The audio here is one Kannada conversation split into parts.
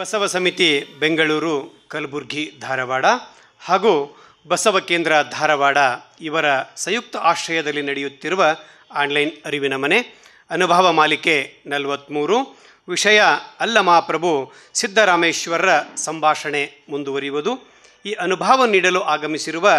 ಬಸವ ಸಮಿತಿ ಬೆಂಗಳೂರು, ಕಲಬುರಗಿ, ಧಾರವಾಡ ಹಾಗೂ ಬಸವ ಕೇಂದ್ರ ಧಾರವಾಡ ಇವರ ಸಂಯುಕ್ತ ಆಶ್ರಯದಲ್ಲಿ ನಡೆಯುತ್ತಿರುವ ಆನ್ಲೈನ್ ಅರಿವಿನ ಮನೆ ಅನುಭವ ಮಾಲಿಕೆ 43 ವಿಷಯ ಅಲ್ಲಮಹಾಪ್ರಭು ಸಿದ್ದರಾಮೇಶ್ವರರ ಸಂಭಾಷಣೆ ಮುಂದುವರಿಯುವುದು. ಈ ಅನುಭವ ನೀಡಲು ಆಗಮಿಸಿರುವ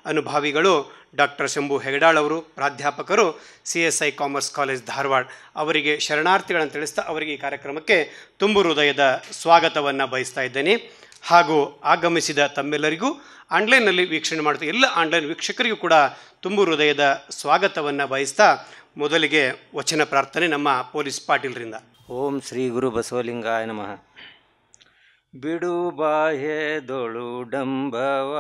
ಅನುಭಾವಿಗಳು ಡಾಕ್ಟರ್ ಶಂಭು ಹೆಗಡಾಳ್ ಅವರು, ಪ್ರಾಧ್ಯಾಪಕರು CSI ಕಾಮರ್ಸ್ ಕಾಲೇಜ್ ಧಾರವಾಡ. ಅವರಿಗೆ ಶರಣಾರ್ಥಿಗಳನ್ನು ತಿಳಿಸ್ತಾ ಅವರಿಗೆ ಈ ಕಾರ್ಯಕ್ರಮಕ್ಕೆ ತುಂಬು ಹೃದಯದ ಸ್ವಾಗತವನ್ನು ಬಯಸ್ತಾ ಇದ್ದೇನೆ. ಹಾಗೂ ಆಗಮಿಸಿದ ತಮ್ಮೆಲ್ಲರಿಗೂ ಆನ್ಲೈನ್ನಲ್ಲಿ ವೀಕ್ಷಣೆ ಮಾಡ್ತಾ ಎಲ್ಲ ಆನ್ಲೈನ್ ವೀಕ್ಷಕರಿಗೂ ಕೂಡ ತುಂಬು ಹೃದಯದ ಸ್ವಾಗತವನ್ನು ಬಯಸ್ತಾ ಮೊದಲಿಗೆ ವಚನ ಪ್ರಾರ್ಥನೆ ನಮ್ಮ ಪೊಲೀಸ್ ಪಾಟೀಲ್ರಿಂದ. ಓಂ ಶ್ರೀ ಗುರು ಬಸವಲಿಂಗಾಯ ನಮಃ. ಬಿಡು ಬಾಹ್ಯದೊಳು ಡಂಬವ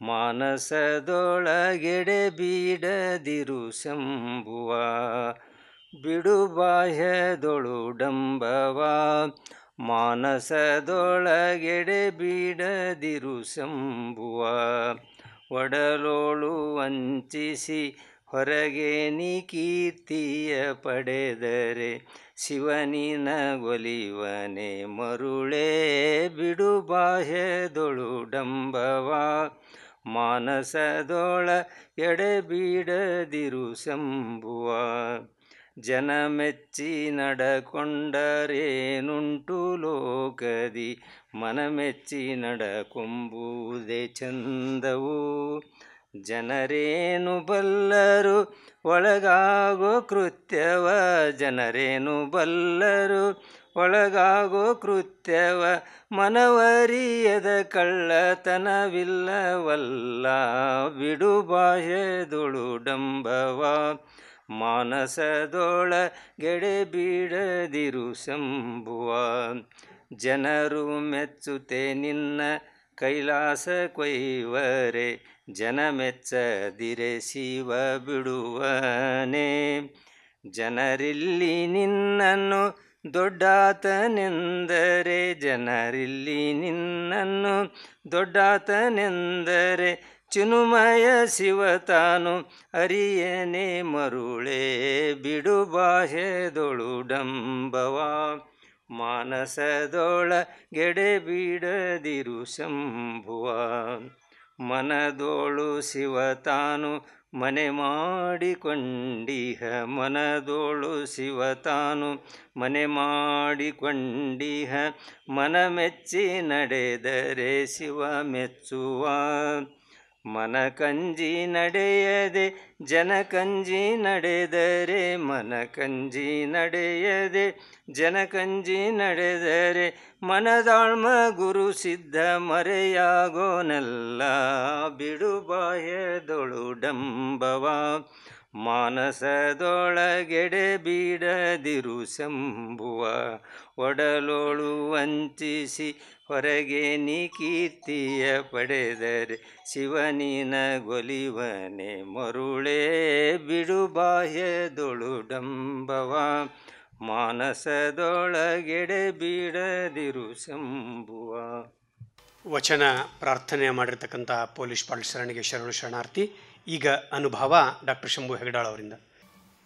ಮಾನಸದೊಳಗೆಡೆ ಬೀಡದಿರು ಶಂಭುವ. ಬಿಡು ಬಾಹ್ಯದೊಳು ಡಂಬವ ಮಾನಸದೊಳಗೆಡೆ ಬೀಡದಿರು ಶಂಭುವ. ಒಡಲೋಳು ವಂಚಿಸಿ ಹೊರಗೆ ನೀ ಕೀರ್ತಿಯ ಪಡೆದರೆ ಶಿವನಿನ ಒಲಿವನೆ ಮರುಳೇ. ಬಿಡು ಬಾಹ್ಯದೊಳು ಡಂಬವ ಮಾನಸದೊಳ ಎಡೆಬೀಡದಿರು ಶಂಭುವ. ಜನ ಮೆಚ್ಚಿ ನಡಕೊಂಡರೇನುಂಟು ಲೋಕದಿ ಮನಮೆಚ್ಚಿ ನಡಕೊಂಬುದೇ ಚಂದವು. ಜನರೇನು ಬಲ್ಲರು ಒಳಗಾಗೋ ಕೃತ್ಯವ, ಜನರೇನು ಬಲ್ಲರು ಒಳಗಾಗೋ ಕೃತ್ಯವ. ಮನವರಿಯದ ಕಳ್ಳತನವಿಲ್ಲವಲ್ಲ. ಬಿಡು ಬಾಹ್ಯದೊಳು ಡಂಬವ ಮಾನಸದೊಳಗೆಡೆ ಬೀಡದಿರು ಶಂಭುವ. ಜನರು ಮೆಚ್ಚುತ್ತೆ ನಿನ್ನ ಕೈಲಾಸ ಕೊಯ್ವರೆ, ಜನ ಮೆಚ್ಚದಿರೆ ಶಿವ ಬಿಡುವನೆ. ಜನರಿಲ್ಲಿ ನಿನ್ನನ್ನು ದೊಡ್ಡಾತನೆಂದರೆ, ಜನರಿಲ್ಲಿ ನಿನ್ನನ್ನು ದೊಡ್ಡಾತನೆಂದರೆ ಚಿನುಮಯ ಶಿವ ತಾನು ಅರಿಯನೆ ಮರುಳೇ. ಬಿಡು ಬಾಹ್ಯದೊಳು ಡಂಬವ ಮಾನಸದೊಳಗೆಡೆ ಬೀಡದಿರು ಶಂಭುವ. ಮನದೋಳು ಶಿವ ತಾನು ಮನೆ ಮಾಡಿಕೊಂಡಿಹ, ಮನದೋಳು ಶಿವ ತಾನು ಮನೆ ಮಾಡಿಕೊಂಡಿಹ. ಮನ ಮೆಚ್ಚಿ ನಡೆದರೆ ಶಿವ ಮೆಚ್ಚುವ. ಮನ ಕಂಜಿ ನಡೆಯದೆ ಜನ ಕಂಜಿ ನಡೆದರೆ, ಮನ ಕಂಜಿ ನಡೆಯದೆ ಜನ ಕಂಜಿ ನಡೆದರೆ ಮನದಾಳ್ಮ ಗುರು ಸಿದ್ಧ ಮರೆಯಾಗೋನಲ್ಲ. ಬಿಡು ಬಾಹ್ಯದೊಳು ಡಂಬವ ಮಾನಸದೊಳಗೆಡೆ ಬೀಡದಿರು ಶಂಭುವ. ಒಡಲೋಳು ವಂಚಿಸಿ ಹೊರಗೆ ನೀ ಕೀರ್ತಿಯ ಪಡೆದರೆ ಶಿವನಿನ ಗೊಲಿವನೆ ಮರುಳೇ. ಬಿಡು ಬಾಹ್ಯದೊಳು ಡಂಬವ ಮಾನಸದೊಳಗೆಡೆ ಬೀಡದಿರು ಶಂಭುವ. ವಚನ ಪ್ರಾರ್ಥನೆ ಮಾಡಿರ್ತಕ್ಕಂಥ ಪೊಲೀಸ್ ಪಾಟೀಲ್ ಶರಣಿಗೆ ಶರಣು ಶರಣಾರ್ಥಿ. ಈಗ ಅನುಭವ ಡಾಕ್ಟರ್ ಶಂಭು ಹೆಗಡಾಳ್ ಅವರಿಂದ.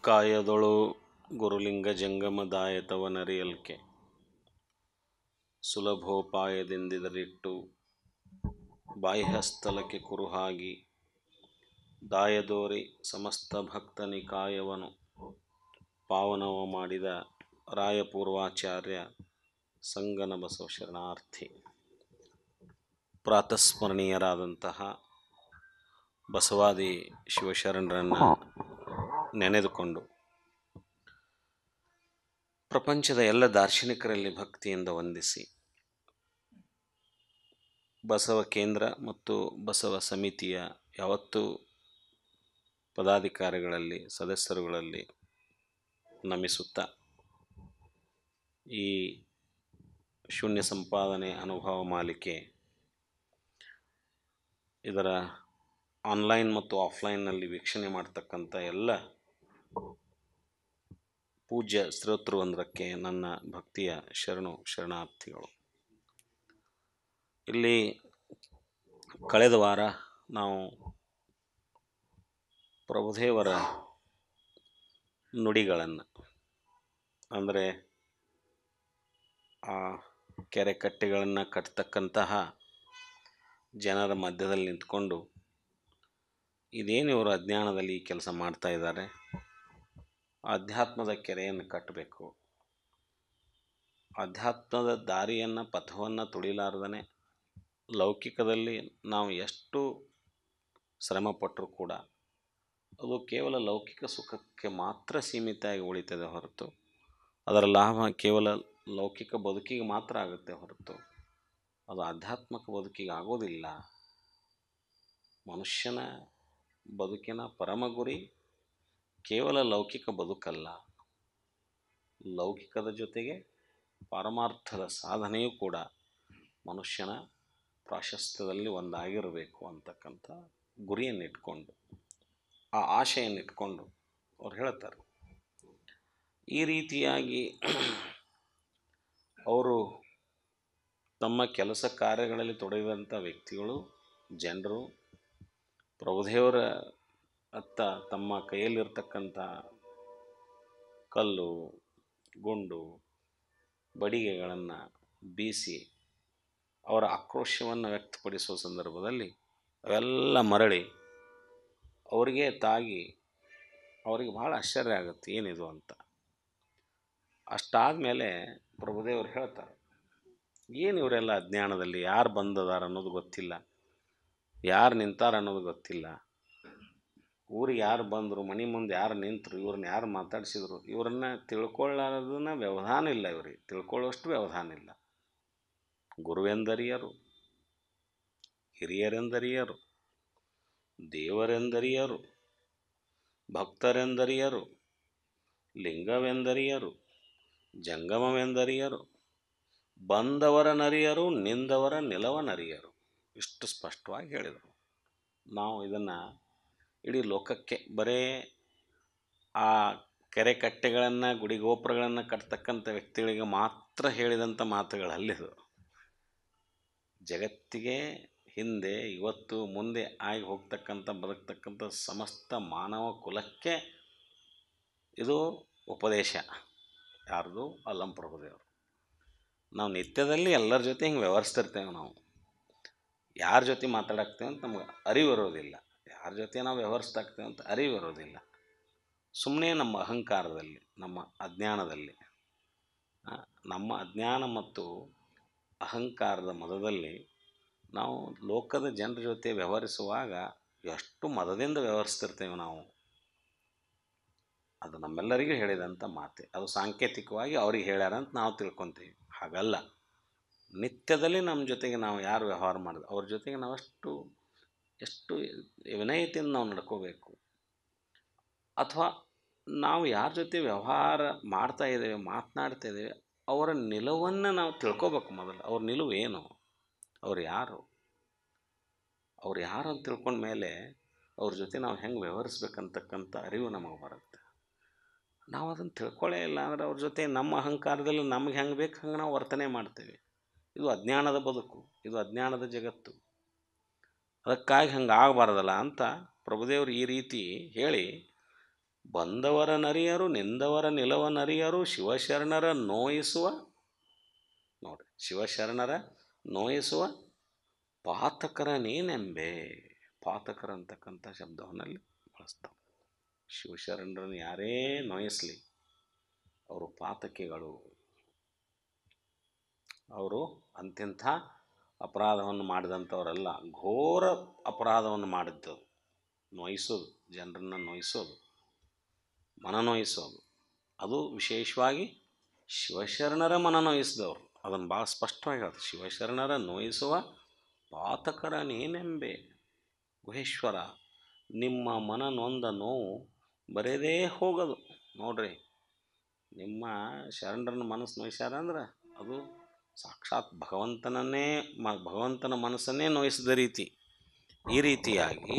ಕಾಯದೊಳು ಗುರುಲಿಂಗ ಜಂಗಮದಾಯತವನರಿಯಲ್ಕೆ ಸುಲಭೋಪಾಯದಿಂದಿದರಿಟ್ಟು ಬಾಹ್ಯಸ್ಥಲಕ್ಕೆ ಕುರುಹಾಗಿ ದಾಯದೋರಿ ಸಮಸ್ತ ಭಕ್ತ ನಿಕಾಯವನು ಪಾವನವ ಮಾಡಿದ ರಾಯಪೂರ್ವಾಚಾರ್ಯ ಸಂಗನ ಬಸವ ಶರಣಾರ್ಥಿ. ಪ್ರಾತಸ್ಮರಣೀಯರಾದಂತಹ ಬಸವಾದಿ ಶಿವಶರಣರನ್ನು ನೆನೆದುಕೊಂಡು ಪ್ರಪಂಚದ ಎಲ್ಲ ದಾರ್ಶನಿಕರಲ್ಲಿ ಭಕ್ತಿಯಿಂದ ವಂದಿಸಿ ಬಸವ ಕೇಂದ್ರ ಮತ್ತು ಬಸವ ಸಮಿತಿಯ ಯಾವತ್ತೂ ಪದಾಧಿಕಾರಿಗಳಲ್ಲಿ ಸದಸ್ಯರುಗಳಲ್ಲಿ ನಮಿಸುತ್ತಾ ಈ ಶೂನ್ಯ ಸಂಪಾದನೆ ಅನುಭವ ಮಾಲಿಕೆ ಇದರ ಆನ್ಲೈನ್ ಮತ್ತು ಆಫ್ಲೈನ್ನಲ್ಲಿ ವೀಕ್ಷಣೆ ಮಾಡ್ತಕ್ಕಂಥ ಎಲ್ಲ ಪೂಜ್ಯ ಶ್ರೋತೃವೃಂದಕ್ಕೆ ನನ್ನ ಭಕ್ತಿಯ ಶರಣಾರ್ಥಿಗಳು. ಇಲ್ಲಿ ಕಳೆದ ವಾರ ನಾವು ಪ್ರಭುದೇವರ ನುಡಿಗಳನ್ನು ಅಂದರೆ ಕೆರೆ ಕಟ್ಟೆಗಳನ್ನು ಕಟ್ತಕ್ಕಂತಹ ಜನರ ಮಧ್ಯದಲ್ಲಿ ನಿಂತ್ಕೊಂಡು ಇದೇನು ಇವರು ಅಜ್ಞಾನದಲ್ಲಿ ಈ ಕೆಲಸ ಮಾಡ್ತಾ ಇದ್ದಾರೆ, ಅಧ್ಯಾತ್ಮದ ಕೆರೆಯನ್ನು ಕಟ್ಟಬೇಕು, ಅಧ್ಯಾತ್ಮದ ದಾರಿಯನ್ನು ಪಥವನ್ನು ತುಳಿಲಾರ್ದೇ ಲೌಕಿಕದಲ್ಲಿ ನಾವು ಎಷ್ಟು ಶ್ರಮಪಟ್ಟರೂ ಕೂಡ ಅದು ಕೇವಲ ಲೌಕಿಕ ಸುಖಕ್ಕೆ ಮಾತ್ರ ಸೀಮಿತ ಆಗಿ ಉಳಿತದೆ ಹೊರತು ಅದರ ಲಾಭ ಕೇವಲ ಲೌಕಿಕ ಬದುಕಿಗೆ ಮಾತ್ರ ಆಗುತ್ತೆ ಹೊರತು ಅದು ಆಧ್ಯಾತ್ಮಿಕ ಬದುಕಿಗೆ ಆಗೋದಿಲ್ಲ. ಮನುಷ್ಯನ ಬದುಕಿನ ಪರಮ ಗುರಿ ಕೇವಲ ಲೌಕಿಕ ಬದುಕಲ್ಲ, ಲೌಕಿಕದ ಜೊತೆಗೆ ಪಾರಮಾರ್ಥದ ಸಾಧನೆಯೂ ಕೂಡ ಮನುಷ್ಯನ ಪ್ರಾಶಸ್ತ್ಯದಲ್ಲಿ ಒಂದಾಗಿರಬೇಕು ಅಂತಕ್ಕಂಥ ಗುರಿಯನ್ನಿಟ್ಕೊಂಡು, ಆ ಆಶೆಯನ್ನಿಟ್ಕೊಂಡು ಅವ್ರು ಹೇಳ್ತಾರೆ. ಈ ರೀತಿಯಾಗಿ ಅವರು ತಮ್ಮ ಕೆಲಸ ಕಾರ್ಯಗಳಲ್ಲಿ ತೊಡಗಿದಂಥ ವ್ಯಕ್ತಿಗಳು, ಜನರು ಪ್ರಭುದೇವರ ಅತ್ತ ತಮ್ಮ ಕೈಯಲ್ಲಿರ್ತಕ್ಕಂಥ ಕಲ್ಲು, ಗುಂಡು, ಬಡಿಗೆಗಳನ್ನು ಬೀಸಿ ಅವರ ಆಕ್ರೋಶವನ್ನು ವ್ಯಕ್ತಪಡಿಸುವ ಸಂದರ್ಭದಲ್ಲಿ ಅವೆಲ್ಲ ಮರಳಿ ಅವರಿಗೆ ತಾಗಿ ಅವರಿಗೆ ಭಾಳ ಆಶ್ಚರ್ಯ ಆಗುತ್ತೆ ಏನಿದು ಅಂತ. ಅಷ್ಟಾದ ಮೇಲೆ ಪ್ರಭುದೇವರು ಹೇಳ್ತಾರೆ, ಏನು ಇವರೆಲ್ಲ ಅಜ್ಞಾನದಲ್ಲಿ ಯಾರು ಬಂದದಾರ ಅನ್ನೋದು ಗೊತ್ತಿಲ್ಲ, ಯಾರು ನಿಂತಾರ ಅನ್ನೋದು ಗೊತ್ತಿಲ್ಲ, ಊರಿಗೆ ಯಾರು ಬಂದರು, ಮನೆ ಮುಂದೆ ಯಾರು ನಿಂತರು, ಇವ್ರನ್ನ ಯಾರು ಮಾತಾಡಿಸಿದ್ರು, ಇವರನ್ನು ತಿಳ್ಕೊಳ್ಳೋದನ್ನ ವ್ಯವಧಾನ ಇಲ್ಲ, ಇವ್ರಿಗೆ ತಿಳ್ಕೊಳ್ಳೋಷ್ಟು ವ್ಯವಧಾನ ಇಲ್ಲ. ಗುರುವೆಂದರಿಯರು, ಹಿರಿಯರೆಂದರಿಯರು, ದೇವರೆಂದರಿಯರು, ಭಕ್ತರೆಂದರಿಯರು, ಲಿಂಗವೆಂದರಿಯರು, ಜಂಗಮವೆಂದರಿಯರು, ಬಂದವರ ನರಿಯರು, ನಿಂದವರ ನಿಲವನರಿಯರು. ಇಷ್ಟು ಸ್ಪಷ್ಟವಾಗಿ ಹೇಳಿದರು. ನಾವು ಇದನ್ನು ಇಡೀ ಲೋಕಕ್ಕೆ ಬರೇ ಆ ಕೆರೆ ಕಟ್ಟೆಗಳನ್ನು ಗುಡಿ ಗೋಪುರಗಳನ್ನು ಕಟ್ತಕ್ಕಂಥ ವ್ಯಕ್ತಿಗಳಿಗೆ ಮಾತ್ರ ಹೇಳಿದಂಥ ಮಾತುಗಳಲ್ಲಿದು. ಜಗತ್ತಿಗೆ ಹಿಂದೆ ಇವತ್ತು ಮುಂದೆ ಆಗಿ ಹೋಗ್ತಕ್ಕಂಥ ಬದುಕ್ತಕ್ಕಂಥ ಸಮಸ್ತ ಮಾನವ ಕುಲಕ್ಕೆ ಇದು ಉಪದೇಶ. ಯಾರ್ದು? ಅಲ್ಲಂ ಪ್ರಭುದೇವರು. ನಾವು ನಿತ್ಯದಲ್ಲಿ ಎಲ್ಲರ ಜೊತೆ ಹಿಂಗೆ ವ್ಯವಹರಿಸ್ತಿರ್ತೇವೆ. ನಾವು ಯಾರ ಜೊತೆ ಮಾತಾಡಾಕ್ತೇವೆ ಅಂತ ನಮ್ಗೆ ಅರಿವು ಇರೋದಿಲ್ಲ, ಯಾರ ಜೊತೆ ನಾವು ವ್ಯವಹರಿಸ್ತಾಗ್ತೇವೆ ಅಂತ ಅರಿವು ಇರೋದಿಲ್ಲ. ಸುಮ್ಮನೆ ನಮ್ಮ ಅಹಂಕಾರದಲ್ಲಿ, ನಮ್ಮ ಅಜ್ಞಾನದಲ್ಲಿ, ನಮ್ಮ ಅಜ್ಞಾನ ಮತ್ತು ಅಹಂಕಾರದ ಮದದಲ್ಲಿ ನಾವು ಲೋಕದ ಜನರ ಜೊತೆ ವ್ಯವಹರಿಸುವಾಗ ಎಷ್ಟು ಮದದಿಂದ ವ್ಯವಹರಿಸ್ತಿರ್ತೇವೆ ನಾವು. ಅದು ನಮ್ಮೆಲ್ಲರಿಗೂ ಹೇಳಿದಂಥ ಮಾತೆ. ಅದು ಸಾಂಕೇತಿಕವಾಗಿ ಅವ್ರಿಗೆ ಹೇಳ್ಯಾರ ಅಂತ ನಾವು ತಿಳ್ಕೊತೀವಿ. ಹಾಗಲ್ಲ, ನಿತ್ಯದಲ್ಲಿ ನಮ್ಮ ಜೊತೆಗೆ ನಾವು ಯಾರು ವ್ಯವಹಾರ ಮಾಡಿದ್ರು ಅವ್ರ ಜೊತೆಗೆ ನಾವು ಎಷ್ಟು ವಿನಯತೆಯಿಂದ ನಾವು ನಡ್ಕೋಬೇಕು. ಅಥವಾ ನಾವು ಯಾರ ಜೊತೆ ವ್ಯವಹಾರ ಮಾಡ್ತಾ ಇದ್ದೇವೆ, ಮಾತನಾಡ್ತಾ ಇದ್ದೇವೆ, ಅವರ ನಿಲುವನ್ನು ನಾವು ತಿಳ್ಕೊಬೇಕು. ಮೊದಲು ಅವ್ರ ನಿಲುವು ಏನು, ಅವ್ರು ಯಾರು ಅಂತ ತಿಳ್ಕೊಂಡ ಮೇಲೆ ಅವ್ರ ಜೊತೆ ನಾವು ಹೆಂಗೆ ವ್ಯವಹರಿಸ್ಬೇಕಂತಕ್ಕಂಥ ಅರಿವು ನಮಗೆ ಬರುತ್ತೆ. ನಾವು ಅದನ್ನು ತಿಳ್ಕೊಳ್ಳೇ ಇಲ್ಲ ಅಂದರೆ ಅವ್ರ ಜೊತೆ ನಮ್ಮ ಅಹಂಕಾರದಲ್ಲಿ ನಮ್ಗೆ ಹೆಂಗೆ ಬೇಕು ಹಂಗೆ ನಾವು ವರ್ತನೆ ಮಾಡ್ತೇವೆ. ಇದು ಅಜ್ಞಾನದ ಬದುಕು, ಇದು ಅಜ್ಞಾನದ ಜಗತ್ತು. ಅದಕ್ಕಾಗಿ ಹಂಗೆ ಆಗಬಾರ್ದಲ್ಲ ಅಂತ ಪ್ರಭುದೇವರು ಈ ರೀತಿ ಹೇಳಿ, ಬಂದವರ ನರಿಯರು, ನಿಂದವರ ನಿಲವ ನರಿಯರು, ಶಿವಶರಣರ ನೋಯಿಸುವ, ನೋಡಿ, ಶಿವಶರಣರ ನೋಯಿಸುವ ಪಾತಕರ ನೀನೆಂಬೆ. ಪಾತಕರ ಅಂತಕ್ಕಂಥ ಶಬ್ದವನ್ನಲ್ಲಿ ಬಳಸ್ತಾವೆ. ಶಿವಶರಣರನ್ನು ಯಾರೇ ನೋಯಿಸಲಿ ಅವರು ಪಾತಕಿಗಳು, ಅವರು ಅಂತ್ಯಂಥ ಅಪರಾಧವನ್ನು ಮಾಡಿದಂಥವರಲ್ಲ, ಘೋರ ಅಪರಾಧವನ್ನು ಮಾಡಿದ್ದು. ನೋಯಿಸೋದು, ಜನರನ್ನು ನೋಯಿಸೋದು, ಮನ ನೋಯಿಸೋದು, ಅದು ವಿಶೇಷವಾಗಿ ಶಿವಶರಣರ ಮನ ನೋಯಿಸಿದವರು. ಅದನ್ನು ಭಾಳ ಸ್ಪಷ್ಟವಾಗಿ ಹೇಳ್ತಾರೆ. ಶಿವಶರಣರ ನೋಯಿಸುವ ಪಾತಕರ ನೀನೆಂಬೆ. ಗುಹೇಶ್ವರ, ನಿಮ್ಮ ಮನ ನೊಂದ ನೋವು ಬರೆದೇ ಹೋಗೋದು. ನೋಡ್ರಿ, ನಿಮ್ಮ ಶರಣರನ್ನ ಮನಸ್ಸು ನೋಯಿಸ್ಯಾರ ಅಂದ್ರೆ ಅದು ಸಾಕ್ಷಾತ್ ಭಗವಂತನ ಮನಸ್ಸನ್ನೇ ನೋಯಿಸಿದ ರೀತಿ. ಈ ರೀತಿಯಾಗಿ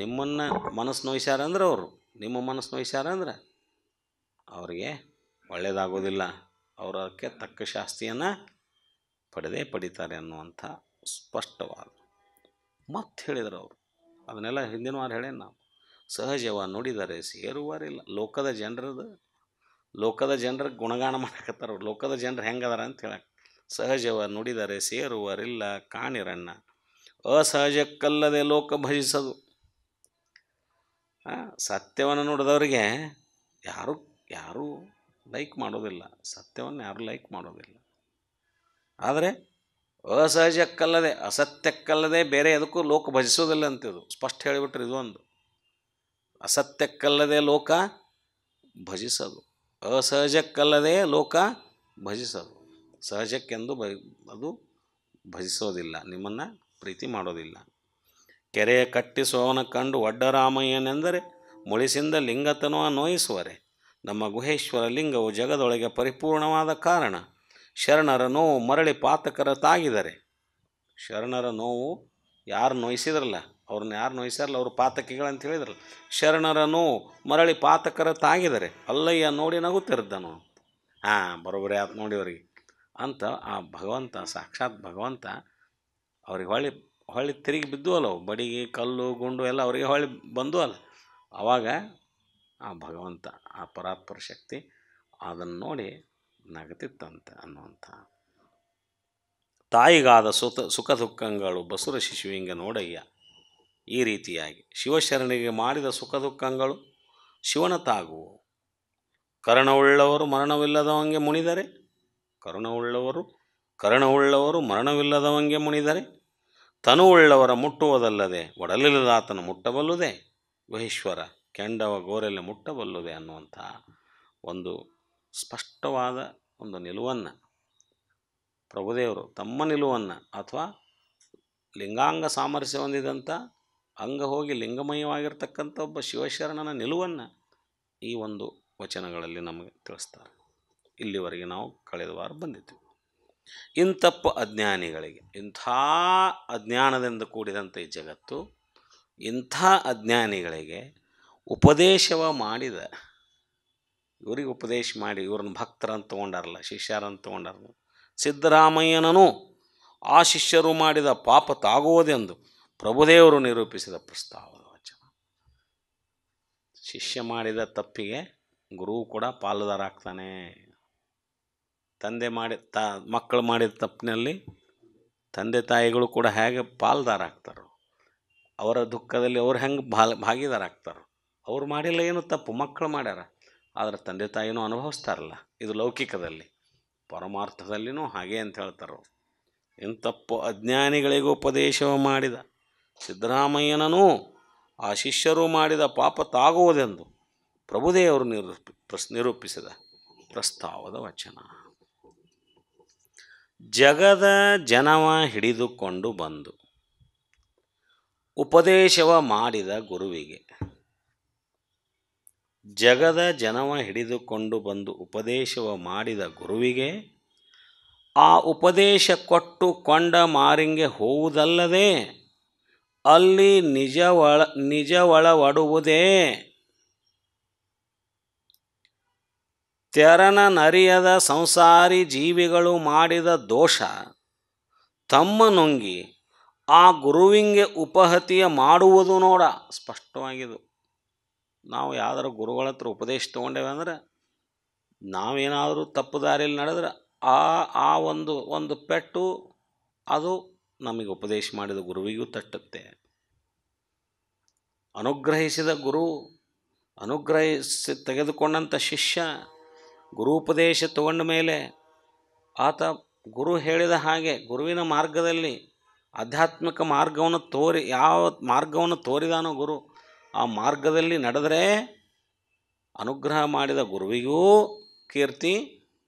ನಿಮ್ಮನ್ನು ಮನಸ್ಸು ನೋಯಿಸ್ಯಾರ ಅಂದ್ರೆ ಅವರು, ನಿಮ್ಮ ಮನಸ್ಸು ನೋಯಿಸ್ಯಾರ ಅಂದ್ರೆ ಅವರಿಗೆ ಒಳ್ಳೆಯದಾಗೋದಿಲ್ಲ, ಅವರು ಅದಕ್ಕೆ ತಕ್ಕ ಶಾಸ್ತಿಯನ್ನು ಪಡಿತಾರೆ ಅನ್ನುವಂಥ ಸ್ಪಷ್ಟವಾದ ಮತ್ತೆ ಹೇಳಿದರು ಅವರು. ಅದನ್ನೆಲ್ಲ ಹಿಂದಿನ ವಾರ ಹೇಳೇನು ನಾವು. ಸಹಜವ ನುಡಿದರೆ ಸೇರುವರಿಲ್ಲ. ಲೋಕದ ಜನರಿಗೆ ಗುಣಗಾನ ಮಾಡಕತ್ತಾರ. ಲೋಕದ ಜನರು ಹೆಂಗದಾರ ಅಂತ ಹೇಳಕ್ಕೆ ಸಹಜವ ನುಡಿದರೆ ಸೇರುವರಿಲ್ಲ ಕಾಣಿರಣ್ಣ. ಅಸಹಜಕ್ಕಲ್ಲದೆ ಲೋಕ ಭಜಿಸದು. ಸತ್ಯವನ್ನು ನುಡಿದವರಿಗೆ ಯಾರೂ ಲೈಕ್ ಮಾಡೋದಿಲ್ಲ, ಸತ್ಯವನ್ನು ಯಾರೂ ಲೈಕ್ ಮಾಡೋದಿಲ್ಲ. ಆದರೆ ಅಸಹಜಕ್ಕಲ್ಲದೆ ಅಸತ್ಯಕ್ಕಲ್ಲದೆ ಬೇರೆ ಎದಕ್ಕೂ ಲೋಕ ಭಜಿಸೋದಿಲ್ಲ ಅಂತಿದು ಸ್ಪಷ್ಟ ಹೇಳಿಬಿಟ್ರೆ. ಇದು ಒಂದು ಅಸತ್ಯಕ್ಕಲ್ಲದೆ ಲೋಕ ಭಜಿಸದು, ಅಸಹಜಕ್ಕಲ್ಲದೆ ಲೋಕ ಭಜಿಸದು. ಸಹಜಕ್ಕೆಂದು ಅದು ಭಜಿಸೋದಿಲ್ಲ, ನಿಮ್ಮನ್ನು ಪ್ರೀತಿ ಮಾಡೋದಿಲ್ಲ. ಕೆರೆಯ ಕಟ್ಟಿಸುವವನ ಕಂಡು ಒಡ್ಡರಾಮಯ್ಯನೆಂದರೆ ಮುಳಿಸಿಂದ ಲಿಂಗತನುವ ನೋಯಿಸುವರೆ. ನಮ್ಮ ಗುಹೇಶ್ವರ ಲಿಂಗವು ಜಗದೊಳಗೆ ಪರಿಪೂರ್ಣವಾದ ಕಾರಣ. ಶರಣರ ನೋವು ಮರಳಿ ಪಾತಕರ ತಾಗಿದರೆ. ಶರಣರ ನೋವು ಯಾರು ನೋಯಿಸಿದ್ರಲ್ಲ, ಅವ್ರನ್ನ ಯಾರು ನೋಯಿಸಾರಲ್ಲ ಅವರು ಪಾತಕಿಗಳಂತ ಹೇಳಿದ್ರಲ್ಲ. ಶರಣರ ನೋವು ಮರಳಿ ಪಾತಕರ ತಾಗಿದರೆ ಅಲ್ಲಯ್ಯ ನೋಡಿ ನಗುತ್ತಿರ್ದನು. ಬರೋಬ್ಬರಿ ಆತು ನೋಡಿ ಅವ್ರಿಗೆ ಅಂತ ಆ ಭಗವಂತ, ಸಾಕ್ಷಾತ್ ಭಗವಂತ ಅವ್ರಿಗೆ ಹೊಳ್ಳಿ ತಿರುಗಿ ಬಿದ್ದು ಅಲ್ಲ, ಅವು ಬಡಿಗೆ ಕಲ್ಲು ಗುಂಡು ಎಲ್ಲ ಅವರಿಗೆ ಹೊಳ್ಳಿ ಬಂದು ಅಲ್ಲ. ಆವಾಗ ಆ ಭಗವಂತ, ಆ ಪರಾತ್ಪರ ಶಕ್ತಿ ಅದನ್ನು ನೋಡಿ ನಗತಿತ್ತಂತೆ ಅನ್ನುವಂಥ. ತಾಯಿಗಾದ ಸುಖ ದುಃಖಗಳು ಬಸುರ ಶಿಶುವಿಂಗ ನೋಡಯ್ಯ. ಈ ರೀತಿಯಾಗಿ ಶಿವಶರಣಿಗೆ ಮಾಡಿದ ಸುಖ ದುಃಖಗಳು ಶಿವನ ತಾಗುವು. ಕರುಣವುಳ್ಳವರು ಮರಣವಿಲ್ಲದವಂಗೆ ಮುಣಿದರೆ, ಕರುಣವುಳ್ಳವರು ಮರಣವಿಲ್ಲದವಂಗೆ ಮುಣಿದರೆ ತನುವುಳ್ಳವರ ಮುಟ್ಟುವುದಲ್ಲದೆ ಒಡಲಿಲ್ಲದಾತನು ಮುಟ್ಟಬಲ್ಲುದೇ. ಗುಹೇಶ್ವರ ಕೆಂಡವ ಗೋರೆಲ್ಲ ಮುಟ್ಟಬಲ್ಲುದೆ ಅನ್ನುವಂಥ ಒಂದು ಸ್ಪಷ್ಟವಾದ ಒಂದು ನಿಲುವನ್ನು ಪ್ರಭುದೇವರು ತಮ್ಮ ನಿಲುವನ್ನು, ಅಥವಾ ಲಿಂಗಾಂಗ ಸಾಮರಸ್ಯ ಹೊಂದಿದಂಥ ಅಂಗ ಹೋಗಿ ಲಿಂಗಮಯವಾಗಿರ್ತಕ್ಕಂಥ ಒಬ್ಬ ಶಿವಶರಣನ ನಿಲುವನ್ನು ಈ ಒಂದು ವಚನಗಳಲ್ಲಿ ನಮಗೆ ತಿಳಿಸ್ತಾರೆ. ಇಲ್ಲಿವರೆಗೆ ನಾವು ಕಳೆದ ವಾರ ಬಂದಿದ್ದೀವಿ. ಇಂತಪ್ಪ ಅಜ್ಞಾನಿಗಳಿಗೆ, ಇಂಥ ಅಜ್ಞಾನದಿಂದ ಕೂಡಿದಂಥ ಈ ಜಗತ್ತು, ಇಂಥ ಅಜ್ಞಾನಿಗಳಿಗೆ ಉಪದೇಶವ ಮಾಡಿದ, ಇವರಿಗೆ ಉಪದೇಶ ಮಾಡಿ ಇವ್ರನ್ನ ಭಕ್ತರಂತ ತೊಗೊಂಡಾರಲ್ಲ, ಶಿಷ್ಯರಂತ ತೊಗೊಂಡಾರಲ್ಲ, ಸಿದ್ದರಾಮಯ್ಯನೂ ಆ ಶಿಷ್ಯರು ಮಾಡಿದ ಪಾಪ ತಾಗುವುದೆಂದು ಪ್ರಭುದೇವರು ನಿರೂಪಿಸಿದ ಪ್ರಸ್ತಾವದ ವಚನ. ಶಿಷ್ಯ ಮಾಡಿದ ತಪ್ಪಿಗೆ ಗುರುವು ಕೂಡ ಪಾಲುದಾರ ಆಗ್ತಾನೆ. ಮಕ್ಕಳು ಮಾಡಿದ ತಪ್ಪಿನಲ್ಲಿ ತಂದೆ ತಾಯಿಗಳು ಕೂಡ ಹೇಗೆ ಪಾಲ್ದಾರ ಆಗ್ತಾರೋ, ಅವರ ದುಃಖದಲ್ಲಿ ಅವ್ರು ಹೆಂಗೆ ಭಾಗಿದಾರ ಆಗ್ತಾರೋ. ಅವ್ರು ಮಾಡಿಲ್ಲ ಏನು ತಪ್ಪು, ಮಕ್ಕಳು ಮಾಡ್ಯಾರ, ಆದರೆ ತಂದೆ ತಾಯಿನೂ ಅನುಭವಿಸ್ತಾರಲ್ಲ. ಇದು ಲೌಕಿಕದಲ್ಲಿ. ಪರಮಾರ್ಥದಲ್ಲಿನೂ ಹಾಗೆ ಅಂತ ಹೇಳ್ತಾರೋ. ಇಂತಪ್ಪು ಅಜ್ಞಾನಿಗಳಿಗೂ ಉಪದೇಶವ ಮಾಡಿದ ಸಿದ್ದರಾಮಯ್ಯನೂ ಆ ಶಿಷ್ಯರು ಮಾಡಿದ ಪಾಪ ತಾಗುವುದೆಂದು ಪ್ರಭುದೇವರು ನಿರೂಪಿಸಿದ ಪ್ರಸ್ತಾವದ ವಚನ. ಜಗದ ಜನವ ಹಿಡಿದುಕೊಂಡು ಬಂದು ಉಪದೇಶವ ಮಾಡಿದ ಗುರುವಿಗೆ, ಜಗದ ಜನವ ಹಿಡಿದುಕೊಂಡು ಬಂದು ಉಪದೇಶವ ಮಾಡಿದ ಗುರುವಿಗೆ ಆ ಉಪದೇಶ ಕೊಟ್ಟು ಕೊಂಡ ಮಾರಿಂಗೆ ಹೋವುದಲ್ಲದೆ ಅಲ್ಲಿ ನಿಜವಳವಡುವುದೇ. ತೆರನ ನರಿಯದ ಸಂಸಾರಿ ಜೀವಿಗಳು ಮಾಡಿದ ದೋಷ ತಮ್ಮ ನುಂಗಿ ಆ ಗುರುವಿಂಗೆ ಉಪಹತಿಯ ಮಾಡುವುದು ನೋಡ. ಸ್ಪಷ್ಟವಾಗಿದು. ನಾವು ಯಾವ್ದಾರು ಗುರುಗಳ ಹತ್ರ ಉಪದೇಶ ತೊಗೊಂಡೇವೆ ಅಂದ್ರೆ, ನಾವೇನಾದರೂ ತಪ್ಪು ದಾರಿಯಲ್ಲಿ ನಡೆದ್ರೆ ಆ ಒಂದು ಪೆಟ್ಟು ಅದು ನಮಗೆ ಉಪದೇಶ ಮಾಡಿದ ಗುರುವಿಗೂ ತಟ್ಟುತ್ತೆ. ಅನುಗ್ರಹಿಸಿದ ಗುರು, ಅನುಗ್ರಹಿಸಿ ತೆಗೆದುಕೊಂಡಂಥ ಶಿಷ್ಯ ಗುರುಪದೇಶ ತಗೊಂಡ ಮೇಲೆ ಆತ ಗುರು ಹೇಳಿದ ಹಾಗೆ ಗುರುವಿನ ಮಾರ್ಗದಲ್ಲಿ ಆಧ್ಯಾತ್ಮಿಕ ಮಾರ್ಗವನ್ನು ಯಾವ ಮಾರ್ಗವನ್ನು ತೋರಿದಾನೋ ಗುರು, ಆ ಮಾರ್ಗದಲ್ಲಿ ನಡೆದರೆ ಅನುಗ್ರಹ ಮಾಡಿದ ಗುರುವಿಗೂ ಕೀರ್ತಿ,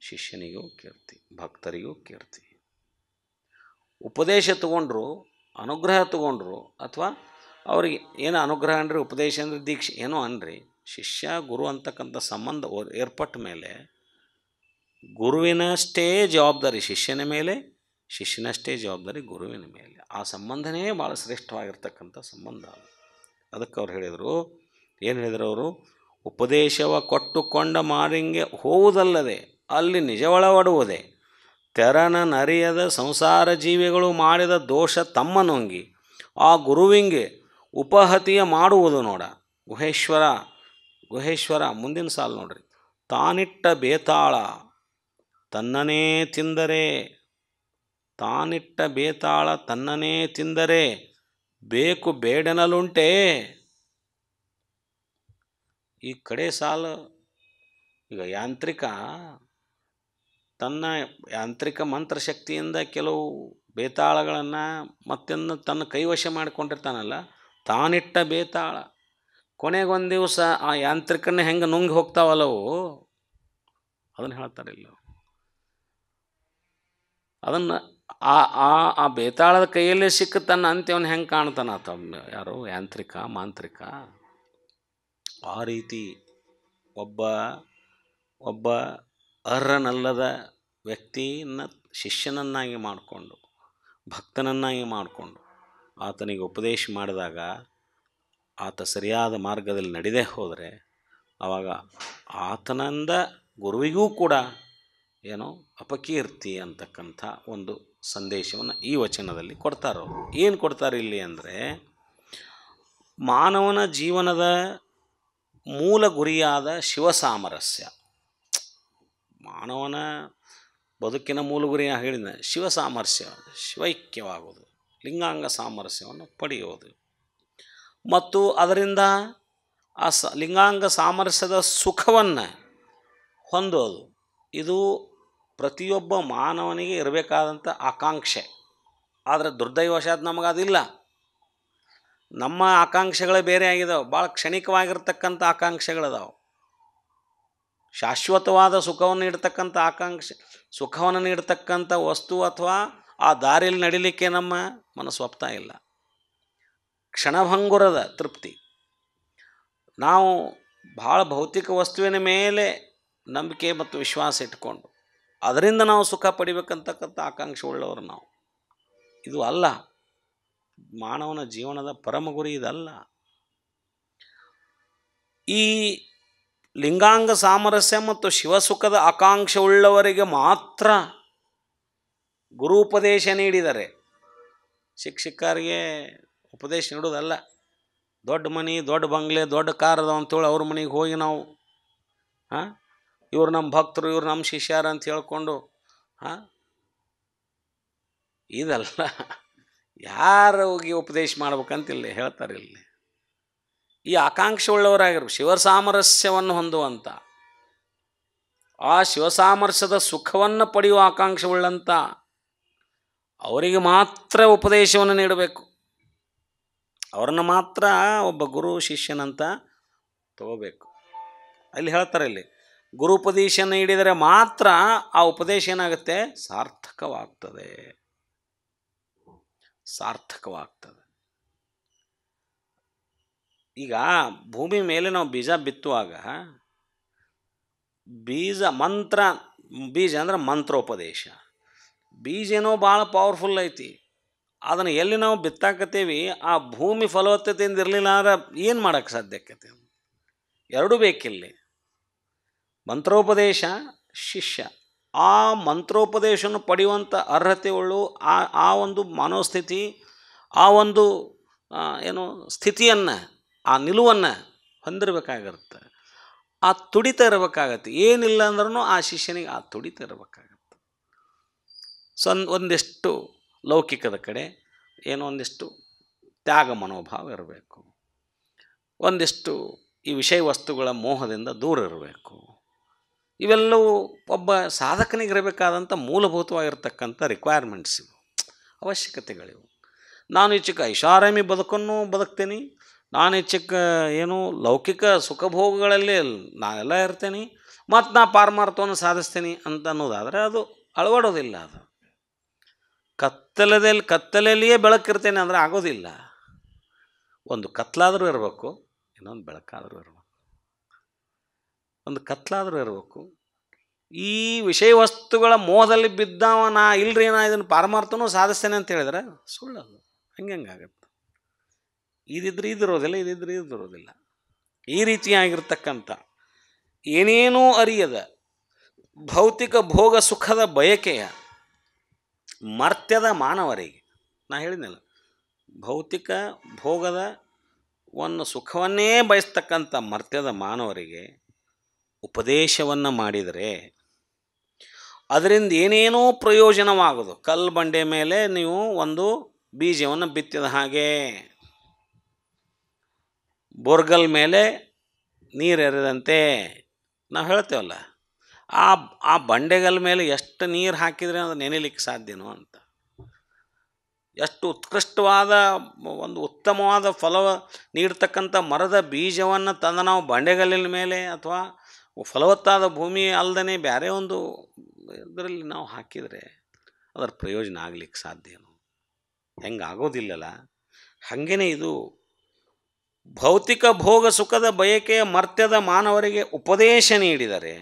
ಶಿಷ್ಯನಿಗೂ ಕೀರ್ತಿ, ಭಕ್ತರಿಗೂ ಕೀರ್ತಿ. ಉಪದೇಶ ತಗೊಂಡ್ರು, ಅನುಗ್ರಹ ತಗೊಂಡ್ರು, ಅಥವಾ ಅವ್ರಿಗೆ ಏನೋ ಅನುಗ್ರಹ ಅನ್ರಿ, ಉಪದೇಶ ಅಂದರೆ ದೀಕ್ಷೆ ಏನೋ ಅನ್ರಿ, ಶಿಷ್ಯ ಗುರು ಅಂತಕ್ಕಂಥ ಸಂಬಂಧ ಏರ್ಪಟ್ಟ ಮೇಲೆ ಗುರುವಿನಷ್ಟೇ ಜವಾಬ್ದಾರಿ ಶಿಷ್ಯನ ಮೇಲೆ, ಶಿಷ್ಯನಷ್ಟೇ ಜವಾಬ್ದಾರಿ ಗುರುವಿನ ಮೇಲೆ. ಆ ಸಂಬಂಧನೇ ಭಾಳ ಶ್ರೇಷ್ಠವಾಗಿರ್ತಕ್ಕಂಥ ಸಂಬಂಧ. ಅದಕ್ಕೆ ಅವ್ರು ಹೇಳಿದರು, ಏನು ಹೇಳಿದರು ಅವರು? ಉಪದೇಶವ ಕೊಟ್ಟುಕೊಂಡ ಮಾರಿಂಗೆ ಹೋವುದಲ್ಲದೆ ಅಲ್ಲಿ ನಿಜವಳವಡುವುದೇ. ತೆರನ ನರಿಯದ ಸಂಸಾರ ಜೀವಿಗಳು ಮಾಡಿದ ದೋಷ ತಮ್ಮ ನುಂಗಿ ಆ ಗುರುವಿಂಗೆ ಉಪಹತಿಯ ಮಾಡುವುದು ನೋಡ. ಗುಹೇಶ್ವರ ಮುಂದಿನ ಸಾಲು ನೋಡ್ರಿ. ತಾನಿಟ್ಟ ಬೇತಾಳ ತನ್ನನೇ ತಿಂದರೆ ತಾನಿಟ್ಟ ಬೇತಾಳ ತನ್ನನೇ ತಿಂದರೆ ಬೇಕು ಬೇಡನಲುಂಟೆ. ಈ ಕಡೆ ಸಾಲು ಈಗ ಯಾಂತ್ರಿಕ ತನ್ನ ಯಾಂತ್ರಿಕ ಮಂತ್ರಶಕ್ತಿಯಿಂದ ಕೆಲವು ಬೇತಾಳಗಳನ್ನು ಮತ್ತೊಂದು ತನ್ನ ಕೈವಶ ಮಾಡಿಕೊಂಡಿರ್ತಾನಲ್ಲ, ತಾನಿಟ್ಟ ಬೇತಾಳ ಕೊನೆಗೊಂದು ದಿವಸ ಆ ಯಾಂತ್ರಿಕನ ಹೆಂಗೆ ನುಂಗಿ ಹೋಗ್ತಾವಲ್ಲವು, ಅದನ್ನು ಹೇಳ್ತಾರೆ ಇಲ್ಲ. ಅದನ್ನು ಆ ಆ ಆ ಬೇತಾಳದ ಕೈಯಲ್ಲೇ ಸಿಕ್ಕ ತನ್ನ ಅಂತ್ಯವನ್ನು ಹೆಂಗೆ ಕಾಣ್ತಾನ ಆತ, ಯಾರು ಯಾಂತ್ರಿಕ ಮಾಂತ್ರಿಕ. ಆ ರೀತಿ ಒಬ್ಬ ಒಬ್ಬ ಅರ್ಹನಲ್ಲದ ವ್ಯಕ್ತಿಯನ್ನು ಶಿಷ್ಯನನ್ನಾಗಿ ಮಾಡಿಕೊಂಡು ಭಕ್ತನನ್ನಾಗಿ ಮಾಡಿಕೊಂಡು ಆತನಿಗೆ ಉಪದೇಶ ಮಾಡಿದಾಗ ಆತ ಸರಿಯಾದ ಮಾರ್ಗದಲ್ಲಿ ನಡೆದೇ ಹೋದರೆ ಆವಾಗ ಆತನಿಂದ ಗುರುವಿಗೂ ಕೂಡ ಏನೋ ಅಪಕೀರ್ತಿ ಅಂತಕ್ಕಂಥ ಒಂದು ಸಂದೇಶವನ್ನು ಈ ವಚನದಲ್ಲಿ ಕೊಡ್ತಾರೆ. ಅವರು ಏನು ಕೊಡ್ತಾರೆ ಇಲ್ಲಿ ಅಂದರೆ, ಮಾನವನ ಜೀವನದ ಮೂಲ ಗುರಿಯಾದ ಶಿವಸಾಮರಸ್ಯ, ಮಾನವನ ಬದುಕಿನ ಮೂಲ ಗುರಿಯ ಹೇಳಿದ ಶಿವಸಾಮರಸ್ಯ, ಶಿವೈಕ್ಯವಾಗುವುದು, ಲಿಂಗಾಂಗ ಸಾಮರಸ್ಯವನ್ನು ಪಡೆಯುವುದು ಮತ್ತು ಅದರಿಂದ ಆ ಲಿಂಗಾಂಗ ಸಾಮರಸ್ಯದ ಸುಖವನ್ನು ಹೊಂದೋದು, ಇದು ಪ್ರತಿಯೊಬ್ಬ ಮಾನವನಿಗೆ ಇರಬೇಕಾದಂಥ ಆಕಾಂಕ್ಷೆ. ಆದರೆ ದುರ್ದೈವಶಾತ್ ನಮಗದಿಲ್ಲ. ನಮ್ಮ ಆಕಾಂಕ್ಷೆಗಳೇ ಬೇರೆ ಆಗಿದಾವೆ, ಭಾಳ ಕ್ಷಣಿಕವಾಗಿರ್ತಕ್ಕಂಥ ಆಕಾಂಕ್ಷೆಗಳಿದಾವೆ. ಶಾಶ್ವತವಾದ ಸುಖವನ್ನು ನೀಡ್ತಕ್ಕಂಥ ಆಕಾಂಕ್ಷೆ, ಸುಖವನ್ನು ನೀಡ್ತಕ್ಕಂಥ ವಸ್ತು ಅಥವಾ ಆ ದಾರಿಯಲ್ಲಿ ನಡಿಲಿಕ್ಕೆ ನಮ್ಮ ಮನಸ್ಸು ಒಪ್ತಾ ಇಲ್ಲ. ಕ್ಷಣಭಂಗುರದ ತೃಪ್ತಿ, ನಾವು ಭಾಳ ಭೌತಿಕ ವಸ್ತುವಿನ ಮೇಲೆ ನಂಬಿಕೆ ಮತ್ತು ವಿಶ್ವಾಸ ಇಟ್ಕೊಂಡು ಅದರಿಂದ ನಾವು ಸುಖ ಪಡಿಬೇಕಂತಕ್ಕಂಥ ಆಕಾಂಕ್ಷೆ ಉಳ್ಳವರು ನಾವು. ಇದು ಅಲ್ಲ ಮಾನವನ ಜೀವನದ ಪರಮ ಗುರಿ, ಇದಲ್ಲ. ಈ ಲಿಂಗಾಂಗ ಸಾಮರಸ್ಯ ಮತ್ತು ಶಿವಸುಖದ ಆಕಾಂಕ್ಷೆ ಉಳ್ಳವರಿಗೆ ಮಾತ್ರ ಗುರುಪದೇಶ ನೀಡಿದರೆ, ಶಿಕ್ಷಕರಿಗೆ ಉಪದೇಶ ನೀಡೋದಲ್ಲ. ದೊಡ್ಡ ಮನೆ, ದೊಡ್ಡ ಬಂಗ್ಲೆ, ದೊಡ್ಡ ಕಾರ್ ಅದಾವ ಅಂತೇಳಿ ಅವ್ರ ಮನೆಗೆ ಹೋಗಿ ನಾವು ಇವ್ರು ನಮ್ಮ ಭಕ್ತರು, ಇವ್ರು ನಮ್ಮ ಶಿಷ್ಯರ ಅಂತ ಹೇಳ್ಕೊಂಡು ಇದಲ್ಲ. ಯಾರು ಹೋಗಿ ಉಪದೇಶ ಮಾಡ್ಬೇಕಂತಿಲ್ಲ ಹೇಳ್ತಾರೆ ಇಲ್ಲಿ. ಈ ಆಕಾಂಕ್ಷೆ ಉಳ್ಳವರಾಗಿರು ಶಿವಸಾಮರಸ್ಯವನ್ನು ಹೊಂದುವಂಥ, ಆ ಶಿವಸಾಮರಸ್ಯದ ಸುಖವನ್ನು ಪಡೆಯುವ ಆಕಾಂಕ್ಷೆ ಉಳ್ಳಂಥ ಅವರಿಗೆ ಮಾತ್ರ ಉಪದೇಶವನ್ನು ನೀಡಬೇಕು. ಅವ್ರನ್ನ ಮಾತ್ರ ಒಬ್ಬ ಗುರು ಶಿಷ್ಯನಂತ ತಗೋಬೇಕು. ಅಲ್ಲಿ ಹೇಳ್ತಾರೆ, ಇಲ್ಲಿ ಗುರುಪದೇಶ ನೀಡಿದರೆ ಮಾತ್ರ ಆ ಉಪದೇಶ ಏನಾಗುತ್ತೆ, ಸಾರ್ಥಕವಾಗ್ತದೆ, ಸಾರ್ಥಕವಾಗ್ತದೆ. ಈಗ ಭೂಮಿ ಮೇಲೆ ನಾವು ಬೀಜ ಬಿತ್ತುವಾಗ ಬೀಜ ಅಂದರೆ ಮಂತ್ರೋಪದೇಶ. ಬೀಜ ಏನೋ ಭಾಳ ಪವರ್ಫುಲ್ ಐತಿ, ಅದನ್ನು ಎಲ್ಲಿ ನಾವು ಬಿತ್ತಾಕತ್ತೀವಿ ಆ ಭೂಮಿ ಫಲವತ್ತತೆಯಿಂದ ಇರಲಿಲ್ಲ ಅಂದ್ರೆ ಏನು ಮಾಡೋಕ್ಕೆ ಸಾಧ್ಯಕ್ಕೈತಿ? ಎರಡೂ ಬೇಕಿಲ್ಲಿ. ಮಂತ್ರೋಪದೇಶ, ಶಿಷ್ಯ. ಆ ಮಂತ್ರೋಪದೇಶವನ್ನು ಪಡೆಯುವಂಥ ಅರ್ಹತೆ ಉಳ್ಳು ಆ ಒಂದು ಮನೋಸ್ಥಿತಿ, ಆ ಒಂದು ಏನು ಸ್ಥಿತಿಯನ್ನು, ಆ ನಿಲುವನ್ನು ಹೊಂದಿರಬೇಕಾಗಿರುತ್ತೆ. ಆ ತುಡಿತ ಇರಬೇಕಾಗತ್ತೆ. ಏನಿಲ್ಲ ಅಂದ್ರೂ ಆ ಶಿಷ್ಯನಿಗೆ ಆ ತುಡಿತ ಇರಬೇಕಾಗತ್ತೆ. ಒಂದಿಷ್ಟು ಲೌಕಿಕದ ಕಡೆ ಏನೋ ಒಂದಿಷ್ಟು ತ್ಯಾಗ ಮನೋಭಾವ ಇರಬೇಕು, ಒಂದಿಷ್ಟು ಈ ವಿಷಯ ವಸ್ತುಗಳ ಮೋಹದಿಂದ ದೂರ ಇರಬೇಕು. ಇವೆಲ್ಲವೂ ಒಬ್ಬ ಸಾಧಕನಿಗೆ ಇರಬೇಕಾದಂಥ ಮೂಲಭೂತವಾಗಿರ್ತಕ್ಕಂಥ ರಿಕ್ವೈರ್ಮೆಂಟ್ಸ್ ಇವು, ಅವಶ್ಯಕತೆಗಳಿವು. ನಾನು ಈಚೆಗೆ ಐಷಾರಾಮಿ ಬದುಕನ್ನು ಬದುಕ್ತೀನಿ, ನಾನು ಈಚೆಗೆ ಏನು ಲೌಕಿಕ ಸುಖಭೋಗಗಳಲ್ಲಿ ನಾನೆಲ್ಲ ಇರ್ತೇನೆ, ಮತ್ತು ನಾ ಪಾರಮಾರ್ಥವನ್ನು ಸಾಧಿಸ್ತೀನಿ ಅಂತ ಅನ್ನೋದಾದರೆ ಅದು ಅಳವಡೋದಿಲ್ಲ. ಅದು ಕತ್ತಲೆಯಲ್ಲಿಯೇ ಬೆಳಕಿರ್ತೇನೆ ಅಂದರೆ ಆಗೋದಿಲ್ಲ. ಒಂದು ಕತ್ಲಾದರೂ ಇರಬೇಕು, ಇನ್ನೊಂದು ಬೆಳಕಾದರೂ ಇರಬೇಕು. ಒಂದು ಕತ್ಲಾದರೂ ಇರಬೇಕು. ಈ ವಿಷಯ ವಸ್ತುಗಳ ಮೋಹದಲ್ಲಿ ಬಿದ್ದವ ನಾ ಇಲ್ರಿ ನಾ ಇದನ್ನು ಪಾರಮಾರ್ಥನೂ ಸಾಧಿಸ್ತೇನೆ ಅಂತ ಹೇಳಿದ್ರೆ ಸುಳ್ಳದು. ಹಂಗಾಗತ್ತೆ. ಇದಿದ್ರೆ ಇದಿರೋದಿಲ್ಲ, ಇದಿದ್ರೆ ಇದಿರೋದಿಲ್ಲ. ಈ ರೀತಿಯಾಗಿರ್ತಕ್ಕಂಥ ಏನೇನೂ ಅರಿಯದ ಭೌತಿಕ ಭೋಗ ಸುಖದ ಬಯಕೆಯ ಮರ್ತ್ಯದ ಮಾನವರಿಗೆ, ನಾ ಹೇಳಿದ್ನಲ್ಲ, ಭೌತಿಕ ಭೋಗದ ಒಂದು ಸುಖವನ್ನೇ ಬಯಸ್ತಕ್ಕಂಥ ಮರ್ತ್ಯದ ಮಾನವರಿಗೆ ಉಪದೇಶವನ್ನು ಮಾಡಿದರೆ ಅದರಿಂದ ಏನೇನೋ ಪ್ರಯೋಜನವಾಗೋದು. ಕಲ್ಲು ಬಂಡೆ ಮೇಲೆ ನೀವು ಒಂದು ಬೀಜವನ್ನು ಬಿತ್ತಿದ ಹಾಗೆ, ಬೋರ್ಗಲ್ ಮೇಲೆ ನೀರು ಎರೆದಂತೆ ನಾವು ಹೇಳ್ತೇವಲ್ಲ, ಆ ಬಂಡೆಗಲ್ ಮೇಲೆ ಎಷ್ಟು ನೀರು ಹಾಕಿದರೆ ಅದು ನೆನೆಲಿಕ್ಕೆ ಸಾಧ್ಯನೋ ಅಂತ. ಎಷ್ಟು ಉತ್ಕೃಷ್ಟವಾದ ಒಂದು ಉತ್ತಮವಾದ ಫಲ ನೀಡ್ತಕ್ಕಂಥ ಮರದ ಬೀಜವನ್ನು ತಂದು ನಾವು ಬಂಡೆಗಲ್ಲಿನ ಮೇಲೆ ಅಥವಾ ಫಲವತ್ತಾದ ಭೂಮಿ ಅಲ್ಲದೇ ಬೇರೆ ಒಂದು ಇದರಲ್ಲಿ ನಾವು ಹಾಕಿದರೆ ಅದರ ಪ್ರಯೋಜನ ಆಗಲಿಕ್ಕೆ ಸಾಧ್ಯನೋ? ಹೆಂಗೆ ಆಗೋದಿಲ್ಲಲ್ಲ. ಹಾಗೇ ಇದು ಭೌತಿಕ ಭೋಗ ಸುಖದ ಬಯಕೆಯ ಮರ್ತ್ಯದ ಮಾನವರಿಗೆ ಉಪದೇಶ ನೀಡಿದರೆ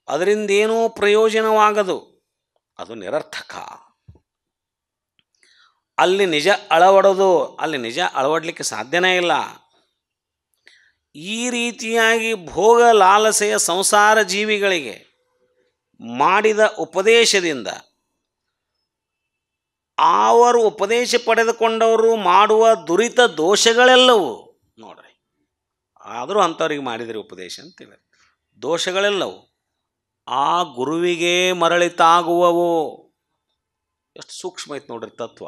ಅದರಿಂದೇನೂ ಪ್ರಯೋಜನವಾಗದು, ಅದು ನಿರರ್ಥಕ. ಅಲ್ಲಿ ನಿಜ ಅಳವಡಲಿಕ್ಕೆ ಸಾಧ್ಯನೇ ಇಲ್ಲ. ಈ ರೀತಿಯಾಗಿ ಭೋಗ ಲಾಲಸೆಯ ಸಂಸಾರ ಜೀವಿಗಳಿಗೆ ಮಾಡಿದ ಉಪದೇಶದಿಂದ ಅವರು ಉಪದೇಶ ಪಡೆದುಕೊಂಡವರು ಮಾಡುವ ದುರಿತ ದೋಷಗಳೆಲ್ಲವೂ ನೋಡ್ರಿ, ಆದರೂ ಅಂಥವ್ರಿಗೆ ಮಾಡಿದರೆ ಉಪದೇಶ ಅಂತೇಳಿ ದೋಷಗಳೆಲ್ಲವೂ ಆ ಗುರುವಿಗೆ ಮರಳಿತಾಗುವವು. ಎಷ್ಟು ಸೂಕ್ಷ್ಮ ಐತೆ ನೋಡ್ರಿ ತತ್ವ,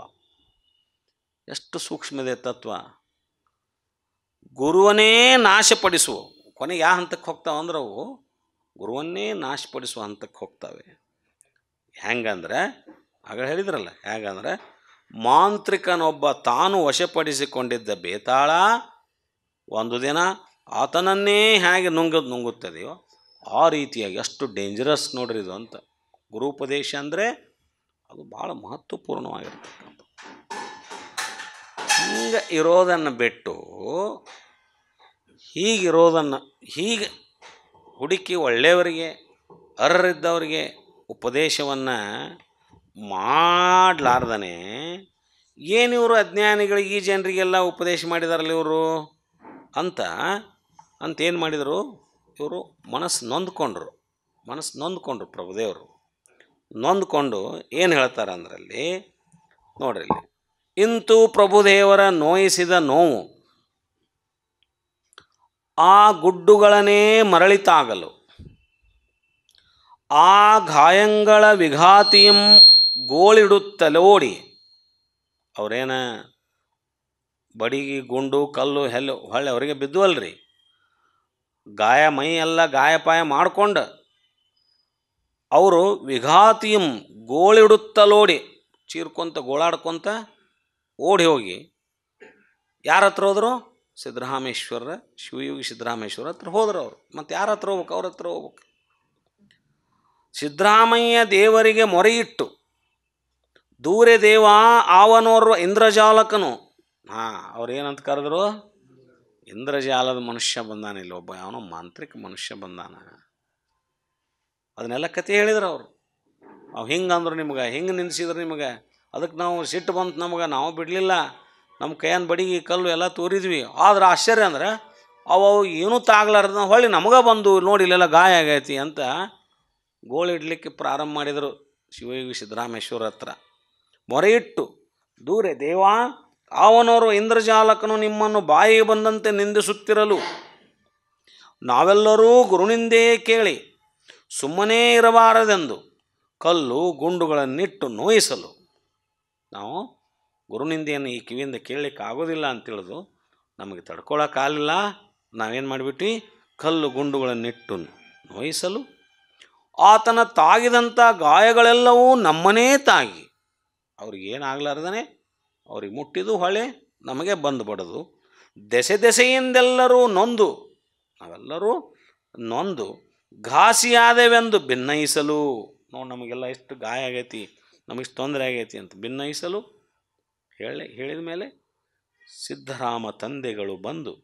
ಎಷ್ಟು ಸೂಕ್ಷ್ಮದೆ ತತ್ವ. ಗುರುವನ್ನೇ ನಾಶಪಡಿಸುವ ಕೊನೆಗೆ ಯಾವ ಹಂತಕ್ಕೆ ಹೋಗ್ತಾವೆ ಅಂದ್ರೆ ಅವು ಗುರುವನ್ನೇ ನಾಶಪಡಿಸುವ ಹಂತಕ್ಕೆ ಹೋಗ್ತವೆ. ಹೆಂಗಂದ್ರೆ ಆಗ ಹೇಳಿದ್ರಲ್ಲ, ಹೇಗಂದ್ರೆ ಮಾಂತ್ರಿಕನೊಬ್ಬ ತಾನು ವಶಪಡಿಸಿಕೊಂಡಿದ್ದ ಬೇತಾಳ ಒಂದು ದಿನ ಆತನನ್ನೇ ಹೇಗೆ ನುಂಗುತ್ತದೆಯೋ ಆ ರೀತಿಯಾಗಿ ಅಷ್ಟು ಡೇಂಜರಸ್ ನೋಡ್ರಿ ಇದು ಅಂತ. ಗುರುಪದೇಶ ಅಂದರೆ ಅದು ಭಾಳ ಮಹತ್ವಪೂರ್ಣವಾಗಿರ್ತಕ್ಕಂಥ. ಹಿಂಗೆ ಇರೋದನ್ನು ಬಿಟ್ಟು ಹೀಗೆ ಹುಡುಕಿ ಒಳ್ಳೆಯವರಿಗೆ ಅರ್ಹರಿದ್ದವರಿಗೆ ಉಪದೇಶವನ್ನು ಮಾಡಲಾರ್ದನೆ ಏನಿವರು ಅಜ್ಞಾನಿಗಳಿಗೆ ಈ ಜನರಿಗೆಲ್ಲ ಉಪದೇಶ ಮಾಡಿದಾರಲ್ಲ ಇವರು ಅಂತೇನು ಮಾಡಿದರು, ಇವರು ಮನಸ್ಸು ನೊಂದ್ಕೊಂಡ್ರು ಪ್ರಭುದೇವರು. ನೊಂದ್ಕೊಂಡು ಏನು ಹೇಳ್ತಾರೆ ಅಂದ್ರಲ್ಲಿ ನೋಡ್ರಿ, ಇಲ್ಲಿ ಇಂತು ಪ್ರಭುದೇವರ ನೋಯಿಸಿದ ನೋವು ಆ ಗುಡ್ಡುಗಳನ್ನೇ ಮರಳಿತಾಗಲು, ಆ ಗಾಯಂಗಳ ವಿಘಾತಿಯಂ ಗೋಳಿಡುತ್ತಲೋಡಿ. ಅವರೇನ ಬಡಿಗಿ ಗುಂಡು ಕಲ್ಲು ಹೊಳ್ಳೆ ಅವರಿಗೆ ಬಿದ್ದುವಲ್ರಿ, ಮೈ ಎಲ್ಲ ಗಾಯಪಾಯ ಮಾಡಿಕೊಂಡು ಅವರು ವಿಘಾತಿಯಂ ಗೋಳಿಡುತ್ತಲೋಡಿ ಚೀರ್ಕೊಂತ ಗೋಳಾಡ್ಕೊತ ಓಡಿ ಹೋಗಿ ಯಾರ ಹತ್ರ ಹೋದರು? ಸಿದ್ದರಾಮೇಶ್ವರ, ಶಿವಯೋಗಿ ಸಿದ್ದರಾಮೇಶ್ವರ ಹತ್ರ ಹೋದ್ರು ಅವರು. ಮತ್ತು ಯಾರ ಹತ್ರ ಹೋಗ್ಬೇಕು? ಅವ್ರ ಹತ್ರ ಹೋಗ್ಬೇಕು. ಸಿದ್ದರಾಮಯ್ಯ ದೇವರಿಗೆ ಮೊರೆಯಿಟ್ಟು ದೂರೆ ದೇವ ಆವನೋರ್ವ ಇಂದ್ರಜಾಲಕನು. ಅವ್ರೇನಂತ ಕರೆದ್ರು? ಇಂದ್ರಜಾಲದ ಮನುಷ್ಯ ಬಂದಾನ, ಇಲ್ಲಿ ಒಬ್ಬ ಅವನು ಮಾಂತ್ರಿಕ ಮನುಷ್ಯ ಬಂದಾನ. ಅದನ್ನೆಲ್ಲ ಕತೆ ಹೇಳಿದ್ರು ಅವರು. ಅವು ಹಿಂಗೆ ಅಂದರು ನಿಮ್ಗೆ, ಹಿಂಗೆ ನಿಲ್ಲಿಸಿದ್ರು ನಿಮಗೆ, ಅದಕ್ಕೆ ನಾವು ಸಿಟ್ಟು ಬಂತು ನಮಗೆ, ನಾವು ಬಿಡಲಿಲ್ಲ, ನಮ್ಮ ಕೈಯನ್ನು ಬಡಿಗೆ ಕಲ್ಲು ಎಲ್ಲ ತೋರಿದ್ವಿ. ಆದ್ರೆ ಆಶ್ಚರ್ಯ ಅಂದ್ರೆ ಅವು ಏನೂ ತಾಗ್ಲಾರ್ದ ಹೊಳ್ಳಿ ನಮಗೆ ಬಂದು ನೋಡಿ ಇಲ್ಲೆಲ್ಲ ಗಾಯ ಆಗೈತಿ ಅಂತ ಗೋಳಿಡ್ಲಿಕ್ಕೆ ಪ್ರಾರಂಭ ಮಾಡಿದರು ಶಿವಯೋಗಿ ಸಿದ್ದರಾಮೇಶ್ವರ ಹತ್ರ. ಮೊರೆಯಿಟ್ಟು ದೂರೆ ದೇವಾ ಅವನವರು ಇಂದ್ರಜಾಲಕನು ನಿಮ್ಮನ್ನು ಬಾಯಿಗೆ ಬಂದಂತೆ ನಿಂದಿಸುತ್ತಿರಲು ನಾವೆಲ್ಲರೂ ಗುರುನಿಂದೇ ಕೇಳಿ ಸುಮ್ಮನೇ ಇರಬಾರದೆಂದು ಕಲ್ಲು ಗುಂಡುಗಳನ್ನಿಟ್ಟು ನೋಯಿಸಲು. ನಾವು ಗುರುನಿಂದೆಯನ್ನು ಈ ಕಿವಿಯಿಂದ ಕೇಳಲಿಕ್ಕೆ ಆಗೋದಿಲ್ಲ ಅಂತೇಳಿದು ನಮಗೆ ತಡ್ಕೊಳ್ಳೋಕ್ಕಾಗಲಿಲ್ಲ. ನಾವೇನು ಮಾಡಿಬಿಟ್ವಿ? ಕಲ್ಲು ಗುಂಡುಗಳನ್ನಿಟ್ಟು ನೋಯಿಸಲು ಆತನ ತಾಗಿದಂಥ ಗಾಯಗಳೆಲ್ಲವೂ ನಮ್ಮನೇ ತಾಗಿ ಅವ್ರಿಗೇನಾಗಲಾರ್ದೇ ಅವ್ರಿಗೆ ಮುಟ್ಟಿದು ಹೊಳೆ ನಮಗೆ ಬಂದು ಬಡದು ದೆಸೆಯಿಂದೆಲ್ಲರೂ ನಾವೆಲ್ಲರೂ ನೊಂದು ಘಾಸಿಯಾದೆವೆಂದು ಭಿನ್ನಯಿಸಲು. ನೋಡಿ ನಮಗೆಲ್ಲ ಎಷ್ಟು ಗಾಯ ಆಗೈತಿ, ನಮಗಿಷ್ಟು ತೊಂದರೆ ಆಗೈತಿ ಅಂತ ಭಿನ್ನಯಿಸಲು ಹೇಳಿದ ಮೇಲೆ ಸಿದ್ಧರಾಮ ತಂದೆಗಳು ಬಂದು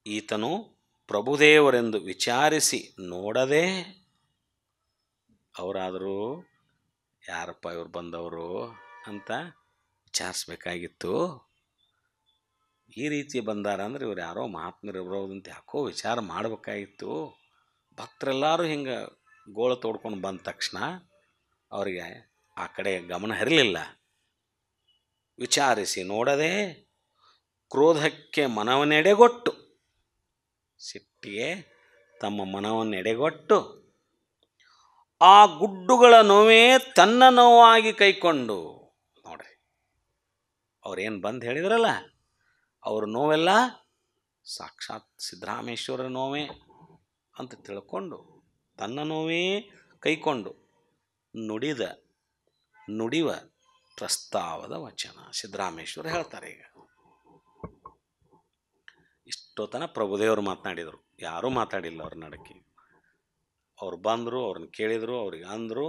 ಈತನು ಪ್ರಭುದೇವರೆಂದು ವಿಚಾರಿಸಿ ನೋಡದೆ, ಅವರಾದರೂ ಯಾರಪ್ಪ ಇವ್ರು ಬಂದವರು ಅಂತ ವಿಚಾರಿಸ್ಬೇಕಾಗಿತ್ತು. ಈ ರೀತಿ ಬಂದಾರ ಅಂದ್ರೆ ಇವ್ರು ಯಾರೋ ಮಹಾತ್ಮರು ಇರೋದಂತ ಯಾಕೋ ವಿಚಾರ ಮಾಡಬೇಕಾಗಿತ್ತು. ಭಕ್ತರೆಲ್ಲರೂ ಹಿಂಗೆ ಗೋಳ ತೋಡ್ಕೊಂಡು ಬಂದ ತಕ್ಷಣ ಅವರಿಗೆ ಆ ಕಡೆ ಗಮನ ಹರಿಲಿಲ್ಲ. ವಿಚಾರಿಸಿ ನೋಡದೆ ಕ್ರೋಧಕ್ಕೆ ಮನವನ್ನೆಡೆಗೊಟ್ಟು, ಸಿಟ್ಟಿಗೆ ತಮ್ಮ ಮನವನ್ನೆಡೆಗೊಟ್ಟು ಆ ಗುಡ್ಡುಗಳ ನೋವೇ ತನ್ನ ನೋವಾಗಿ ಕೈಕೊಂಡು. ನೋಡ್ರಿ, ಅವ್ರೇನು ಬಂದು ಹೇಳಿದ್ರಲ್ಲ, ಅವ್ರ ನೋವೆಲ್ಲ ಸಾಕ್ಷಾತ್ ಸಿದ್ದರಾಮೇಶ್ವರ ನೋವೇ ಅಂತ ತಿಳ್ಕೊಂಡು ತನ್ನ ನೋವೇ ಕೈಕೊಂಡು ನುಡಿವ ಪ್ರಸ್ತಾವದ ವಚನ ಸಿದ್ದರಾಮೇಶ್ವರ ಹೇಳ್ತಾರೆ. ಈಗ ಇಷ್ಟೊತ್ತನ ಪ್ರಭುದೇವರು ಮಾತನಾಡಿದರು, ಯಾರೂ ಮಾತಾಡಿಲ್ಲ ಅವ್ರ ನಡಕ್ಕೆ. ಅವ್ರು ಬಂದರು, ಅವ್ರನ್ನ ಕೇಳಿದರು, ಅವ್ರಿಗೆ ಅಂದರು,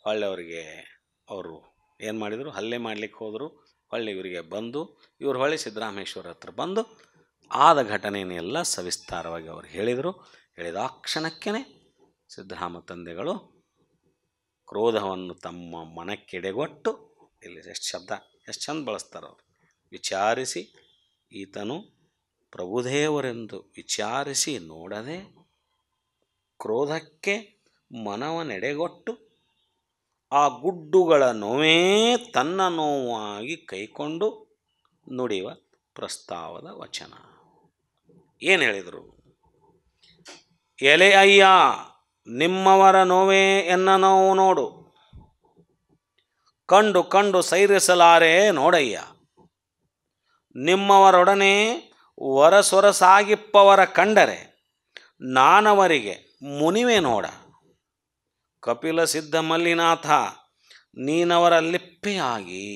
ಹೊಳ್ಳಿ ಅವರಿಗೆ ಅವರು ಏನು ಮಾಡಿದರು, ಹಲ್ಲೆ ಮಾಡಲಿಕ್ಕೆ ಹೋದರು. ಹೊಳ್ಳಿ ಇವರಿಗೆ ಬಂದು ಇವರು ಹೊಳ್ಳಿ ಸಿದ್ದರಾಮೇಶ್ವರ ಹತ್ರ ಬಂದು ಆದ ಘಟನೆಯನ್ನೆಲ್ಲ ಸವಿಸ್ತಾರವಾಗಿ ಅವರು ಹೇಳಿದರು. ಹೇಳಿದ ಆ ಕ್ಷಣಕ್ಕೇ ಸಿದ್ದರಾಮ ತಂದೆಗಳು ಕ್ರೋಧವನ್ನು ತಮ್ಮ ಮನಕ್ಕೆಡೆಗೊಟ್ಟು, ಇಲ್ಲಿ ಎಷ್ಟು ಶಬ್ದ ಎಷ್ಟು ಚಂದ ಬಳಸ್ತಾರೆ ಅವರು, ವಿಚಾರಿಸಿ ಈತನು ಪ್ರಭುದೇವರೆಂದು ವಿಚಾರಿಸಿ ನೋಡದೆ ಕ್ರೋಧಕ್ಕೆ ಮನವನೆಡೆಗೊಟ್ಟು ಆ ಗುಡ್ಡುಗಳ ನೋವೇ ತನ್ನ ನೋವಾಗಿ ಕೈಕೊಂಡು ನುಡಿಯುವ ಪ್ರಸ್ತಾವದ ವಚನ. ಏನು ಹೇಳಿದರು? ಎಲೆ ಅಯ್ಯ ನಿಮ್ಮವರ ನೋವೇ ಎನ್ನ ನೋವು ನೋಡು, ಕಂಡು ಕಂಡು ಸೈರಿಸಲಾರೆ ನೋಡಯ್ಯ, ನಿಮ್ಮವರೊಡನೆ ವರಸೊರಸಾಗಿಪ್ಪವರ ಕಂಡರೆ ನಾನವರಿಗೆ ಮುನಿವೆ ನೋಡ, ಕಪಿಲ ಸಿದ್ಧ ಮಲ್ಲಿನಾಥ ನೀನವರ ಲಿಪ್ಪೆಯಾಗಿ.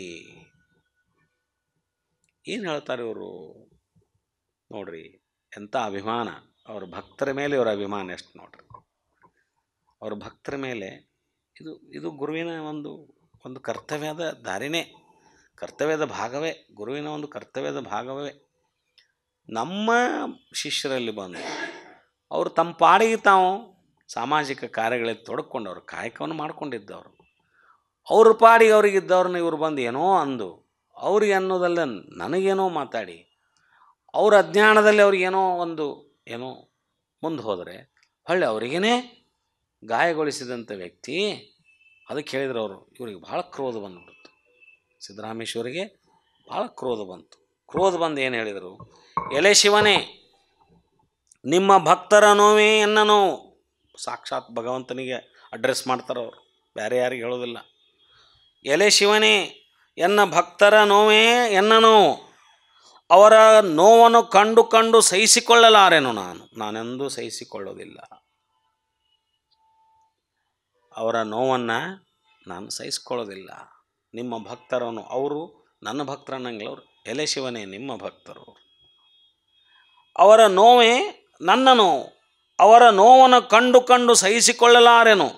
ಏನು ಹೇಳ್ತಾರೆ ಇವರು? ನೋಡ್ರಿ, ಎಂಥ ಅಭಿಮಾನ ಅವ್ರ ಭಕ್ತರ ಮೇಲೆ. ಇವರ ಅಭಿಮಾನ ಎಷ್ಟು ನೋಡ್ರಿ, ಅವ್ರ ಭಕ್ತರ ಮೇಲೆ. ಇದು ಗುರುವಿನ ಒಂದು ಕರ್ತವ್ಯದ ದಾರಿನೇ, ಕರ್ತವ್ಯದ ಭಾಗವೇ, ಗುರುವಿನ ಒಂದು ಕರ್ತವ್ಯದ ಭಾಗವೇ. ನಮ್ಮ ಶಿಷ್ಯರಲ್ಲಿ ಬಂದು ಅವರು ತಮ್ಮ ಪಾಡಿಗೆ ತಾವು ಸಾಮಾಜಿಕ ಕಾರ್ಯಗಳಲ್ಲಿ ತೊಡಕೊಂಡು ಅವರು ಕಾಯಕವನ್ನು ಮಾಡ್ಕೊಂಡಿದ್ದವರು. ಅವ್ರ ಪಾಡಿಗೆ ಅವ್ರಿಗಿದ್ದವ್ರನ್ನ ಇವರು ಬಂದು ಏನೋ ಅಂದು, ಅವ್ರಿಗೆ ಅನ್ನೋದಲ್ಲ ನನಗೇನೋ ಮಾತಾಡಿ, ಅವ್ರ ಅಜ್ಞಾನದಲ್ಲಿ ಅವ್ರಿಗೇನೋ ಏನೋ ಮುಂದೆ ಹೋದರೆ ಹೊಳ್ಳಿ ಅವ್ರಿಗೇನೆ ಗಾಯಗೊಳಿಸಿದಂಥ ವ್ಯಕ್ತಿ. ಅದಕ್ಕೆ ಹೇಳಿದ್ರು ಅವರು, ಇವ್ರಿಗೆ ಭಾಳ ಕ್ರೋಧ ಬಂದುಬಿಡ್ತು. ಸಿದ್ದರಾಮೇಶ್ವರಿಗೆ ಭಾಳ ಕ್ರೋಧ ಬಂತು. ಕ್ರೋಧ ಬಂದು ಏನು ಹೇಳಿದರು? ಎಲೆ ಶಿವನೇ ನಿಮ್ಮ ಭಕ್ತರ ನೋವೇ ಎನ್ನ ನೋವು. ಸಾಕ್ಷಾತ್ ಭಗವಂತನಿಗೆ ಅಡ್ರೆಸ್ ಮಾಡ್ತಾರೆ ಅವರು, ಬೇರೆ ಯಾರಿಗೆ ಹೇಳೋದಿಲ್ಲ. ಎಲೆ ಶಿವನೇ ಎನ್ನ ಭಕ್ತರ ನೋವೇ ಎನ್ನ ನೋವು, ಅವರ ನೋವನ್ನು ಕಂಡು ಕಂಡು ಸಹಿಸಿಕೊಳ್ಳಲಾರೆನು ನಾನೆಂದೂ ಸಹಿಸಿಕೊಳ್ಳೋದಿಲ್ಲ. ಅವರ ನೋವನ್ನು ನಾನು ಸಹಿಸ್ಕೊಳ್ಳೋದಿಲ್ಲ. ನಿಮ್ಮ ಭಕ್ತರನ್ನು, ಅವರು ನನ್ನ ಭಕ್ತರನ್ನಂಗಿಲ್ಲ, ಅವರು ಎಲೆ ಶಿವನೇ ನಿಮ್ಮ ಭಕ್ತರು, ಅವರ ನೋವೇ ನನ್ನ ನೋವು, ಅವರ ನೋವನ್ನು ಕಂಡು ಕಂಡು ಸಹಿಸಿಕೊಳ್ಳಲಾರೆನು.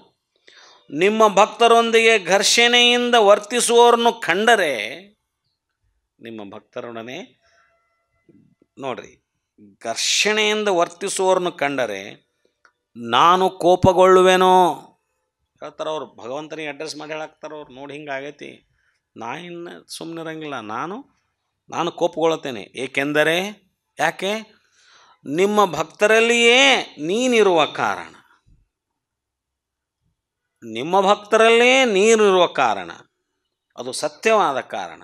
ನಿಮ್ಮ ಭಕ್ತರೊಂದಿಗೆ ಘರ್ಷಣೆಯಿಂದ ವರ್ತಿಸುವವರನ್ನು ಕಂಡರೆ, ನಿಮ್ಮ ಭಕ್ತರೊಡನೆ ನೋಡ್ರಿ, ಘರ್ಷಣೆಯಿಂದ ವರ್ತಿಸುವವರನ್ನು ಕಂಡರೆ ನಾನು ಕೋಪಗೊಳ್ಳುವೆನೋ ಹೇಳ್ತಾರೆ ಅವರು. ಭಗವಂತನಿಗೆ ಅಡ್ರೆಸ್ ಮಾಡಿ ಹೇಳಾಕ್ತಾರೆ ಅವ್ರು. ನೋಡಿ ಹಿಂಗಾಗೈತಿ, ನಾ ಇನ್ನು ಸುಮ್ಮನಿರಂಗಿಲ್ಲ, ನಾನು ಕೋಪಗೊಳ್ಳುತ್ತೇನೆ. ಏಕೆಂದರೆ ಯಾಕೆ? ನಿಮ್ಮ ಭಕ್ತರಲ್ಲಿಯೇ ನೀನಿರುವ ಕಾರಣ, ನಿಮ್ಮ ಭಕ್ತರಲ್ಲೇ ನೀನಿರುವ ಕಾರಣ, ಅದು ಸತ್ಯವಾದ ಕಾರಣ.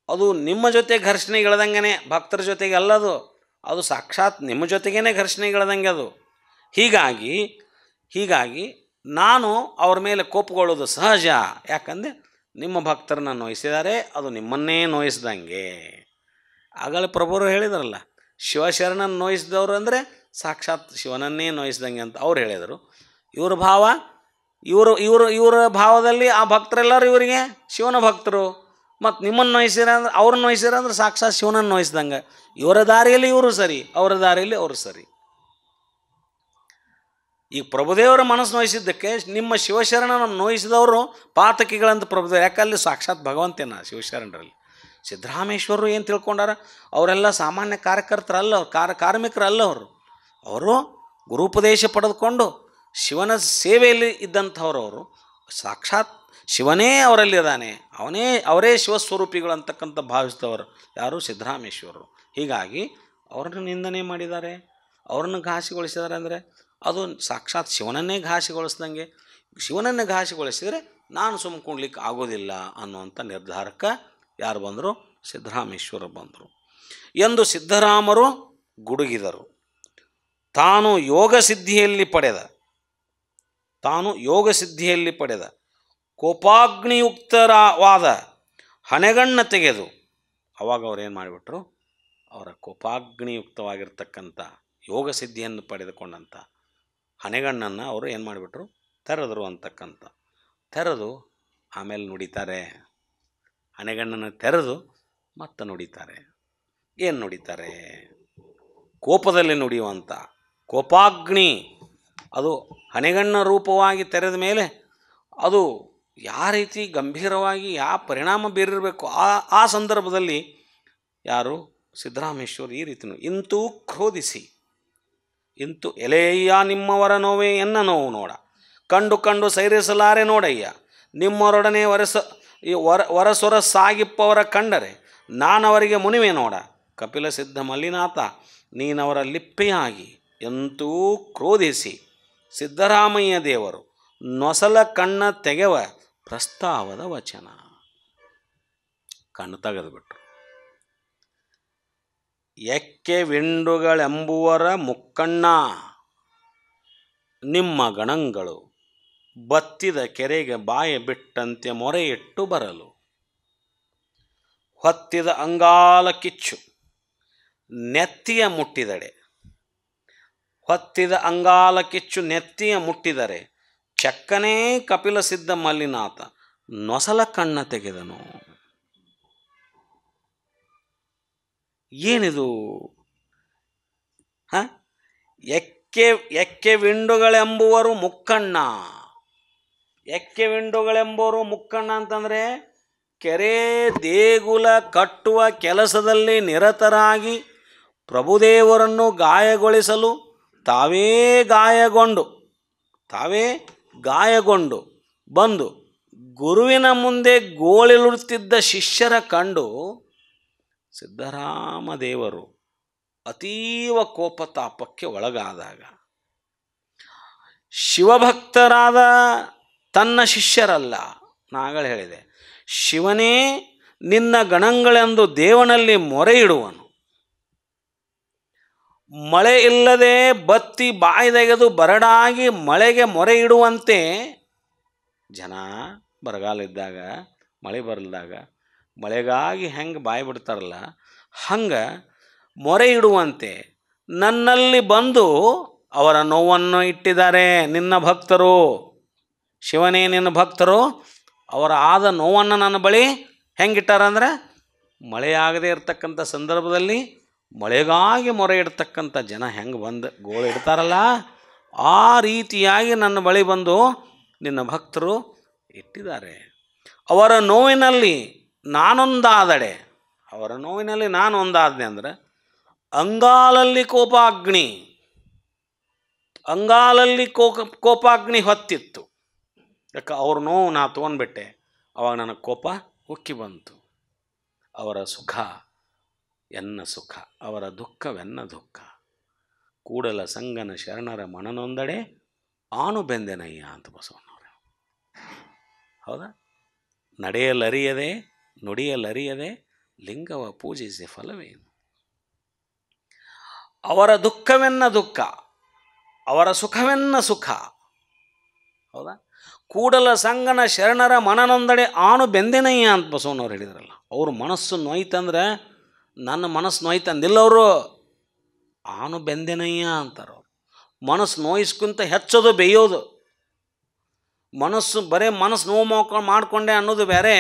ಅದು ನಿಮ್ಮ ಜೊತೆ ಘರ್ಷಣೆಗಿಳದಂಗೆ, ಭಕ್ತರ ಜೊತೆಗೆ ಅಲ್ಲದು, ಅದು ಸಾಕ್ಷಾತ್ ನಿಮ್ಮ ಜೊತೆಗೇ ಘರ್ಷಣೆಗಿಳದಂಗೆ ಅದು. ಹೀಗಾಗಿ ನಾನು ಅವ್ರ ಮೇಲೆ ಕೋಪಗೊಳ್ಳೋದು ಸಹಜ. ಯಾಕಂದರೆ ನಿಮ್ಮ ಭಕ್ತರನ್ನ ನೋಯಿಸಿದ್ದಾರೆ, ಅದು ನಿಮ್ಮನ್ನೇ ನೋಯಿಸ್ದಂಗೆ. ಆಗಲೇ ಪ್ರಭುರು ಹೇಳಿದ್ರಲ್ಲ, ಶಿವಶರಣನ ನೋಯಿಸಿದವರು ಅಂದರೆ ಸಾಕ್ಷಾತ್ ಶಿವನನ್ನೇ ನೋಯಿಸ್ದಂಗೆ ಅಂತ ಅವ್ರು ಹೇಳಿದರು. ಇವ್ರ ಭಾವ, ಇವರ ಭಾವದಲ್ಲಿ ಆ ಭಕ್ತರೆಲ್ಲರೂ ಇವರಿಗೆ ಶಿವನ ಭಕ್ತರು. ಮತ್ತು ನಿಮ್ಮನ್ನು ನೋಯಿಸಿರ ಅಂದ್ರೆ, ಅವ್ರನ್ನ ನೋಯಿಸಿರ ಅಂದ್ರೆ ಸಾಕ್ಷಾತ್ ಶಿವನನ್ನು ನೋಯಿಸ್ದಂಗೆ. ಇವರ ದಾರಿಯಲ್ಲಿ ಇವರು ಸರಿ, ಅವರ ದಾರಿಯಲ್ಲಿ ಅವರು ಸರಿ. ಈಗ ಪ್ರಭುದೇವರ ಮನಸ್ಸು ನೋಯಿಸಿದ್ದಕ್ಕೆ ನಿಮ್ಮ ಶಿವಶರಣನ ನೋಯಿಸಿದವರು ಪಾತಕಿಗಳಂತ ಪ್ರಭುದೇವ. ಯಾಕಲ್ಲಿ ಸಾಕ್ಷಾತ್ ಭಗವಂತನ ಶಿವಶರಣರಲ್ಲಿ. ಸಿದ್ದರಾಮೇಶ್ವರರು ಏನು ತಿಳ್ಕೊಂಡಾರ? ಅವರೆಲ್ಲ ಸಾಮಾನ್ಯ ಕಾರ್ಯಕರ್ತರಲ್ಲ, ಅವ್ರು ಕಾರ್ಮಿಕರಲ್ಲ. ಅವರು ಗುರುಪದೇಶ ಪಡೆದುಕೊಂಡು ಶಿವನ ಸೇವೆಯಲ್ಲಿ ಇದ್ದಂಥವ್ರವರು. ಸಾಕ್ಷಾತ್ ಶಿವನೇ ಅವರಲ್ಲಿದ್ದಾನೆ, ಅವರೇ ಶಿವಸ್ವರೂಪಿಗಳು ಅಂತಕ್ಕಂಥ ಭಾವಿಸಿದವರು ಯಾರು? ಸಿದ್ದರಾಮೇಶ್ವರರು. ಹೀಗಾಗಿ ಅವರನ್ನು ನಿಂದನೆ ಮಾಡಿದ್ದಾರೆ, ಅವರನ್ನು ಘಾಸಿಗೊಳಿಸಿದ್ದಾರೆ. ಅಂದರೆ ಅದು ಸಾಕ್ಷಾತ್ ಶಿವನನ್ನೇ ಘಾಸಿಗೊಳಿಸ್ದಂಗೆ. ಶಿವನನ್ನೇ ಘಾಸಿಗೊಳಿಸಿದರೆ ನಾನು ಸುಮ್ಕೊಳ್ಲಿಕ್ಕೆ ಆಗೋದಿಲ್ಲ ಅನ್ನುವಂಥ ನಿರ್ಧಾರಕ್ಕೆ ಯಾರು ಬಂದರು? ಸಿದ್ದರಾಮೇಶ್ವರ ಬಂದರು ಎಂದು ಸಿದ್ದರಾಮರು ಗುಡುಗಿದರು. ತಾನು ಯೋಗ ಸಿದ್ಧಿಯಲ್ಲಿ ಪಡೆದ ತಾನು ಯೋಗಸಿದ್ಧಿಯಲ್ಲಿ ಪಡೆದ ಕೋಪಾಗ್ನಿಯುಕ್ತವಾದ ಹಣೆಗಣ್ಣ ತೆಗೆದು, ಅವಾಗ ಅವ್ರು ಏನು ಮಾಡಿಬಿಟ್ರು, ಅವರ ಕೋಪಾಗ್ನಿಯುಕ್ತವಾಗಿರ್ತಕ್ಕಂಥ ಯೋಗಸಿದ್ಧಿಯನ್ನು ಪಡೆದುಕೊಂಡಂಥ ಹಣೆಗಣ್ಣನ್ನು ಅವರು ಏನು ಮಾಡಿಬಿಟ್ರು, ತೆರೆದರು ಅಂತಕ್ಕಂಥ. ತೆರೆದು ಆಮೇಲೆ ನುಡಿತಾರೆ. ಹಣೆಗಣ್ಣನ್ನು ತೆರೆದು ಮತ್ತೆ ನುಡಿತಾರೆ. ಏನು ನುಡಿತಾರೆ? ಕೋಪದಲ್ಲಿ ನುಡಿಯುವಂಥ ಕೋಪಾಗ್ನಿ ಅದು ಹಣೆಗಣ್ಣ ರೂಪವಾಗಿ ತೆರೆದ ಮೇಲೆ ಅದು ಯಾವ ರೀತಿ ಗಂಭೀರವಾಗಿ ಯಾವ ಪರಿಣಾಮ ಬೀರಿರಬೇಕು ಆ ಸಂದರ್ಭದಲ್ಲಿ ಯಾರು ಸಿದ್ದರಾಮೇಶ್ವರ್ ಈ ರೀತಿ ಇಂತೂ ಕ್ರೋಧಿಸಿ, ಇಂತು ಎಲೆಯ್ಯ ನಿಮ್ಮವರ ನೋವೇ ಎನ್ನ ನೋವು ನೋಡ, ಕಂಡು ಕಂಡು ಸೈರಿಸಲಾರೆ ನೋಡಯ್ಯ, ನಿಮ್ಮವರೊಡನೆ ವರಸೊರ ಸಾಗಿಪ್ಪವರ ಕಂಡರೆ ನಾನವರಿಗೆ ಮುನಿವೆ ನೋಡ, ಕಪಿಲ ಸಿದ್ಧ ಮಲ್ಲಿನಾಥ ನೀನವರ ಲಿಪ್ಪೆಯಾಗಿ ಎಂತೂ ಕ್ರೋಧಿಸಿ ಸಿದ್ದರಾಮಯ್ಯ ದೇವರು ನೊಸಲ ಕಣ್ಣ ತೆಗೆವ ಪ್ರಸ್ತಾವದ ವಚನ. ಕಣ್ಣು ತೆಗೆದುಬಿಟ್ರು. ಎಕ್ಕೆ ವಿಂಡುಗಳೆಂಬುವರ ಮುಕ್ಕಣ್ಣ ನಿಮ್ಮ ಗಣಗಳು ಬತ್ತಿದ ಕೆರೆಗೆ ಬಾಯ ಬಿಟ್ಟಂತೆ ಮೊರೆ ಇಟ್ಟು ಬರಲು, ಹೊತ್ತಿದ ಅಂಗಾಲ ಕಿಚ್ಚು ನೆತ್ತಿಯ ಮುಟ್ಟಿದಡೆ, ಹೊತ್ತಿದ ಅಂಗಾಲ ಕಿಚ್ಚು ನೆತ್ತಿಯ ಮುಟ್ಟಿದರೆ ಚಕ್ಕನೇ ಕಪಿಲ ಸಿದ್ಧ ಮಲ್ಲಿನಾಥ ನೊಸಲ ಕಣ್ಣ ತೆಗೆದನು. ಏನಿದು? ಎಕ್ಕೆ ವಿಂಡುಗಳೆಂಬುವರು ಮುಕ್ಕಣ್ಣ. ಎಕ್ಕೆ ವಿಂಡುಗಳೆಂಬುವರು ಮುಕ್ಕಣ್ಣ ಅಂತಂದರೆ ಕೆರೆ ದೇಗುಲ ಕಟ್ಟುವ ಕೆಲಸದಲ್ಲಿ ನಿರತರಾಗಿ ಪ್ರಭುದೇವರನ್ನು ಗಾಯಗೊಳಿಸಲು ತಾವೇ ಗಾಯಗೊಂಡು ಬಂದು ಗುರುವಿನ ಮುಂದೆ ಗೋಳಿರುತ್ತಿದ್ದ ಶಿಷ್ಯರ ಕಂಡು ಸಿದ್ದರಾಮದೇವರು ಅತೀವ ಕೋಪತಾಪಕ್ಕೆ ಒಳಗಾದಾಗ, ಶಿವಭಕ್ತರಾದ ತನ್ನ ಶಿಷ್ಯರಲ್ಲ, ನಾಗಳು ಹೇಳಿದೆ, ಶಿವನೇ ನಿನ್ನ ಗಣಗಳೆಂದು ದೇವನಲ್ಲಿ ಮೊರೆ ಇಡುವನು. ಮಳೆ ಇಲ್ಲದೆ ಬತ್ತಿ ಬಾಯ್ದೆಗೆದು ಬರಡಾಗಿ ಮಳೆಗೆ ಮೊರೆ ಇಡುವಂತೆ ಜನ ಬರಗಾಲ ಇದ್ದಾಗ, ಮಳೆ ಬರಲ್ದಾಗ ಮಳೆಗಾಗಿ ಹೆಂಗೆ ಬಾಯಿ ಬಿಡ್ತಾರಲ್ಲ, ಹಂಗೆ ಮೊರೆ ಇಡುವಂತೆ ನನ್ನಲ್ಲಿ ಬಂದು ಅವರ ನೋವನ್ನು ಇಟ್ಟಿದ್ದಾರೆ ನಿನ್ನ ಭಕ್ತರು. ಶಿವನೇ ನಿನ್ನ ಭಕ್ತರು ಅವರ ಆದ ನೋವನ್ನು ನನ್ನ ಬಳಿ ಹೆಂಗಿಟ್ಟಾರಂದ್ರೆ, ಮಳೆಯಾಗದೇ ಇರತಕ್ಕಂಥ ಸಂದರ್ಭದಲ್ಲಿ ಮಳೆಗಾಗಿ ಮೊರೆ ಇಡ್ತಕ್ಕಂಥ ಜನ ಹೆಂಗೆ ಬಂದು ಗೋಳು ಇಡ್ತಾರಲ್ಲ, ಆ ರೀತಿಯಾಗಿ ನನ್ನ ಬಳಿ ಬಂದು ನಿನ್ನ ಭಕ್ತರು ಇಟ್ಟಿದ್ದಾರೆ. ಅವರ ನೋವಿನಲ್ಲಿ ನಾನೊಂದಾದಡೆ, ಅವರ ನೋವಿನಲ್ಲಿ ನಾನು ಒಂದಾದನೆ ಅಂದರೆ ಅಂಗಾಲಲ್ಲಿ ಕೋಪಾಗ್ನಿ ಹೊತ್ತಿತ್ತು. ಯಾಕೆ ಅವ್ರ ನೋವು ನಾ ತೊಗೊಂಡ್ಬಿಟ್ಟೆ, ಅವಾಗ ನನಗೆ ಕೋಪ ಉಕ್ಕಿ ಬಂತು. ಅವರ ಸುಖ ಎನ್ನ ಸುಖ, ಅವರ ದುಃಖವೆನ್ನ ದುಃಖ. ಕೂಡಲ ಸಂಗನ ಶರಣರ ಮನನೊಂದಡೆ ಆನು ಬೆಂದೆನಯ್ಯ ಅಂತ ಬಸವಣ್ಣವ್ರೆ. ಹೌದಾ? ನಡೆಯಲರಿಯದೆ ನುಡಿಯಲರಿಯದೆ ಲಿಂಗವ ಪೂಜಿಸಿ ಫಲವೇನು. ಅವರ ದುಃಖವೆನ್ನ ದುಃಖ, ಅವರ ಸುಖವೆನ್ನ ಸುಖ. ಹೌದಾ? ಕೂಡಲ ಸಂಗನ ಶರಣರ ಮನನೊಂದಡೆ ಆನು ಬೆಂದೆನಯ್ಯ ಅಂತ ಬಸವಣ್ಣವ್ರು ಹೇಳಿದ್ರಲ್ಲ. ಅವ್ರ ಮನಸ್ಸು ನೋಯ್ತಂದ್ರೆ ನನ್ನ ಮನಸ್ಸು ನೋಯ್ತಂದಿಲ್ಲ ಅವರು, ಆನು ಬೆಂದೆನಯ್ಯ ಅಂತಾರೆ. ಅವರು ಮನಸ್ಸು ನೋಯಿಸ್ಕೊಂತ ಹೆಚ್ಚೋದು ಬೇಯೋದು. ಬರೇ ಮನಸ್ಸು ನೋವು ಮಾಡಿಕೊಂಡೆ ಅನ್ನೋದು ಬೇರೆ,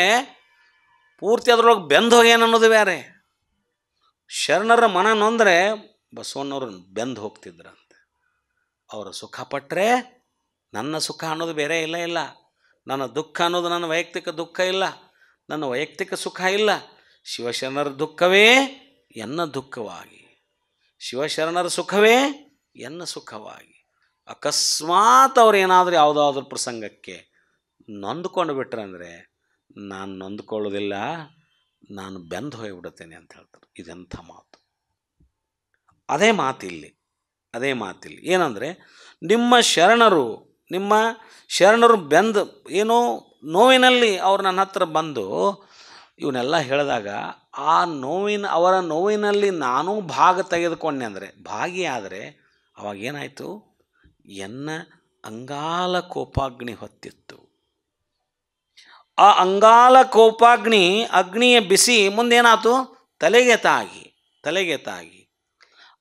ಪೂರ್ತಿ ಅದ್ರೊಳಗೆ ಬೆಂದು ಹೋಗ್ಯಾನ ಅನ್ನೋದು ಬೇರೆ. ಶರಣರ ಮನ ನೊಂದರೆ ಬಸವಣ್ಣವ್ರು ಬೆಂದು ಹೋಗ್ತಿದ್ರಂತೆ. ಅವರ ಸುಖ ಪಟ್ಟರೆ ನನ್ನ ಸುಖ ಅನ್ನೋದು ಬೇರೆ ಇಲ್ಲ. ನನ್ನ ದುಃಖ ಅನ್ನೋದು ನನ್ನ ವೈಯಕ್ತಿಕ ದುಃಖ ಇಲ್ಲ, ನನ್ನ ವೈಯಕ್ತಿಕ ಸುಖ ಇಲ್ಲ. ಶಿವಶರಣರ ದುಃಖವೇ ಎನ್ನ ದುಃಖವಾಗಿ, ಶಿವಶರಣರ ಸುಖವೇ ಎನ್ನ ಸುಖವಾಗಿ. ಅಕಸ್ಮಾತ್ ಅವ್ರು ಏನಾದರೂ ಯಾವುದಾದ್ರೂ ಪ್ರಸಂಗಕ್ಕೆ ನೊಂದ್ಕೊಂಡು ಬಿಟ್ರೆ ಅಂದರೆ ನಾನು ನೊಂದ್ಕೊಳ್ಳೋದಿಲ್ಲ, ನಾನು ಬೆಂದು ಹೋಗಿಬಿಡುತ್ತೇನೆ ಅಂತ ಹೇಳ್ತಾರೆ. ಇದೆಂಥ ಮಾತು! ಅದೇ ಮಾತಿಲ್ಲಿ ಏನಂದರೆ, ನಿಮ್ಮ ಶರಣರು ಬೆಂದು ಏನೋ ನೋವಿನಲ್ಲಿ ಅವ್ರು ನನ್ನ ಹತ್ರ ಬಂದು ಇವನ್ನೆಲ್ಲ ಹೇಳಿದಾಗ ಅವರ ನೋವಿನಲ್ಲಿ ನಾನೂ ಭಾಗ ತೆಗೆದುಕೊಂಡೆ ಅಂದರೆ ಭಾಗಿಯಾದರೆ ಅವಾಗೇನಾಯಿತು, ಎನ್ನ ಅಂಗಾಲ ಕೋಪಾಗ್ನಿ ಹೊತ್ತಿತ್ತು. ಆ ಅಂಗಾಲ ಕೋಪಾಗ್ನಿ ಅಗ್ನಿಯ ಬಿಸಿ ಮುಂದೇನಾಯ್ತು? ತಲೆಗೆ ತಾಗಿ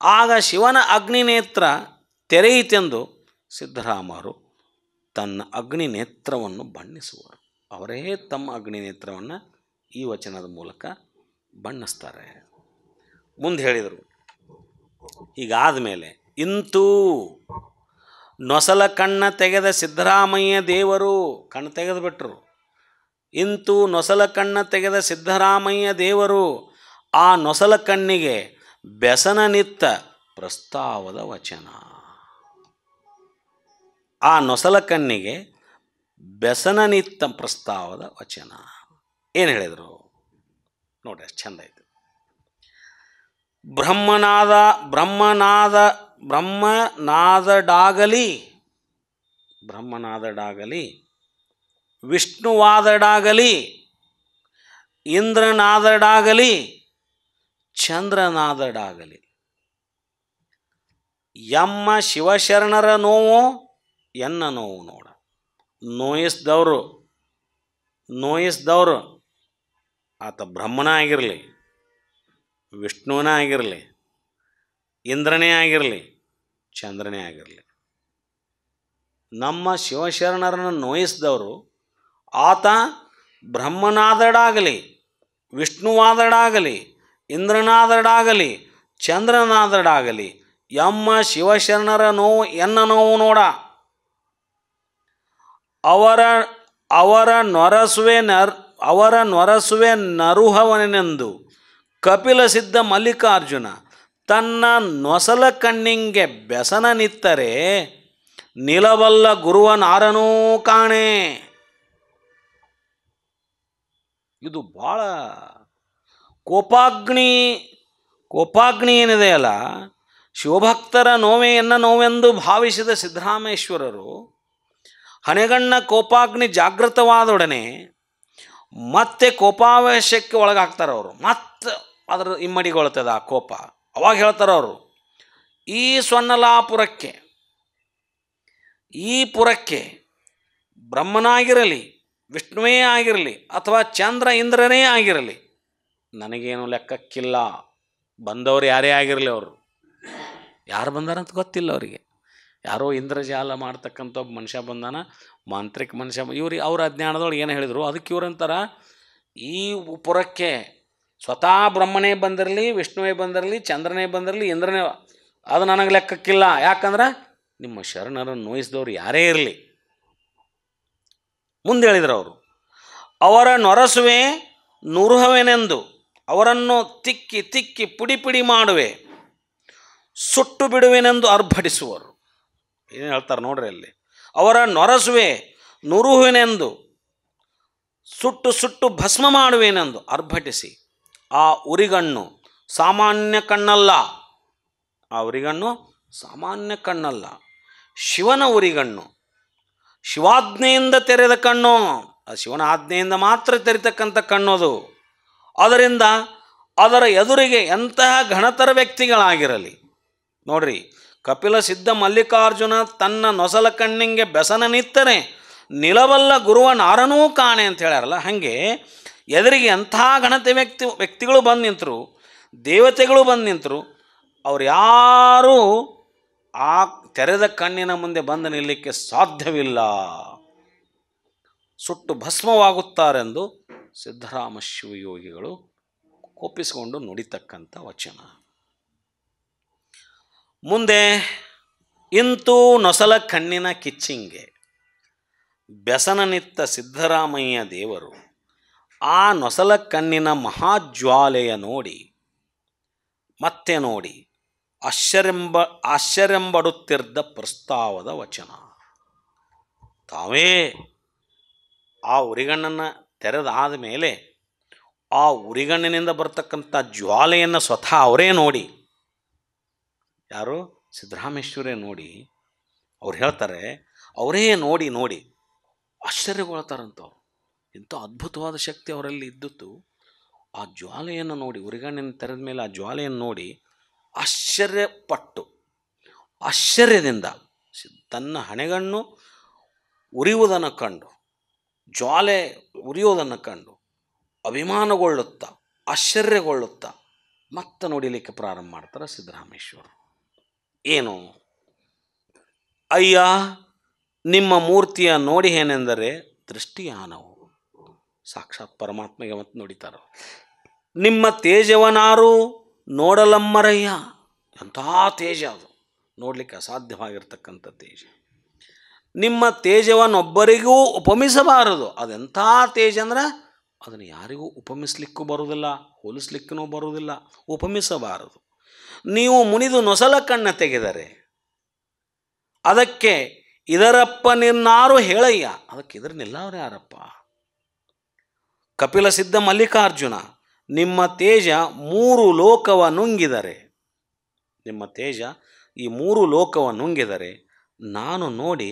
ಆಗ ಶಿವನ ಅಗ್ನಿನೇತ್ರ ತೆರೆಯಿತೆಂದು ಸಿದ್ದರಾಮರು ತನ್ನ ಅಗ್ನಿನೇತ್ರವನ್ನು ಬಣ್ಣಿಸುವರು. ಅವರೇ ತಮ್ಮ ಅಗ್ನಿನೇತ್ರವನ್ನು ಈ ವಚನದ ಮೂಲಕ ಬಣ್ಣಿಸ್ತಾರೆ. ಮುಂದೆ ಹೇಳಿದರು, ಹೀಗಾದ ಮೇಲೆ ಇಂತೂ ನೊಸಲ ಕಣ್ಣ ತೆಗೆದ ಸಿದ್ದರಾಮಯ್ಯ ದೇವರು, ಕಣ್ಣು ತೆಗೆದು ಬಿಟ್ಟರು. ಇಂತೂ ನೊಸಲ ಕಣ್ಣ ತೆಗೆದ ಸಿದ್ದರಾಮಯ್ಯ ದೇವರು, ಆ ನೊಸಲ ಕಣ್ಣಿಗೆ ಬೆಸನ ನಿತ್ತ ಪ್ರಸ್ತಾವದ ವಚನ. ಆ ನೊಸಲ ಕಣ್ಣಿಗೆ ಬೆಸನ ನಿತ್ತ ಪ್ರಸ್ತಾವದ ವಚನ ಏನು ಹೇಳಿದರು ನೋಡ್ರಿ, ಅಷ್ಟು ಚಂದ ಆಯಿತು. ಬ್ರಹ್ಮನಾದಡಾಗಲಿ ವಿಷ್ಣುವಾದಡಾಗಲಿ ಇಂದ್ರನಾದಡಾಗಲಿ ಚಂದ್ರನಾದಡಾಗಲಿ ಎಮ್ಮ ಶಿವಶರಣರ ನೋವು ಎನ್ನ ನೋವು ನೋಡ. ನೋಯಿಸಿದವರು ಆತ ಬ್ರಹ್ಮನೇ ಆಗಿರಲಿ, ವಿಷ್ಣುವನೇ ಆಗಿರಲಿ, ಇಂದ್ರನೇ ಆಗಿರಲಿ, ಚಂದ್ರನೇ ಆಗಿರಲಿ, ನಮ್ಮ ಶಿವಶರಣರನ್ನು ನೋಯಿಸಿದವರು ಆತ ಬ್ರಹ್ಮನಾದಡಾಗಲಿ, ವಿಷ್ಣುವಾದಡಾಗಲಿ, ಇಂದ್ರನಾದಡಾಗಲಿ, ಚಂದ್ರನಾದಡಾಗಲಿ ಎಮ್ಮ ಶಿವಶರಣರ ನೋವು ಎನ್ನ ನೋವು ನೋಡ. ಅವರ ನೊರಸುವೆ ನರುಹವನೆಂದು ಕಪಿಲ ಸಿದ್ಧ ಮಲ್ಲಿಕಾರ್ಜುನ ತನ್ನ ನೊಸಲ ಕಣ್ಣಿಂಗೆ ಬೆಸನ ನಿತ್ತರೆ ನಿಲವಲ್ಲ ಗುರುವನಾರನೂ ಕಾಣೆ. ಇದು ಭಾಳ ಕೋಪಾಗ್ನಿ ಏನಿದೆಯಲ್ಲ, ಶಿವಭಕ್ತರ ನೋವೆಂದು ಭಾವಿಸಿದ ಸಿದ್ದರಾಮೇಶ್ವರರು ಹಣೆಗಣ್ಣ ಕೋಪಾಗ್ನಿ ಜಾಗೃತವಾದೊಡನೆ ಮತ್ತೆ ಕೋಪಾವೇಶಕ್ಕೆ ಒಳಗಾಗ್ತಾರೆ. ಅವರು ಮತ್ತೆ ಅದರ ಇಮ್ಮಡಿಗೊಳ್ತದೆ ಆ ಕೋಪ. ಅವಾಗ ಹೇಳ್ತಾರೆ ಅವರು, ಈ ಸ್ವರ್ಣಲಾಪುರಕ್ಕೆ, ಈ ಪುರಕ್ಕೆ ಬ್ರಹ್ಮನಾಗಿರಲಿ, ವಿಷ್ಣುವೇ ಆಗಿರಲಿ, ಅಥವಾ ಚಂದ್ರ ಇಂದ್ರನೇ ಆಗಿರಲಿ, ನನಗೇನು ಲೆಕ್ಕಕ್ಕಿಲ್ಲ. ಬಂದವರು ಯಾರೇ ಆಗಿರಲಿ, ಅವರು ಯಾರು ಬಂದಾರಂತ ಗೊತ್ತಿಲ್ಲ ಅವರಿಗೆ. ಯಾರೋ ಇಂದ್ರಜಾಲ ಮಾಡ್ತಕ್ಕಂಥ ಒಬ್ಬ ಮನುಷ್ಯ ಬಂದಾನ, ಮಾಂತ್ರಿಕ ಮನುಷ್ಯ. ಅವ್ರ ಅಜ್ಞಾನದೊಳಗೆ ಏನು ಹೇಳಿದರು, ಅದಕ್ಕೆ ಇವ್ರಂತಾರ, ಈ ಪುರಕ್ಕೆ ಸ್ವತಃ ಬ್ರಹ್ಮನೇ ಬಂದಿರಲಿ, ವಿಷ್ಣುವೇ ಬಂದಿರಲಿ, ಚಂದ್ರನೇ ಬಂದಿರಲಿ, ಇಂದ್ರನೇ, ಅದು ನನಗೆ ಲೆಕ್ಕಕ್ಕಿಲ್ಲ. ಯಾಕಂದ್ರೆ ನಿಮ್ಮ ಶರಣರನ್ನು ನೋಯಿಸಿದವರು ಯಾರೇ ಇರಲಿ. ಮುಂದೆ ಹೇಳಿದರು ಅವರು, ಅವರ ನೊರಸುವೆ ನುರುಹವೆನೆಂದು ಅವರನ್ನು ತಿಕ್ಕಿ ಪುಡಿ ಮಾಡುವೆ, ಸುಟ್ಟು ಬಿಡುವೆನೆಂದು ಅರ್ಭಟಿಸುವರು. ಏನು ಹೇಳ್ತಾರೆ ನೋಡ್ರಿ ಅಲ್ಲಿ. ಅವರ ನೊರಸುವೆ ನುರುಹುವೆನೆಂದು ಸುಟ್ಟು ಭಸ್ಮ ಮಾಡುವೆನೆಂದು ಅರ್ಭಟಿಸಿ, ಆ ಉರಿಗಣ್ಣು ಸಾಮಾನ್ಯ ಕಣ್ಣಲ್ಲ. ಆ ಉರಿಗಣ್ಣು ಸಾಮಾನ್ಯ ಕಣ್ಣಲ್ಲ, ಶಿವನ ಉರಿಗಣ್ಣು, ಶಿವಾಜ್ಞೆಯಿಂದ ತೆರೆದ ಕಣ್ಣು. ಅದು ಶಿವನ ಆಜ್ಞೆಯಿಂದ ಮಾತ್ರ ತೆರಿತಕ್ಕಂಥ ಕಣ್ಣು ಅದು. ಅದರಿಂದ ಅದರ ಎದುರಿಗೆ ಎಂತಹ ಘನತರ ವ್ಯಕ್ತಿಗಳಾಗಿರಲಿ ನೋಡ್ರಿ, ಕಪಿಲ ಸಿದ್ಧ ಮಲ್ಲಿಕಾರ್ಜುನ ತನ್ನ ನೊಸಲ ಕಣ್ಣಿಂಗೆ ಬೆಸನ ನಿತ್ತರೆ ನಿಲವಲ್ಲ ಗುರುವ ನಾರನೂ ಕಾಣೆ ಅಂತ ಹೇಳ್ಯಾರಲ್ಲ, ಹಾಗೆ ಎದುರಿಗೆ ಎಂಥ ಘನತೆ ವ್ಯಕ್ತಿಗಳು ಬಂದು ನಿಂತರು, ದೇವತೆಗಳು ಬಂದು ನಿಂತರು, ಅವ್ರು ಯಾರೂ ಆ ತೆರೆದ ಕಣ್ಣಿನ ಮುಂದೆ ಬಂದು ನಿಲ್ಲಲಿಕ್ಕೆ ಸಾಧ್ಯವಿಲ್ಲ, ಸುಟ್ಟು ಭಸ್ಮವಾಗುತ್ತಾರೆಂದು ಸಿದ್ದರಾಮ ಶಿವಯೋಗಿಗಳು ಕೋಪಿಸಿಕೊಂಡು ನುಡಿತಕ್ಕಂಥ ವಚನ. ಮುಂದೆ ಇಂತೂ ನೊಸಲ ಕಣ್ಣಿನ ಕಿಚ್ಚಿಂಗೆ ಬೆಸನ ನಿತ್ತ ಸಿದ್ದರಾಮಯ್ಯ ದೇವರು ಆ ನೊಸಲ ಕಣ್ಣಿನ ಮಹಾಜ್ವಾಲೆಯ ನೋಡಿ ಆಶ್ಚರ್ಯಂಬಡುತ್ತಿದ್ದ ಪ್ರಸ್ತಾವದ ವಚನ. ತಾವೇ ಆ ಉರಿಗಣ್ಣನ್ನು ತೆರೆದಾದ ಮೇಲೆ ಆ ಉರಿಗಣ್ಣಿನಿಂದ ಬರ್ತಕ್ಕಂಥ ಜ್ವಾಲೆಯನ್ನು ಸ್ವತಃ ಅವರೇ ನೋಡಿ, ಯಾರು ಸಿದ್ದರಾಮೇಶ್ವರೇ ನೋಡಿ, ಅವ್ರು ಹೇಳ್ತಾರೆ, ಅವರೇ ನೋಡಿ ಆಶ್ಚರ್ಯಗೊಳ್ತಾರಂತವ್ರು. ಇಂಥ ಅದ್ಭುತವಾದ ಶಕ್ತಿ ಅವರಲ್ಲಿ ಇದ್ದಿತ್ತು. ಆ ಜ್ವಾಲೆಯನ್ನು ನೋಡಿ, ಉರಿಗಣ್ಣಿನ ತೆರೆದ ಮೇಲೆ ಆ ಜ್ವಾಲೆಯನ್ನು ನೋಡಿ ಆಶ್ಚರ್ಯದಿಂದ ತನ್ನ ಹಣೆಗಣ್ಣು ಉರಿಯುವುದನ್ನು ಕಂಡು, ಜ್ವಾಲೆ ಉರಿಯುವುದನ್ನು ಕಂಡು ಅಭಿಮಾನಗೊಳ್ಳುತ್ತಾ ಆಶ್ಚರ್ಯಗೊಳ್ಳುತ್ತಾ ಮತ್ತೆ ನೋಡಿಲಿಕ್ಕೆ ಪ್ರಾರಂಭ ಮಾಡ್ತಾರೆ ಸಿದ್ದರಾಮೇಶ್ವರರು. ಏನು? ಅಯ್ಯ, ನಿಮ್ಮ ಮೂರ್ತಿಯ ನೋಡಿ ಏನೆಂದರೆ ದೃಷ್ಟಿಯಾನವು. ಸಾಕ್ಷಾತ್ ಪರಮಾತ್ಮಗೆ ಮತ್ತೆ ನೋಡಿತಾರ. ನಿಮ್ಮ ತೇಜವನಾರು ನೋಡಲಮ್ಮರಯ್ಯ. ಎಂಥ ತೇಜ ಅದು, ನೋಡಲಿಕ್ಕೆ ಅಸಾಧ್ಯವಾಗಿರ್ತಕ್ಕಂಥ ತೇಜ. ನಿಮ್ಮ ತೇಜವನ್ನೊಬ್ಬರಿಗೂ ಉಪಮಿಸಬಾರದು. ಅದೆಂಥ ತೇಜ ಅಂದ್ರೆ ಅದನ್ನು ಯಾರಿಗೂ ಉಪಮಿಸಲಿಕ್ಕೂ ಬರುವುದಿಲ್ಲ, ಹೋಲಿಸ್ಲಿಕ್ಕೂ ಬರುವುದಿಲ್ಲ, ಉಪಮಿಸಬಾರದು. ನೀವು ಮುನಿದು ನೊಸಲ ಕಣ್ಣ ತೆಗೆದರೆ ಅದಕ್ಕೆ ಇದರಪ್ಪ ನಿನ್ನಾರು ಹೇಳಯ್ಯ. ಅದಕ್ಕೆ ಇದರನ್ನೆಲ್ಲ ಅವ್ರು ಯಾರಪ್ಪ? ಕಪಿಲ ಸಿದ್ಧ ಮಲ್ಲಿಕಾರ್ಜುನ, ನಿಮ್ಮ ತೇಜ 3 ಲೋಕವ ನುಂಗಿದರೆ, ನಿಮ್ಮ ತೇಜ ಈ 3 ಲೋಕವ ನುಂಗಿದರೆ ನಾನು ನೋಡಿ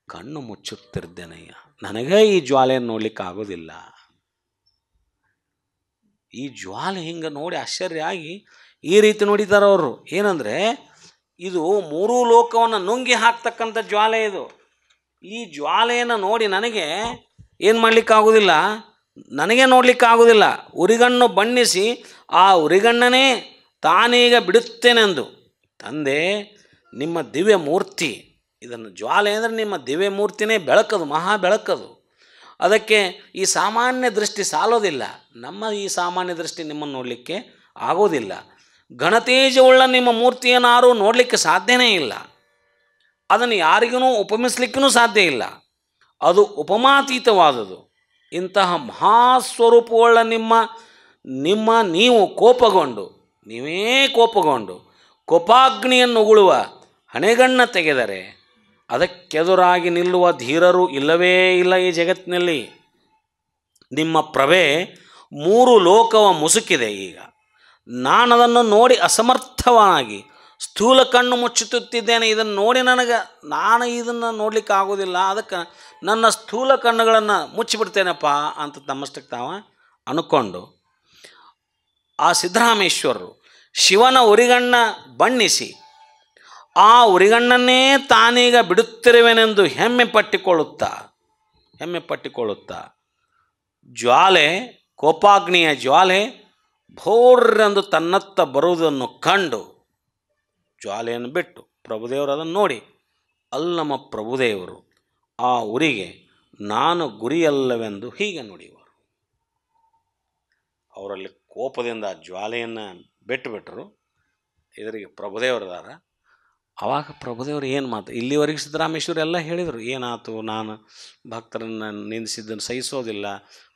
ಕಣ್ಣು ಮುಚ್ಚುತ್ತಿದ್ದೇನಯ್ಯ. ನನಗೆ ಈ ಜ್ವಾಲೆಯನ್ನು ನೋಡ್ಲಿಕ್ಕೆ ಆಗೋದಿಲ್ಲ. ಈ ಜ್ವಾಲೆ ಹಿಂಗೆ ನೋಡಿ ಆಶ್ಚರ್ಯ ಆಗಿ ಈ ರೀತಿ ನೋಡಿದ್ದಾರೆ ಅವರು. ಏನಂದರೆ ಇದು 3 ಲೋಕವನ್ನು ನುಂಗಿ ಹಾಕ್ತಕ್ಕಂಥ ಜ್ವಾಲೆ ಇದು. ಈ ಜ್ವಾಲೆಯನ್ನು ನೋಡಿ ನನಗೆ ಏನು ಮಾಡಲಿಕ್ಕಾಗೋದಿಲ್ಲ, ನನಗೆ ನೋಡಲಿಕ್ಕಾಗೋದಿಲ್ಲ. ಉರಿಗಣ್ಣು ಬಣ್ಣಿಸಿ ಆ ಉರಿಗಣ್ಣನೇ ತಾನೀಗ ಬಿಡುತ್ತೇನೆಂದು. ತಂದೆ, ನಿಮ್ಮ ದಿವ್ಯ ಮೂರ್ತಿ, ಇದನ್ನು ಜ್ವಾಲೆ ಅಂದರೆ ನಿಮ್ಮ ದಿವ್ಯ ಮೂರ್ತಿನೇ ಬೆಳಕದು, ಮಹಾ ಬೆಳಕದು. ಅದಕ್ಕೆ ಈ ಸಾಮಾನ್ಯ ದೃಷ್ಟಿ ಸಾಲೋದಿಲ್ಲ. ನಮ್ಮ ಈ ಸಾಮಾನ್ಯ ದೃಷ್ಟಿ ನಿಮ್ಮನ್ನು ನೋಡಲಿಕ್ಕೆ ಆಗೋದಿಲ್ಲ. ಘನತೇಜವುಳ್ಳ ನಿಮ್ಮ ಮೂರ್ತಿಯನ್ನಾರು ನೋಡಲಿಕ್ಕೆ ಸಾಧ್ಯನೇ ಇಲ್ಲ. ಅದನ್ನು ಯಾರಿಗೂ ಉಪಮಿಸಲಿಕ್ಕೂ ಸಾಧ್ಯ ಇಲ್ಲ. ಅದು ಉಪಮಾತೀತವಾದುದು. ಇಂತಹ ಮಹಾಸ್ವರೂಪವುಳ್ಳ ನೀವು ಕೋಪಗೊಂಡು, ನೀವೇ ಕೋಪಗೊಂಡು ಕೋಪಾಗ್ನಿಯನ್ನು ಉಗುಳುವ ಹಣೆಗಣ್ಣ ತೆಗೆದರೆ ಅದಕ್ಕೆದುರಾಗಿ ನಿಲ್ಲುವ ಧೀರರು ಇಲ್ಲವೇ ಇಲ್ಲ ಈ ಜಗತ್ತಿನಲ್ಲಿ. ನಿಮ್ಮ ಪ್ರಭೆ 3 ಲೋಕವ ಮುಸುಕಿದೆ. ಈಗ ನಾನದನ್ನು ನೋಡಿ ಅಸಮರ್ಥವಾಗಿ ಸ್ಥೂಲ ಕಣ್ಣು ಮುಚ್ಚುತ್ತಿದ್ದೇನೆ. ಇದನ್ನು ನೋಡಿ ನಾನು ಇದನ್ನು ನೋಡಲಿಕ್ಕೆ ಆಗೋದಿಲ್ಲ. ಅದಕ್ಕೆ ನನ್ನ ಸ್ಥೂಲ ಕಣ್ಣುಗಳನ್ನು ಮುಚ್ಚಿಬಿಡ್ತೇನಪ್ಪ ಅಂತ ತಮ್ಮಷ್ಟಕ್ಕೆ ತಾವ ಅನ್ಕೊಂಡು ಆ ಸಿದ್ದರಾಮೇಶ್ವರರು ಶಿವನ ಉರಿಗಣ್ಣ ಬಣ್ಣಿಸಿ ಆ ಉರಿಗಣ್ಣನ್ನೇ ತಾನೀಗ ಬಿಡುತ್ತಿರುವೆನೆಂದು ಹೆಮ್ಮೆ ಪಟ್ಟಿಕೊಳ್ಳುತ್ತಾ ಜ್ವಾಲೆ, ಕೋಪಾಗ್ನಿಯ ಜ್ವಾಲೆ ಭೋರ್ರೆಂದು ತನ್ನತ್ತ ಬರುವುದನ್ನು ಕಂಡು ಜ್ವಾಲೆಯನ್ನು ಬಿಟ್ಟು ಪ್ರಭುದೇವರು ಅದನ್ನು ನೋಡಿ, ಅಲ್ಲಮ್ಮ ಪ್ರಭುದೇವರು ಆ ಉರಿಗೆ ನಾನು ಗುರಿಯಲ್ಲವೆಂದು ಹೀಗೆ ನುಡಿಯುವರು. ಅವರಲ್ಲಿ ಕೋಪದಿಂದ ಜ್ವಾಲೆಯನ್ನು ಬಿಟ್ಟುಬಿಟ್ರು. ಇದರಿಗೆ ಪ್ರಭುದೇವರದಾರ. ಆವಾಗ ಪ್ರಭುದೇವರು ಏನು ಮಾತು, ಇಲ್ಲಿವರೆಗೆ ಸಿದ್ದರಾಮೇಶ್ವರ ಎಲ್ಲ ಹೇಳಿದರು, ಏನಾಯ್ತು, ನಾನು ಭಕ್ತರನ್ನು ನಿಂದಿಸಿದ್ದನ್ನು ಸಹಿಸೋದಿಲ್ಲ,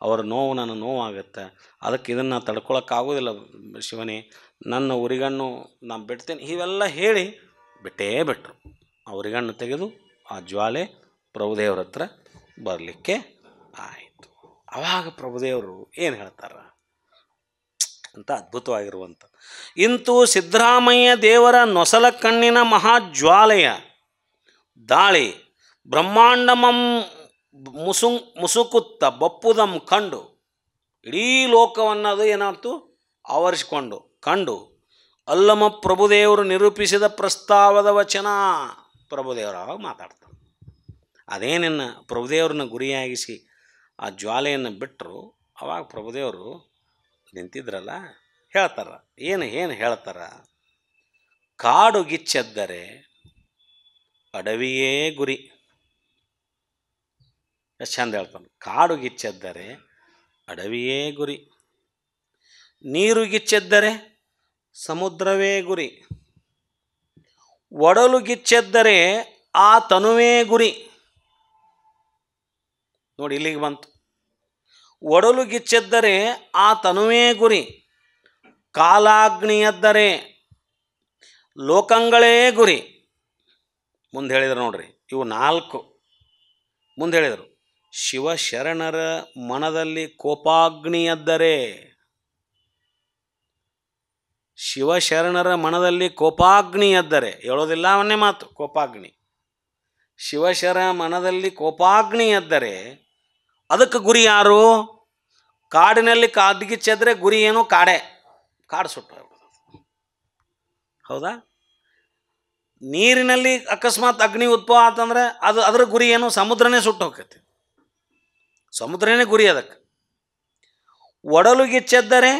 ಅವರ ನೋವು ನನ್ನ ನೋವಾಗುತ್ತೆ, ಅದಕ್ಕೆ ಇದನ್ನು ತಡ್ಕೊಳಕ್ಕಾಗೋದಿಲ್ಲ ಶಿವನೇ, ನನ್ನ ಉರಿಗಣ್ಣು ನಾನು ಬಿಡ್ತೇನೆ, ಇವೆಲ್ಲ ಹೇಳಿ ಬಿಟ್ಟರು. ಆ ಉರಿಗಣ್ಣು ತೆಗೆದು ಆ ಜ್ವಾಲೆ ಪ್ರಭುದೇವ್ರ ಹತ್ರ ಬರಲಿಕ್ಕೆ ಆಯಿತು. ಆವಾಗ ಪ್ರಭುದೇವರು ಏನು ಹೇಳ್ತಾರೆ ಅಂತ ಅದ್ಭುತವಾಗಿರುವಂಥ, ಇಂತೂ ಸಿದ್ದರಾಮಯ್ಯ ದೇವರ ನೊಸಲ ಕಣ್ಣಿನ ಮಹಾಜ್ವಾಲೆಯ ದಾಳಿ ಬ್ರಹ್ಮಾಂಡಮಂ ಮುಸುಕುತ್ತ ಬಪ್ಪುದಂ ಕಂಡು, ಇಡೀ ಲೋಕವನ್ನದು ಏನಾಯ್ತು ಆವರಿಸಿಕೊಂಡು ಕಂಡು ಅಲ್ಲಮ ಪ್ರಭುದೇವರು ನಿರೂಪಿಸಿದ ಪ್ರಸ್ತಾವದ ವಚನ. ಪ್ರಭುದೇವರು ಆವಾಗ ಮಾತಾಡ್ತಾರೆ. ಅದೇನೇನು ಪ್ರಭುದೇವ್ರನ್ನ ಗುರಿಯಾಗಿಸಿ ಆ ಜ್ವಾಲೆಯನ್ನು ಬಿಟ್ಟರು. ಆವಾಗ ಪ್ರಭುದೇವರು ನಿಂತಿದ್ರಲ್ಲ, ಹೇಳ್ತಾರ, ಏನು ಹೇಳ್ತಾರ, ಕಾಡು ಗಿಚ್ಚೆದ್ದರೆ ಅಡವಿಯೇ ಗುರಿ. ಎಷ್ಟು ಚಂದ ಹೇಳ್ತಾನೆ. ಕಾಡು ಗಿಚ್ಚೆದ್ದರೆ ಅಡವಿಯೇ ಗುರಿ, ನೀರು ಗಿಚ್ಚೆದ್ದರೆ ಸಮುದ್ರವೇ ಗುರಿ, ಒಡಲು ಗಿಚ್ಚೆದ್ದರೆ ಆ ತನುವೇ ಗುರಿ. ನೋಡಿ ಇಲ್ಲಿಗೆ ಬಂತು. ಒಡಲು ಗಿಚ್ಚೆದ್ದರೆ ಆ ತನುವೇ ಗುರಿ, ಕಾಲಾಗ್ನಿಯದ್ದರೆ ಲೋಕಂಗಳೇ ಗುರಿ. ಮುಂದೆ ಹೇಳಿದರು ನೋಡ್ರಿ, ಇವು 4 ಮುಂದೆ ಹೇಳಿದರು. ಶಿವಶರಣರ ಮನದಲ್ಲಿ ಕೋಪಾಗ್ನಿಯದ್ದರೆ, ಶಿವಶರಣರ ಮನದಲ್ಲಿ ಕೋಪಾಗ್ನಿಯದ್ದರೆ, ಹೇಳೋದಿಲ್ಲ ಅವನ್ನೇ ಮಾತು, ಕೋಪಾಗ್ನಿ. ಶಿವಶರ ಮನದಲ್ಲಿ ಕೋಪಾಗ್ನಿಯದ್ದರೆ ಅದಕ್ಕೆ ಗುರಿ ಯಾರು? ಕಾಡಿನಲ್ಲಿ ಕಾಡ್ಗಿಚ್ಚೆದ್ರೆ ಗುರಿ ಏನು? ಕಾಡು ಸುಟ್ಟು ಹೋಗ್ಬಿಡೋದು. ಹೌದಾ? ನೀರಿನಲ್ಲಿ ಅಕಸ್ಮಾತ್ ಅಗ್ನಿ ಉದ್ಭವ ಆತಂದ್ರೆ ಅದರ ಗುರಿ ಏನು? ಸಮುದ್ರನೇ ಸುಟ್ಟು ಹೋಗ್ತೈತಿ. ಸಮುದ್ರನೇ ಗುರಿ ಅದಕ್ಕೆ. ಒಡಲು ಗಿಚ್ಚೆದ್ದರೆ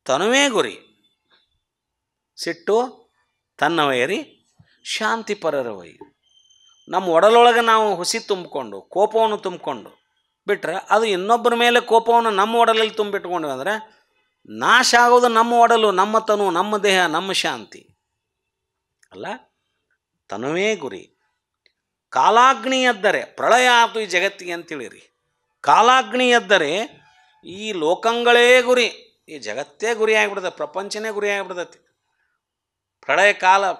ತನುವೇ ಗುರಿ, ಸಿಟ್ಟು ತನ್ನವೈರಿ ಶಾಂತಿ ಪರರವೈ. ನಮ್ಮ ಒಡಲೊಳಗೆ ನಾವು ಹುಸಿ ತುಂಬಿಕೊಂಡು ಕೋಪವನ್ನು ತುಂಬಿಕೊಂಡು ಬಿಟ್ಟರೆ ಅದು ಇನ್ನೊಬ್ಬರ ಮೇಲೆ ಕೋಪವನ್ನು ನಮ್ಮ ಒಡಲಲ್ಲಿ ತುಂಬಿಟ್ಕೊಂಡ್ವಿ ಅಂದರೆ ನಾಶ ಆಗೋದು ನಮ್ಮ ಒಡಲು, ನಮ್ಮ ತನು, ನಮ್ಮ ದೇಹ, ನಮ್ಮ ಶಾಂತಿ ಅಲ್ಲ. ತನುವೇ ಗುರಿ. ಕಾಲಾಗ್ನಿ ಎದ್ದರೆ ಪ್ರಳಯ ಆತು ಈ ಜಗತ್ತಿಗೆ ಅಂತೇಳಿರಿ. ಕಾಲಾಗ್ನಿ ಎದ್ದರೆ ಈ ಲೋಕಗಳೇ ಗುರಿ, ಈ ಜಗತ್ತೇ ಗುರಿ ಆಗಿಬಿಡ್ತದೆ, ಪ್ರಪಂಚನೇ ಗುರಿ ಆಗಿಬಿಡ್ತೈತಿ. ಪ್ರಳಯ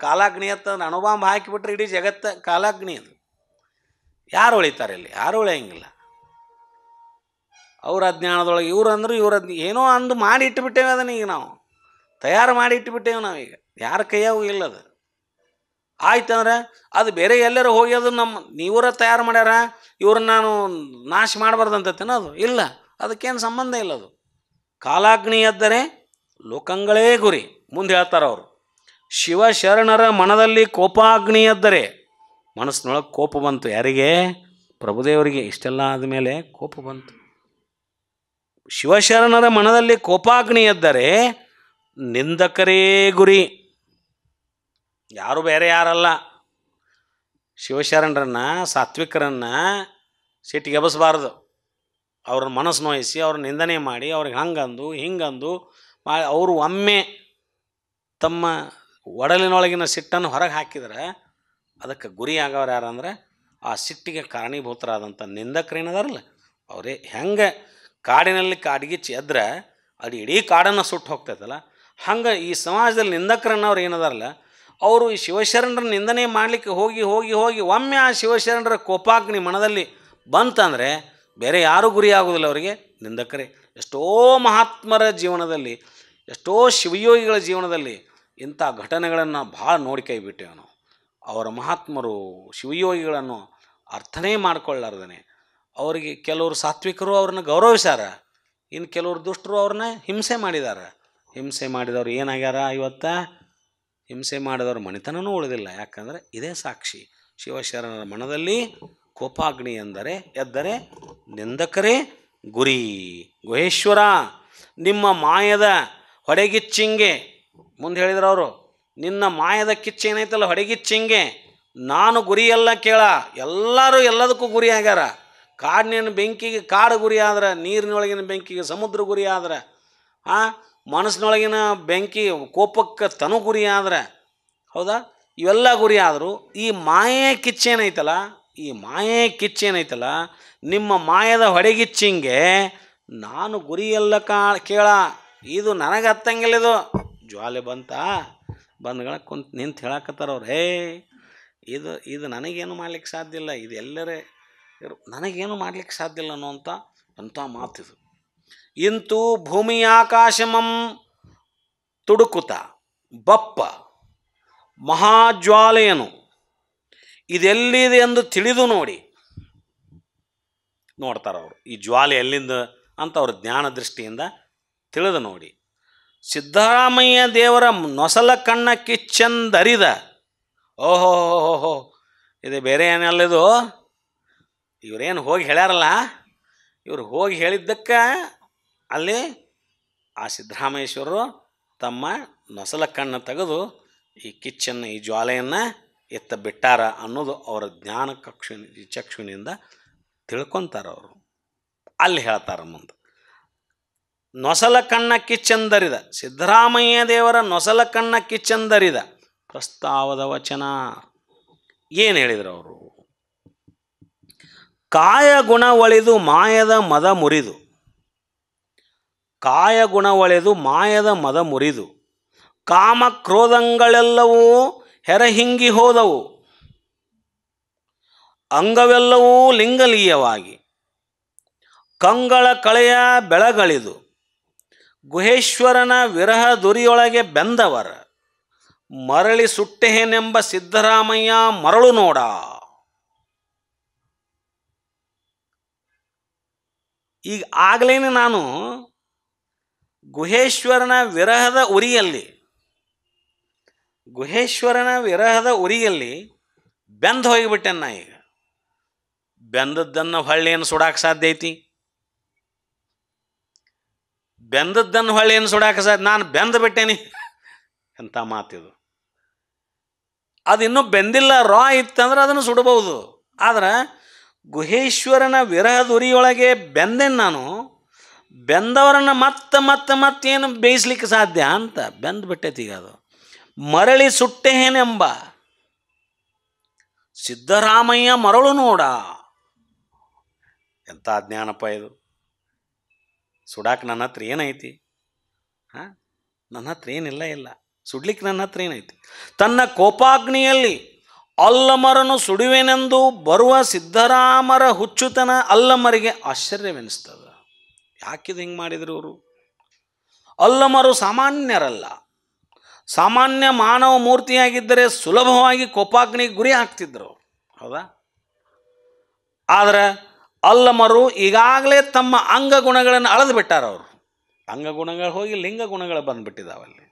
ಕಾಲಾಗ್ನಿ ಎತ್ತಂದ್ರೆ ಅಣುಬಾಂಬ್ ಹಾಕಿಬಿಟ್ರೆ ಇಡೀ ಜಗತ್ತ ಕಾಲಾಗ್ನಿ ಅದು. ಯಾರು ಉಳಿತಾರೆ ಇಲ್ಲಿ? ಯಾರು ಉಳಿಯಂಗಿಲ್ಲ. ಅವ್ರ ಅಜ್ಞಾನದೊಳಗೆ ಇವ್ರು ಅಂದರು, ಏನೋ ಅಂದು ಮಾಡಿ ಇಟ್ಟುಬಿಟ್ಟೇವೆ. ಅದನ್ನ ಈಗ ನಾವು ತಯಾರು ಮಾಡಿ ಇಟ್ಟುಬಿಟ್ಟೇವೆ. ನಾವೀಗ ಯಾರ ಕೈಯಾಗೂ ಇಲ್ಲದು. ಆಯ್ತಂದ್ರೆ ಅದು ಬೇರೆ ಎಲ್ಲರೂ ಹೋಗಿ ಅದು ನೀವರ ತಯಾರು ಮಾಡ್ಯಾರ, ಇವ್ರನ್ನ ನಾನು ನಾಶ ಮಾಡಬಾರ್ದಂತೇನೋ ಅದು ಇಲ್ಲ. ಅದಕ್ಕೇನು ಸಂಬಂಧ ಇಲ್ಲ. ಅದು ಕಾಲಾಗ್ನಿ ಎದ್ದರೆ ಲೋಕಗಳೇ ಗುರಿ. ಮುಂದೆ ಹೇಳ್ತಾರೆ ಅವರು, ಶಿವಶರಣರ ಮನದಲ್ಲಿ ಕೋಪಾಗ್ನಿ ಎದ್ದರೆ, ಮನಸ್ಸಿನೊಳಗೆ ಕೋಪ ಬಂತು. ಯಾರಿಗೆ? ಪ್ರಭುದೇವರಿಗೆ. ಇಷ್ಟೆಲ್ಲ ಆದಮೇಲೆ ಕೋಪ ಬಂತು. ಶಿವಶರಣರ ಮನದಲ್ಲಿ ಕೋಪಾಗ್ನಿ ಎದ್ದರೆ ನಿಂದಕರೇ ಗುರಿ. ಯಾರು ಬೇರೆ ಯಾರಲ್ಲ. ಶಿವಶರಣರನ್ನ, ಸಾತ್ವಿಕರನ್ನ ಸಿಟ್ಟಿಗೆ ಎಬಸಬಾರ್ದು. ಅವ್ರ ಮನಸ್ಸು ನೋಯಿಸಿ ಅವ್ರ ನಿಂದನೆ ಮಾಡಿ ಅವ್ರಿಗೆ ಹಂಗಂದು ಹಿಂಗಂದು ಅವರು ಒಮ್ಮೆ ತಮ್ಮ ಒಡಲಿನೊಳಗಿನ ಸಿಟ್ಟನ್ನು ಹೊರಗೆ ಹಾಕಿದ್ರೆ ಅದಕ್ಕೆ ಗುರಿ ಆಗೋರು ಯಾರಂದ್ರೆ ಆ ಸಿಟ್ಟಿಗೆ ಕಾರಣೀಭೂತರಾದಂಥ ನಿಂದಕರೇನದಾರಲ್ಲ ಅವರೇ. ಹೆಂಗೆ ಕಾಡಿನಲ್ಲಿ ಕಾಡ್ಗಿಚ್ಚಿ ಎದ್ರೆ ಅದು ಇಡೀ ಕಾಡನ್ನು ಸುಟ್ಟು ಹೋಗ್ತೈತಲ್ಲ, ಹಂಗೆ ಈ ಸಮಾಜದಲ್ಲಿ ನಿಂದಕರನ್ನವ್ರು ಏನದಾರಲ್ಲ ಅವರು ಈ ಶಿವಶರಣರ ನಿಂದನೆ ಮಾಡಲಿಕ್ಕೆ ಹೋಗಿ ಹೋಗಿ ಹೋಗಿ ಒಮ್ಮೆ ಆ ಶಿವಶರಣರ ಕೋಪಾಗ್ನಿ ಮನದಲ್ಲಿ ಬಂತಂದರೆ ಬೇರೆ ಯಾರೂ ಗುರಿ ಆಗೋದಿಲ್ಲ ಅವರಿಗೆ, ನಿಂದಕರೇ. ಎಷ್ಟೋ ಮಹಾತ್ಮರ ಜೀವನದಲ್ಲಿ, ಎಷ್ಟೋ ಶಿವಯೋಗಿಗಳ ಜೀವನದಲ್ಲಿ ಇಂಥ ಘಟನೆಗಳನ್ನು ಭಾಳ ನೋಡಿ ಕೈ ಬಿಟ್ಟೇವೆ ನಾವು. ಅವರ ಮಹಾತ್ಮರು ಶಿವಯೋಗಿಗಳನ್ನು ಅರ್ಥನೇ ಮಾಡಿಕೊಳ್ಳಾರ್ದೇ ಅವರಿಗೆ ಕೆಲವರು ಸಾತ್ವಿಕರು ಅವ್ರನ್ನ ಗೌರವಿಸ್ಯಾರ, ಇನ್ನು ಕೆಲವರು ದುಷ್ಟರು ಅವ್ರನ್ನ ಹಿಂಸೆ ಮಾಡಿದ್ದಾರೆ. ಹಿಂಸೆ ಮಾಡಿದವರು ಏನಾಗ್ಯಾರ? ಇವತ್ತು ಹಿಂಸೆ ಮಾಡಿದವ್ರ ಮನೆತನೂ ಉಳಿದಿಲ್ಲ. ಯಾಕಂದರೆ ಇದೇ ಸಾಕ್ಷಿ. ಶಿವಶರಣರ ಮನದಲ್ಲಿ ಕೋಪಾಗ್ನಿ ಎದ್ದರೆ ನಿಂದಕರೇ ಗುರಿ. ಗುಹೇಶ್ವರ ನಿಮ್ಮ ಮಾಯದ ಹೊಡೆಗಿಚ್ಚಿಂಗೆ, ಮುಂದೆ ಹೇಳಿದ್ರು ಅವರು, ನಿನ್ನ ಮಾಯದ ಕಿಚ್ಚು ಏನೈತಲ್ಲ ಹೊಡೆಗಿಚ್ಚಿಂಗೆ ನಾನು ಗುರಿಯೆಲ್ಲ ಕೇಳ. ಎಲ್ಲರೂ ಎಲ್ಲದಕ್ಕೂ ಗುರಿ ಆಗ್ಯಾರ. ಕಾಡಿನ ಬೆಂಕಿಗೆ ಕಾಡು ಗುರಿ ಆದ್ರೆ, ನೀರಿನೊಳಗಿನ ಬೆಂಕಿಗೆ ಸಮುದ್ರ ಗುರಿ ಆದ್ರೆ, ಮನಸ್ಸಿನೊಳಗಿನ ಬೆಂಕಿ ಕೋಪಕ್ಕೆ ತನು ಗುರಿ ಆದ್ರೆ, ಹೌದಾ, ಇವೆಲ್ಲ ಗುರಿ ಆದರೂ ಈ ಮಾಯೆ ಕಿಚ್ಚೇನೈತಲ್ಲ, ಈ ಮಾಯೆ ಕಿಚ್ಚೇನೈತಲ್ಲ, ನಿಮ್ಮ ಮಾಯದ ಹೊಡೆಗಿಚ್ಚಿಂಗೆ ನಾನು ಗುರಿಯೆಲ್ಲ ಕೇಳ. ಇದು ನನಗೆ ಹತ್ತಂಗಿಲ್ಲ. ಇದು ಜ್ವಾಲೆ ಬಂದ್ಗಳ ಕುಂತು ನಿಂತು ಹೇಳಕತ್ತಾರ ಅವ್ರು, ಹೇ ಇದು ನನಗೇನು ಮಾಡ್ಲಿಕ್ಕೆ ಸಾಧ್ಯ ಇಲ್ಲ, ಇದು ಎಲ್ಲರೇ ನನಗೇನು ಮಾಡ್ಲಿಕ್ಕೆ ಸಾಧ್ಯ ಇಲ್ಲ ಅನ್ನೋಂಥ ಅಂಥ ಮಾತಿದು. ಇಂತು ಭೂಮಿಯಾಕಾಶಮಂ ತುಡುಕುತ ಬಪ್ಪ ಮಹಾಜ್ವಾಲೆಯನು ಇದೆಲ್ಲಿದೆ ಎಂದು ತಿಳಿದು ನೋಡ್ತಾರೆ ಈ ಜ್ವಾಲೆ ಎಲ್ಲಿಂದ ಅಂತ ಅವ್ರ ಜ್ಞಾನ ದೃಷ್ಟಿಯಿಂದ ತಿಳಿದು ನೋಡಿ. ಸಿದ್ದರಾಮಯ್ಯ ದೇವರ ನೊಸಲ ಕಣ್ಣ ಕಿಚ್ಚಂದರಿದ, ಓಹೋ ಇದು ಬೇರೆ ಏನಲ್ಲಿದು, ಇವರೇನು ಹೋಗಿ ಹೇಳ್ಯಾರಲ್ಲ, ಇವರು ಹೋಗಿ ಹೇಳಿದ್ದಕ್ಕೆ ಅಲ್ಲಿ ಆ ಸಿದ್ದರಾಮೇಶ್ವರರು ತಮ್ಮ ನೊಸಲ ಕಣ್ಣು ತೆಗೆದು ಈ ಕಿಚ್ಚನ್ನು, ಈ ಜ್ವಾಲೆಯನ್ನು ಎತ್ತ ಬಿಟ್ಟಾರ ಅನ್ನೋದು ಅವರ ಜ್ಞಾನ ಚಕ್ಷುವಿನಿಂದ ತಿಳ್ಕೊತಾರೆ ಅವರು. ಅಲ್ಲಿ ಹೇಳ್ತಾರೆ ಮುಂದೆ, ನೊಸಲ ಕಣ್ಣ ಕಿಚ್ಚಂದರಿದ, ಸಿದ್ದರಾಮಯ್ಯ ದೇವರ ನೊಸಲ ಕಣ್ಣ ಕಿಚ್ಚಂದರಿದ ಪ್ರಸ್ತಾವದ ವಚನ ಏನು ಹೇಳಿದರು ಅವರು? ಕಾಯ ಗುಣ ಒಳೆದು ಮಾಯದ ಮದ ಮುರಿದು, ಕಾಯ ಗುಣ ಒಳೆದು ಮಾಯದ ಮದ ಮುರಿದು ಕಾಮ ಕ್ರೋಧಗಳೆಲ್ಲವೂ ಹೆರಹಿಂಗಿ ಹೋದವು, ಅಂಗವೆಲ್ಲವೂ ಲಿಂಗಲೀಯವಾಗಿ ಕಂಗಳ ಕಳೆಯ ಬೆಳಗಳಿದು ಗುಹೇಶ್ವರನ ವಿರಹ ದುರಿಯೊಳಗೆ ಬೆಂದವರ ಮರಳಿ ಸುಟ್ಟೆನೆಂಬ ಸಿದ್ದರಾಮಯ್ಯ ಮರಳು ನೋಡ. ಈಗ ಆಗಲೇನೆ ನಾನು ಗುಹೇಶ್ವರನ ವಿರಹದ ಉರಿಯಲ್ಲಿ, ಗುಹೇಶ್ವರನ ವಿರಹದ ಉರಿಯಲ್ಲಿ ಬೆಂದು ಹೋಗಿಬಿಟ್ಟೆ ನಾ. ಈಗ ಬೆಂದದ್ದನ್ನು ಹೊಳ್ಳಿಯನ್ನು ಸುಡಾಕೆ ಸಾಧ್ಯ ಐತಿ? ಬೆಂದದ್ದನ್ನು ಹೊಳ್ಳಿಯನ್ನು ಸುಡಾಕೆ ಸಾಧ್ಯ? ನಾನು ಬೆಂದು ಬಿಟ್ಟೇನಿ ಎಂಥ ಮಾತಿದು. ಅದು ಇನ್ನೂ ಬೆಂದಿಲ್ಲ, ರಾ ಇತ್ತಂದ್ರೆ ಅದನ್ನು ಸುಡಬಹುದು. ಆದ್ರೆ ಗುಹೇಶ್ವರನ ವಿರಹದ ಉರಿಯೊಳಗೆ ಬೆಂದೇನು ನಾನು. ಬೆಂದವರನ್ನು ಮತ್ತೇನು ಬೇಯಿಸ್ಲಿಕ್ಕೆ ಸಾಧ್ಯ ಅಂತ ಬೆಂದು ಬಿಟ್ಟೈತಿ. ಈಗ ಅದು ಮರಳಿ ಸುಟ್ಟೇನೆಂಬ ಸಿದ್ದರಾಮಯ್ಯ ಮರಳು ನೋಡ. ಎಂಥ ಜ್ಞಾನಪ್ಪ ಇದು. ಸುಡಾಕ್ ನನ್ನ ಹತ್ರ ಏನೈತಿ? ಹಾಂ, ನನ್ನ ಹತ್ರ ಏನಿಲ್ಲ. ಸುಡ್ಲಿಕ್ಕೆ ನನ್ನ ಹತ್ರ ಏನೈತಿ? ತನ್ನ ಕೋಪಾಗ್ನಿಯಲ್ಲಿ ಅಲ್ಲಮರನು ಸುಡುವೆನೆಂದು ಬರುವ ಸಿದ್ದರಾಮರ ಹುಚ್ಚುತನ ಅಲ್ಲಮರಿಗೆ ಆಶ್ಚರ್ಯವೆನಿಸ್ತದ. ಯಾಕಿದು ಹಿಂಗೆ ಮಾಡಿದ್ರು ಅವರು? ಅಲ್ಲಮರು ಸಾಮಾನ್ಯರಲ್ಲ. ಸಾಮಾನ್ಯ ಮಾನವ ಮೂರ್ತಿಯಾಗಿದ್ದರೆ ಸುಲಭವಾಗಿ ಕೋಪಾಗ್ನಿಗೆ ಗುರಿ ಆಗ್ತಿದ್ರು, ಹೌದಾ? ಆದರೆ ಅಲ್ಲಮರು ಈಗಾಗಲೇ ತಮ್ಮ ಅಂಗಗುಣಗಳನ್ನು ಅಳೆದು ಬಿಟ್ಟಾರ. ಅವರು ಅಂಗಗುಣಗಳು ಹೋಗಿ ಲಿಂಗಗುಣಗಳು ಬಂದುಬಿಟ್ಟಿದ್ದಾವಲ್ಲಿ.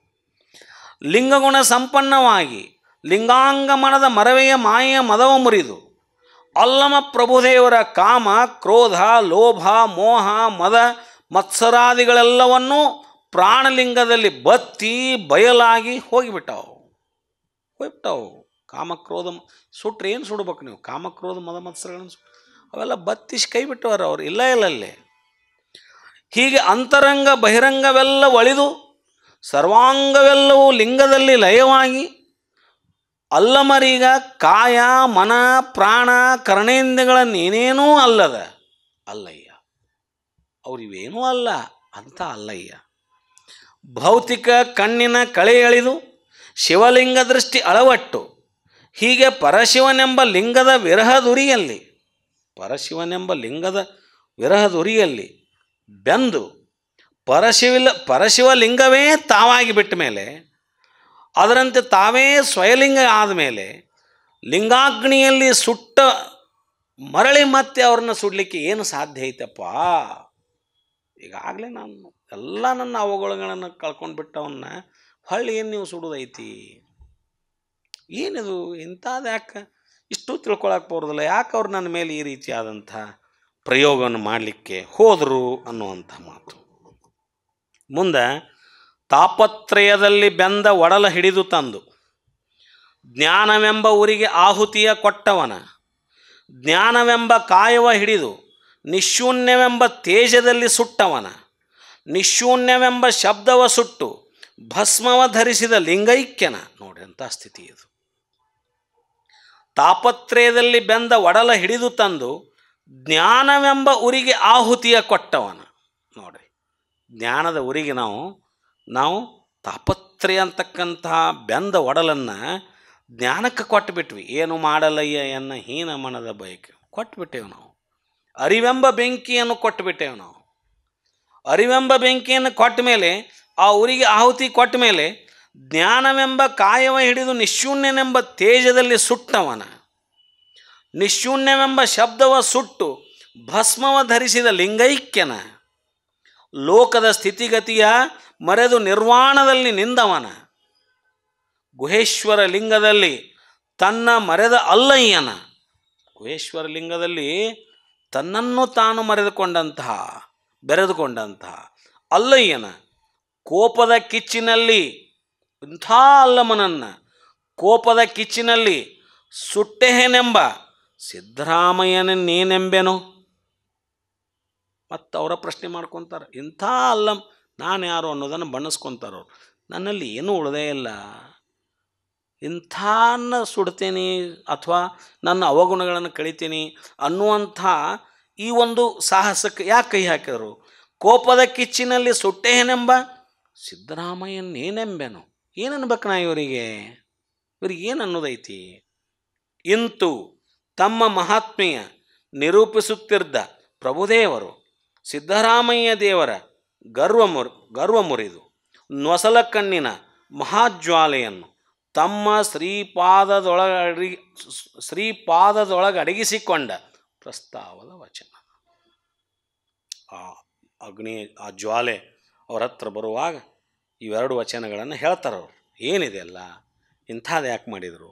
ಲಿಂಗಗುಣ ಸಂಪನ್ನವಾಗಿ ಲಿಂಗಾಂಗಮನದ ಮರವೆಯ ಮಾಯೆಯ ಮದವ ಮುರಿದು ಅಲ್ಲಮ ಪ್ರಭುದೇವರ ಕಾಮ, ಕ್ರೋಧ, ಲೋಭ, ಮೋಹ, ಮದ, ಮತ್ಸರಾದಿಗಳೆಲ್ಲವನ್ನೂ ಪ್ರಾಣಲಿಂಗದಲ್ಲಿ ಬತ್ತಿ ಬಯಲಾಗಿ ಹೋಗಿಬಿಟ್ಟವು. ಕಾಮಕ್ರೋಧ ಸುಟ್ರೆ ಏನು ಸುಡ್ಬೇಕು ನೀವು? ಕಾಮಕ್ರೋಧ ಮದ ಮತ್ಸರಗಳನ್ನು ಅವೆಲ್ಲ ಬತ್ತಿಸಿ ಕೈ ಬಿಟ್ಟವರು ಅವರು. ಇಲ್ಲಲ್ಲೇ ಹೀಗೆ ಅಂತರಂಗ ಬಹಿರಂಗವೆಲ್ಲ ಒಳಿದು ಸರ್ವಾಂಗವೆಲ್ಲವೂ ಲಿಂಗದಲ್ಲಿ ಲಯವಾಗಿ ಅಲ್ಲಮರೀಗ ಕಾಯ, ಮನ, ಪ್ರಾಣ, ಕರ್ಣೇಂದ್ರಿಯಗಳನ್ನೇನೇನೂ ಅಲ್ಲಯ್ಯ. ಅವರಿವೇನೂ ಅಲ್ಲ ಅಂತ ಅಲ್ಲಯ್ಯ. ಭೌತಿಕ ಕಣ್ಣಿನ ಕಳೆ ಎಳೆದು ಶಿವಲಿಂಗ ದೃಷ್ಟಿ ಅಳವಟ್ಟು ಹೀಗೆ ಪರಶಿವನೆಂಬ ಲಿಂಗದ ವಿರಹದುರಿಯಲ್ಲಿ ಬೆಂದು ಪರಶಿವಲಿಂಗವೇ ತಾವಾಗಿ ಬಿಟ್ಟ ಮೇಲೆ, ಅದರಂತೆ ತಾವೇ ಸ್ವಯಲಿಂಗ ಆದಮೇಲೆ ಲಿಂಗಾಗ್ನಿಯಲ್ಲಿ ಸುಟ್ಟ ಮರಳಿ ಮತ್ತೆ ಅವ್ರನ್ನ ಸುಡಲಿಕ್ಕೆ ಏನು ಸಾಧ್ಯ ಐತಪ್ಪ? ಈಗಾಗಲೇ ನಾನು ಎಲ್ಲ ನನ್ನ ಅವಗುಣಗಳನ್ನು ಕಳ್ಕೊಂಡ್ಬಿಟ್ಟವನ್ನ ಹೊಳ್ಳಿ ಏನು ನೀವು ಸುಡೋದೈತಿ? ಏನಿದು? ಇಂಥದ್ದು ಯಾಕೆ ಇಷ್ಟು ತಿಳ್ಕೊಳಕ್ಕೆ ಬರೋದಿಲ್ಲ? ಯಾಕೆ ಅವ್ರು ನನ್ನ ಮೇಲೆ ಈ ರೀತಿಯಾದಂಥ ಪ್ರಯೋಗವನ್ನು ಮಾಡಲಿಕ್ಕೆ ಹೋದರು ಅನ್ನುವಂಥ ಮಾತು. ಮುಂದೆ ತಾಪತ್ರಯದಲ್ಲಿ ಬೆಂದ ಒಡಲ ಹಿಡಿದು ತಂದು ಜ್ಞಾನವೆಂಬ ಊರಿಗೆ ಆಹುತಿಯ ಕೊಟ್ಟವನ, ಜ್ಞಾನವೆಂಬ ಕಾಯವ ಹಿಡಿದು ನಿಶೂನ್ಯವೆಂಬ ತೇಜದಲ್ಲಿ ಸುಟ್ಟವನ, ನಿಶೂನ್ಯವೆಂಬ ಶಬ್ದವ ಸುಟ್ಟು ಭಸ್ಮವ ಧರಿಸಿದ ಲಿಂಗೈಕ್ಯನ. ನೋಡಿ ಅಂಥ ಸ್ಥಿತಿ ಇದು. ತಾಪತ್ರಯದಲ್ಲಿ ಬೆಂದ ಒಡಲ ಹಿಡಿದು ತಂದು ಜ್ಞಾನವೆಂಬ ಉರಿಗೆ ಆಹುತಿಯ ಕೊಟ್ಟವನ. ನೋಡ್ರಿ, ಜ್ಞಾನದ ಉರಿಗೆ ನಾವು ತಾಪತ್ರಯ ಅಂತಕ್ಕಂತಹ ಬೆಂದ ಒಡಲನ್ನು ಜ್ಞಾನಕ್ಕೆ ಕೊಟ್ಟುಬಿಟ್ವಿ. ಏನು ಮಾಡಲಯ್ಯ ಎನ್ನ ಹೀನ ಮನದ ಬಯಕೆ ಕೊಟ್ಟುಬಿಟ್ಟೇವು ನಾವು. ಅರಿವೆಂಬ ಬೆಂಕಿಯನ್ನು ಕೊಟ್ಟುಬಿಟ್ಟೇವು ನಾವು. ಅರಿವೆಂಬ ಬೆಂಕಿಯನ್ನು ಕೊಟ್ಟ ಮೇಲೆ, ಆ ಊರಿಗೆ ಆಹುತಿ ಕೊಟ್ಟ ಮೇಲೆ, ಜ್ಞಾನವೆಂಬ ಕಾಯವ ಹಿಡಿದು ನಿಶೂನ್ಯನೆಂಬ ತೇಜದಲ್ಲಿ ಸುಟ್ಟವನ, ನಿಶೂನ್ಯವೆಂಬ ಶಬ್ದವ ಸುಟ್ಟು ಭಸ್ಮವ ಧರಿಸಿದ ಲಿಂಗೈಕ್ಯನ, ಲೋಕದ ಸ್ಥಿತಿಗತಿಯ ಮರೆದು ನಿರ್ವಾಣದಲ್ಲಿ ನಿಂದವನ, ಗುಹೇಶ್ವರ ಲಿಂಗದಲ್ಲಿ ತನ್ನ ಮರೆದ ಅಲ್ಲಯ್ಯನ, ಗುಹೇಶ್ವರ ಲಿಂಗದಲ್ಲಿ ತನ್ನನ್ನು ತಾನು ಬೆರೆದುಕೊಂಡಂತಹ ಅಲ್ಲಯ್ಯನ ಕೋಪದ ಕಿಚ್ಚಿನಲ್ಲಿ, ಇಂಥ ಅಲ್ಲಮನನ್ನು ಕೋಪದ ಕಿಚ್ಚಿನಲ್ಲಿ ಸುಟ್ಟೆನೆಂಬ ಸಿದ್ದರಾಮಯ್ಯನೇನೆಂಬೆನು? ಮತ್ತು ಅವರ ಪ್ರಶ್ನೆ ಮಾಡ್ಕೊತಾರೆ. ಇಂಥ ಅಲ್ಲಂ ನಾನು ಯಾರು ಅನ್ನೋದನ್ನು ಬಣ್ಣಿಸ್ಕೊತಾರವ್ರು. ನನ್ನಲ್ಲಿ ಏನೂ ಉಳದೇ ಇಲ್ಲ, ಇಂಥನ್ನ ಸುಡ್ತೀನಿ ಅಥವಾ ನನ್ನ ಅವಗುಣಗಳನ್ನು ಕಳಿತೀನಿ ಅನ್ನುವಂಥ ಈ ಒಂದು ಸಾಹಸಕ್ಕೆ ಯಾಕೆ ಕೈ ಹಾಕಿದರು? ಕೋಪದ ಕಿಚ್ಚಿನಲ್ಲಿ ಸುಟ್ಟೇನೆಂಬ ಸಿದ್ದರಾಮಯ್ಯನೇನೆಂಬೆನು. ಏನನ್ಬೇಕು ನಾ ಇವರಿಗೆ ಏನು ಅನ್ನೋದೈತಿ? ಇಂತು ತಮ್ಮ ಮಹಾತ್ಮೆಯ ನಿರೂಪಿಸುತ್ತಿದ್ದ ಪ್ರಭುದೇವರು ಸಿದ್ದರಾಮಯ್ಯ ದೇವರ ಗರ್ವ ಮುರಿದು ನೊಸಲ ಕಣ್ಣಿನ ಮಹಾಜ್ವಾಲೆಯನ್ನು ತಮ್ಮ ಶ್ರೀಪಾದದೊಳಗಡಗಿಸಿಕೊಂಡ ಪ್ರಸ್ತಾವದ ವಚನ. ಆ ಜ್ವಾಲೆ ಅವ್ರ ಹತ್ರ ಬರುವಾಗ ಇವೆರಡು ವಚನಗಳನ್ನು ಹೇಳ್ತಾರವ್ರು. ಏನಿದೆ ಅಲ್ಲ, ಇಂಥದ್ದು ಯಾಕೆ ಮಾಡಿದರು?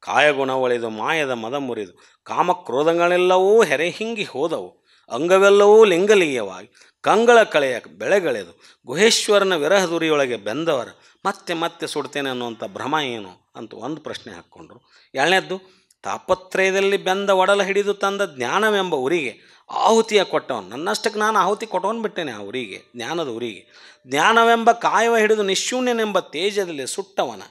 ಕಾಯಗುಣ ಒಳೆದು ಮಾಯದ ಮದ ಮುರಿದು ಕಾಮಕ್ರೋಧಗಳೆಲ್ಲವೂ ಹೆರೆಹಿಂಗಿ ಹೋದವು, ಅಂಗವೆಲ್ಲವೂ ಲಿಂಗಲೀಯವಾಗಿ ಕಂಗಳ ಕಳೆಯ ಬೆಳೆಗಳೆದು ಗುಹೇಶ್ವರನ ವಿರಹದುರಿಯೊಳಗೆ ಬೆಂದವರ ಮತ್ತೆ ಮತ್ತೆ ಸುಡ್ತೇನೆ ಅನ್ನುವಂಥ ಭ್ರಮ ಏನು ಅಂತ ಒಂದು ಪ್ರಶ್ನೆ ಹಾಕ್ಕೊಂಡ್ರು. ಎರಡನೇದ್ದು, ತಾಪತ್ರಯದಲ್ಲಿ ಬೆಂದ ಒಡಲ ಹಿಡಿದು ತಂದ ಜ್ಞಾನವೆಂಬ ಉರಿಗೆ ಆಹುತಿಯ ಕೊಟ್ಟವನು. ನನ್ನಷ್ಟಕ್ಕೆ ನಾನು ಆಹುತಿ ಕೊಟ್ಟವನು ಬಿಟ್ಟೇನೆ ಆ ಉರಿಗೆ, ಜ್ಞಾನದ ಉರಿಗೆ. ಜ್ಞಾನವೆಂಬ ಕಾಯವ ಹಿಡಿದು ನಿಶೂನ್ಯನೆಂಬ ತೇಜದಲ್ಲಿ ಸುಟ್ಟವನ.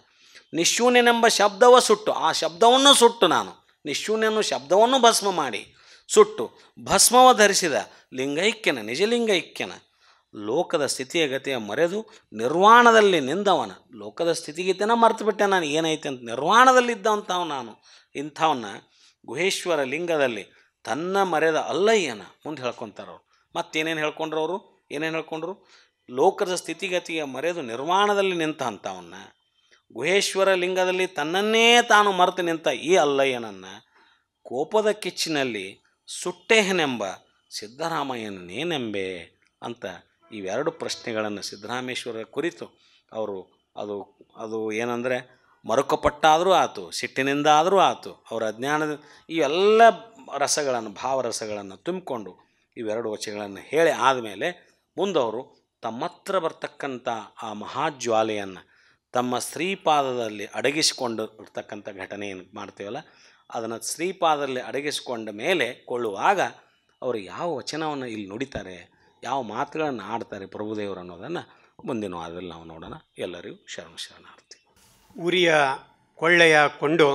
ನಿಶೂನ್ಯನೆಂಬ ಶಬ್ದವ ಸುಟ್ಟು, ಆ ಶಬ್ದವನ್ನು ಸುಟ್ಟು ನಾನು ನಿಶೂನ್ಯನು ಶಬ್ದವನ್ನು ಭಸ್ಮ ಮಾಡಿ ಸುಟ್ಟು ಭಸ್ಮವ ಧರಿಸಿದ ಲಿಂಗೈಕ್ಯನ ನಿಜಲಿಂಗೈಕ್ಯನ. ಲೋಕದ ಸ್ಥಿತಿಯ ಗತಿಯ ಮರೆದು ನಿರ್ವಾಣದಲ್ಲಿ ನಿಂದವನ. ಲೋಕದ ಸ್ಥಿತಿಗತಿನ ಮರೆತು ಬಿಟ್ಟೆ ನಾನು, ಏನೈತೆ ಅಂತ ನಿರ್ವಾಣದಲ್ಲಿದ್ದಂಥವು ನಾನು. ಇಂಥವನ್ನ ಗುಹೇಶ್ವರ ಲಿಂಗದಲ್ಲಿ ತನ್ನ ಮರೆದ ಅಲ್ಲಯ್ಯನ ಮುಂದೆ ಹೇಳ್ಕೊತಾರವ್ರು. ಮತ್ತೇನೇನು ಹೇಳ್ಕೊಂಡ್ರು ಅವರು? ಏನೇನು ಹೇಳ್ಕೊಂಡ್ರು? ಲೋಕದ ಸ್ಥಿತಿಗತಿಯ ಮರೆದು ನಿರ್ವಾಣದಲ್ಲಿ ನಿಂತ ಅಂಥವನ್ನ, ಗುಹೇಶ್ವರ ಲಿಂಗದಲ್ಲಿ ತನ್ನನ್ನೇ ತಾನು ಮರೆತು ನಿಂತ ಈ ಅಲ್ಲಯ್ಯನನ್ನು ಕೋಪದ ಕಿಚ್ಚಿನಲ್ಲಿ ಸುಟ್ಟೇಹನೆಂಬ ಸಿದ್ದರಾಮಯ್ಯನೇನೆಂಬೆ ಅಂತ ಇವೆರಡು ಪ್ರಶ್ನೆಗಳನ್ನು ಸಿದ್ದರಾಮೇಶ್ವರ ಕುರಿತು ಅವರು ಅದು ಏನಂದರೆ ಮರುಕಪಟ್ಟಾದರೂ ಆಯಿತು, ಸಿಟ್ಟಿನಿಂದ ಆದರೂ ಆಯಿತು, ಅವರ ಅಜ್ಞಾನದ ಇವೆಲ್ಲ ರಸಗಳನ್ನು ಭಾವರಸಗಳನ್ನು ತುಂಬಿಕೊಂಡು ಇವೆರಡು ವಚನಗಳನ್ನು ಹೇಳಿ ಆದಮೇಲೆ ಮುಂದವರು ತಮ್ಮತ್ರ ಬರ್ತಕ್ಕಂಥ ಆ ಮಹಾಜ್ವಾಲೆಯನ್ನು ತಮ್ಮ ಶ್ರೀಪಾದದಲ್ಲಿ ಅಡಗಿಸಿಕೊಂಡು ಇರ್ತಕ್ಕಂಥ ಘಟನೆ ಏನು ಮಾಡ್ತೀವಲ್ಲ, ಅದನ್ನು ಶ್ರೀಪಾದದಲ್ಲಿ ಅಡಗಿಸಿಕೊಂಡ ಮೇಲೆ ಕೊಳ್ಳುವಾಗ ಅವರು ಯಾವ ವಚನವನ್ನು ಇಲ್ಲಿ ನುಡಿತಾರೆ, ಯಾವ ಮಾತುಗಳನ್ನು ಆಡ್ತಾರೆ ಪ್ರಭುದೇವರು ಅನ್ನೋದನ್ನು ಮುಂದಿನ ವಾರದಲ್ಲಿ ನಾವು ನೋಡೋಣ. ಎಲ್ಲರಿಗೂ ಶರಣಾರ್ಥಿ. ಉರಿಯ ಕೊಳ್ಳೆಯ ಕೊಂಡು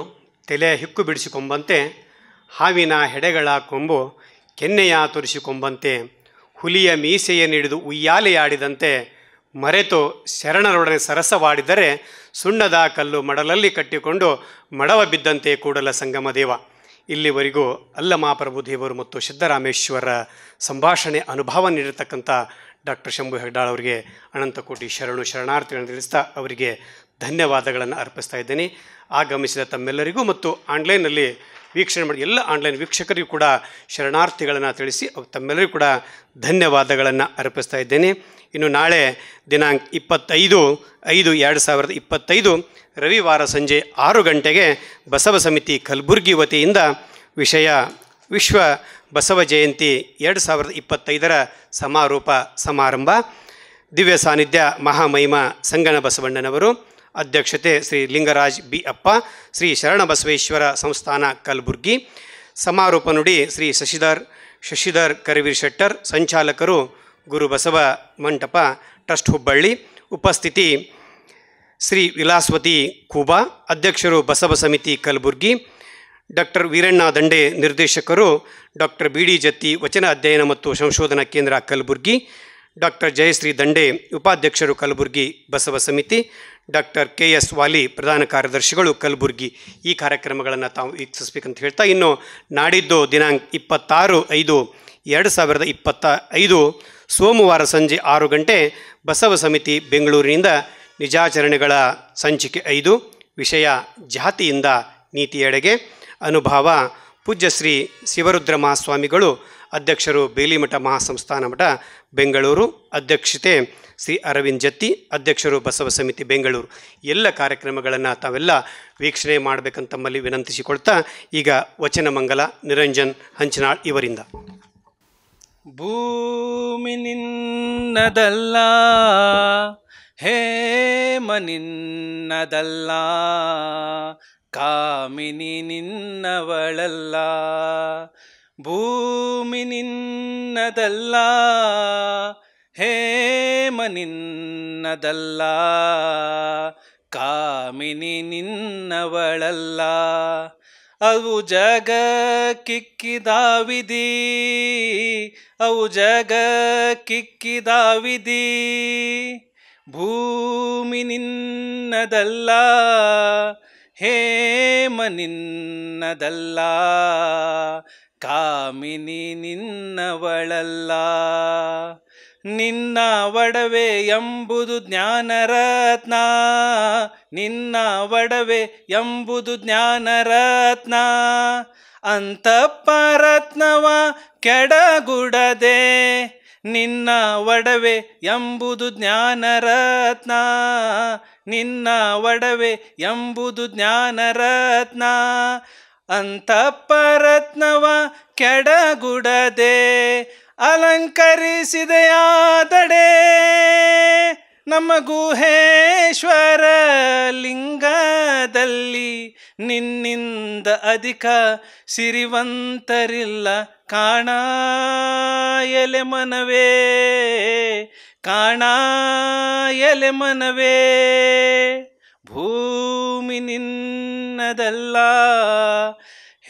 ತಲೆಯ ಹಿಕ್ಕು ಬಿಡಿಸಿಕೊಂಬಂತೆ, ಹಾವಿನ ಹೆಡೆಗಳ ಕೊಂಬು ಕೆನ್ನೆಯ ತುರಿಸಿಕೊಂಬಂತೆ, ಹುಲಿಯ ಮೀಸೆಯ ನೀಡಿದು ಉಯ್ಯಾಲೆಯಾಡಿದಂತೆ ಮರೆತು ಶರಣರೊಡನೆ ಸರಸವಾಡಿದರೆ ಸುಣ್ಣದ ಕಲ್ಲು ಮಡಲಲ್ಲಿ ಕಟ್ಟಿಕೊಂಡು ಮಡವ ಬಿದ್ದಂತೆ ಕೂಡಲ ಸಂಗಮ ದೇವ. ಇಲ್ಲಿವರೆಗೂ ಅಲ್ಲಮಹಾಪ್ರಭುದೇವರು ಮತ್ತು ಸಿದ್ದರಾಮೇಶ್ವರ ಸಂಭಾಷಣೆ ಅನುಭವ ನೀಡಿರ್ತಕ್ಕಂಥ ಡಾಕ್ಟರ್ ಶಂಭು ಹೆಗ್ಡಾಳ್ ಅವರಿಗೆ ಅನಂತಕೋಟಿ ಶರಣಾರ್ಥಿಗಳನ್ನು ತಿಳಿಸ್ತಾ ಅವರಿಗೆ ಧನ್ಯವಾದಗಳನ್ನು ಅರ್ಪಿಸ್ತಾ ಇದ್ದೇನೆ. ಆಗಮಿಸಿದ ತಮ್ಮೆಲ್ಲರಿಗೂ ಮತ್ತು ಆನ್ಲೈನಲ್ಲಿ ವೀಕ್ಷಣೆ ಮಾಡಿ ಎಲ್ಲ ಆನ್ಲೈನ್ ವೀಕ್ಷಕರಿಗೂ ಕೂಡ ಶರಣಾರ್ಥಿಗಳನ್ನು ತಿಳಿಸಿ ತಮ್ಮೆಲ್ಲರಿಗೂ ಕೂಡ ಧನ್ಯವಾದಗಳನ್ನು ಅರ್ಪಿಸ್ತಾ ಇದ್ದೇನೆ. ಇನ್ನು ನಾಳೆ ದಿನಾಂಕ 25/5/2025 ರವಿವಾರ ಸಂಜೆ 6 ಗಂಟೆಗೆ ಬಸವ ಸಮಿತಿ ಕಲಬುರಗಿ ವತಿಯಿಂದ ವಿಷಯ ವಿಶ್ವ ಬಸವ ಜಯಂತಿ 2025 ಸಮಾರೋಪ ಸಮಾರಂಭ. ದಿವ್ಯ ಸಾನ್ನಿಧ್ಯ ಮಹಾಮಹಿಮ ಸಂಗನ ಬಸವಣ್ಣನವರು, ಅಧ್ಯಕ್ಷತೆ ಶ್ರೀ ಲಿಂಗರಾಜ್ ಬಿ ಅಪ್ಪ, ಶ್ರೀ ಶರಣಬಸವೇಶ್ವರ ಸಂಸ್ಥಾನ ಕಲಬುರ್ಗಿ. ಸಮಾರೋಪ ನುಡಿ ಶ್ರೀ ಶಶಿಧರ್ ಕರವೀರ್ ಶೆಟ್ಟರ್, ಸಂಚಾಲಕರು ಗುರು ಬಸವ ಮಂಟಪ ಟ್ರಸ್ಟ್ ಹುಬ್ಬಳ್ಳಿ. ಉಪಸ್ಥಿತಿ ಶ್ರೀ ವಿಲಾಸ್ವತಿ ಕೂಬಾ, ಅಧ್ಯಕ್ಷರು ಬಸವ ಸಮಿತಿ ಕಲಬುರ್ಗಿ. ಡಾಕ್ಟರ್ ವೀರಣ್ಣ ದಂಡೆ, ನಿರ್ದೇಶಕರು ಡಾಕ್ಟರ್ ಬಿ ಡಿ ಜತ್ತಿ, ವಚನ ಅಧ್ಯಯನ ಮತ್ತು ಸಂಶೋಧನಾ ಕೇಂದ್ರ ಕಲಬುರ್ಗಿ. ಡಾಕ್ಟರ್ ಜಯಶ್ರೀ ದಂಡೆ, ಉಪಾಧ್ಯಕ್ಷರು ಕಲಬುರ್ಗಿ ಬಸವ ಸಮಿತಿ. ಡಾಕ್ಟರ್ ಕೆ ಎಸ್ ವಾಲಿ, ಪ್ರಧಾನ ಕಾರ್ಯದರ್ಶಿಗಳು ಕಲಬುರ್ಗಿ. ಈ ಕಾರ್ಯಕ್ರಮಗಳನ್ನು ತಾವು ವೀಕ್ಷಿಸಬೇಕಂತ ಹೇಳ್ತಾ, ಇನ್ನು ನಾಡಿದ್ದು ದಿನಾಂಕ 26/5/2025 ಸೋಮವಾರ ಸಂಜೆ 6 ಗಂಟೆ ಬಸವ ಸಮಿತಿ ಬೆಂಗಳೂರಿನಿಂದ ನಿಜಾಚರಣೆಗಳ ಸಂಚಿಕೆ 5, ವಿಷಯ ಜಾತಿಯಿಂದ ನೀತಿಯೆಡೆಗೆ. ಅನುಭವ ಪೂಜ್ಯ ಶ್ರೀ ಶಿವರುದ್ರ ಮಹಾಸ್ವಾಮಿಗಳು, ಅಧ್ಯಕ್ಷರು ಬೇಲಿಮಠ ಮಹಾಸಂಸ್ಥಾನ ಮಠ ಬೆಂಗಳೂರು. ಅಧ್ಯಕ್ಷತೆ ಶ್ರೀ ಅರವಿಂದ್ ಜತ್ತಿ, ಅಧ್ಯಕ್ಷರು ಬಸವ ಸಮಿತಿ ಬೆಂಗಳೂರು. ಎಲ್ಲ ಕಾರ್ಯಕ್ರಮಗಳನ್ನು ತಾವೆಲ್ಲ ವೀಕ್ಷಣೆ ಮಾಡಬೇಕಂತಮ್ಮಲ್ಲಿ ವಿನಂತಿಸಿಕೊಳ್ತಾ, ಈಗ ವಚನ ಮಂಗಲ ನಿರಂಜನ್ ಹಂಚನಾಳ್ ಇವರಿಂದ. ಭೂಮಿ ನಿನ್ನದಲ್ಲ, ಹೇಮ ನಿನ್ನದಲ್ಲ, ಕಾಮಿನಿ ನಿನ್ನವಳಲ್ಲ. ಭೂಮಿ ನಿನ್ನದಲ್ಲ, ಹೇಮ ನಿನ್ನದಲ್ಲ, ಕಾಮಿನಿ ನಿನ್ನವಳಲ್ಲ. ಅವು ಜಗಕ್ಕಿಕ್ಕಿದಾವಿದಿ, ಅವು ಜಗಕ್ಕಿಕ್ಕಿದಾವಿದಿ. ಭೂಮಿ ನಿನ್ನದಲ್ಲ, ಹೇಮ ನಿನ್ನದಲ್ಲ, ಕಾಮಿನಿ ನಿನ್ನವಳಲ್ಲ. ನಿನ್ನ ಒಡವೆ ಎಂಬುದು ಜ್ಞಾನರತ್ನ, ನಿನ್ನ ಒಡವೆ ಎಂಬುದು ಜ್ಞಾನರತ್ನ. ಅಂತಃಪರತ್ನವ ಕೆಡಗುಡದೆ ನಿನ್ನ ಒಡವೆ ಎಂಬುದು ಜ್ಞಾನರತ್ನ, ನಿನ್ನ ಒಡವೆ ಎಂಬುದು ಜ್ಞಾನರತ್ನ. ಅಂತಃಪರತ್ನವ ಕೆಡಗುಡದೆ ಅಲಂಕರಿಸಿದೆಯಾದಡೆ ನಮ್ಮ ಗುಹೇಶ್ವರ ಲಿಂಗದಲ್ಲಿ ನಿನ್ನಿಂದ ಅಧಿಕ ಸಿರಿವಂತರಿಲ್ಲ ಕಾಣ ಎಲೆ ಮನವೇ, ಕಾಣ ಎಲೆ ಮನವೇ. ಭೂಮಿ ನಿನ್ನದಲ್ಲ,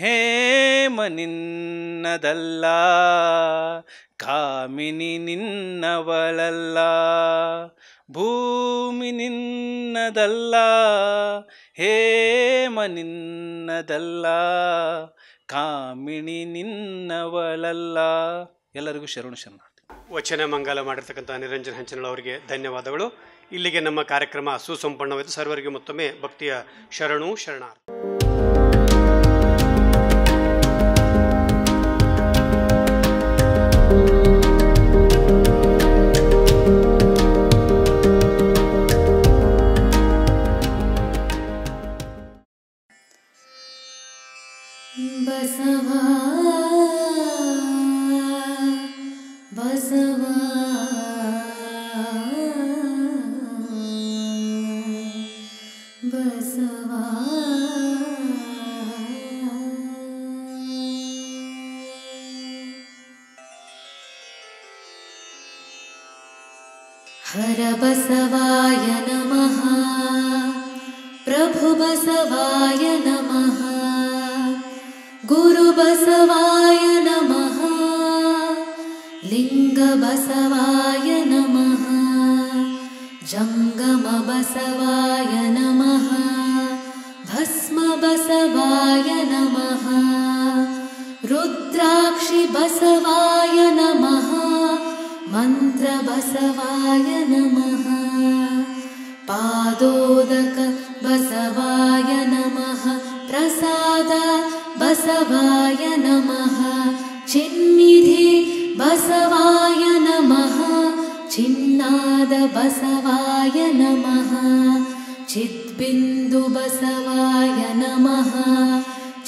ಹೇಮ ನಿನ್ನದಲ್ಲ, ಕಾಮಿನಿ ನಿನ್ನವಳಲ್ಲ. ಭೂಮಿ ನಿನ್ನದಲ್ಲ, ಹೇಮ ನಿನ್ನದಲ್ಲ, ಕಾಮಿನಿ ನಿನ್ನವಳಲ್ಲ. ಎಲ್ಲರಿಗೂ ಶರಣು ಶರಣಾರ್ಥಿ. ವಚನ ಮಂಗಲ ಮಾಡಿರ್ತಕ್ಕಂಥ ನಿರಂಜನ್ ಹಂಚನಳ್ ಅವರಿಗೆ ಧನ್ಯವಾದಗಳು. ಇಲ್ಲಿಗೆ ನಮ್ಮ ಕಾರ್ಯಕ್ರಮ ಸುಸಂಪನ್ನವಾಯಿತು. ಸರ್ವರಿಗೆ ಮತ್ತೊಮ್ಮೆ ಭಕ್ತಿಯ ಶರಣು ಶರಣಾರ್ಥಿ. ಬಸವ ಬಸವ ಬಸವ ಹರ ಬಸವಾಯ ನಮಃ, ಪ್ರಭು ಬಸವಾಯ ನಮಃ, ಗುರು ಬಸವಾಯ ನಮಃ, ಲಿಂಗ ಬಸವಾಯ ನಮಃ, ಜಂಗಮ ಬಸವಾಯ ನಮಃ, ಭಸ್ಮ ಬಸವಾಯ ನಮಃ, ರುದ್ರಾಕ್ಷಿ ಬಸವಾಯ ನಮಃ, ಮಂತ್ರ ಬಸವಾಯ ನಮಃ, ಪಾದೋದಕ ಬಸವಾಯ ನಮಃ, ಪ್ರಸಾದ ಬಸವಾಯ ನಮಃ, ಚಿನ್ನಿಧಿ ಬಸವಾಯ ನಮಃ, ಚಿನ್ನಾದ ಬಸವಾಯ ನಮಃ, ಚಿದ್ಬಿಂದು ಬಸವಾಯ ನಮಃ,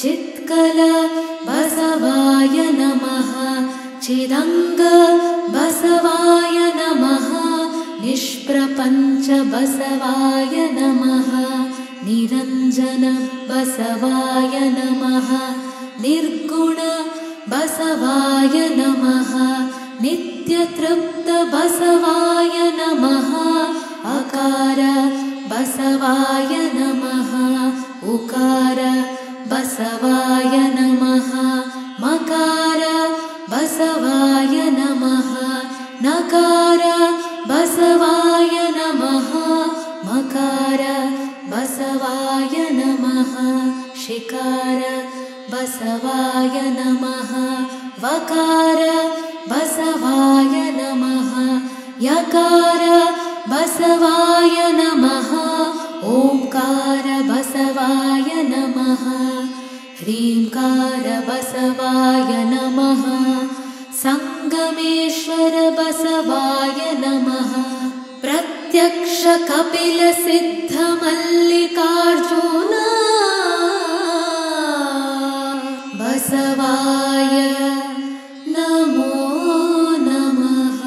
ಚಿತ್ಕಲ ಬಸವಾಯ ನಮಃ, ಚಿದಂಗ ಬಸವಾಯ ನಮಃ, ನಿಷ್ಪ್ರಪಂಚ ಬಸವಾಯ ನಮಃ, ನಿರಂಜನ ಬಸವಾಯ ನಮಃ, ನಿರ್ಗುಣ ಬಸವಾಯ ನಮಃ, ನಿತ್ಯತೃಪ್ತ ಬಸವಾಯ ನಮಃ, ಅಕಾರ ಬಸವಾಯ ನಮಃ, ಉಕಾರ ಬಸವಾಯ ನಮಃ, ಮಕಾರ ಬಸವಾಯ ನಮಃ, ನಕಾರ ಬಸವಾಯ ನಮಃ, ಮಕಾರ ಬಸವಾಯ ನಮಃ, ಶಿಕಾರ ಬಸವಾಯ ನಮಃ, ವಕಾರ ಬಸವಾಯ ನಮಃ, ಯಕಾರ ಬಸವಾಯ ನಮಃ, ಓಂಕಾರ ಬಸವಾಯ ನಮಃ, ಹ್ರೀಂಕಾರ ಬಸವಾಯ ನಮಃ, ಸಂಗಮೇಶ್ವರ ಬಸವಾಯ ನಮಃ, ಪ್ರತ್ಯಕ್ಷ ಕಪಿಲ ಸಿದ್ಧ ಮಲ್ಲಿಕಾರ್ಜುನ ಬಸವಾಯ ನಮೋ ನಮಃ.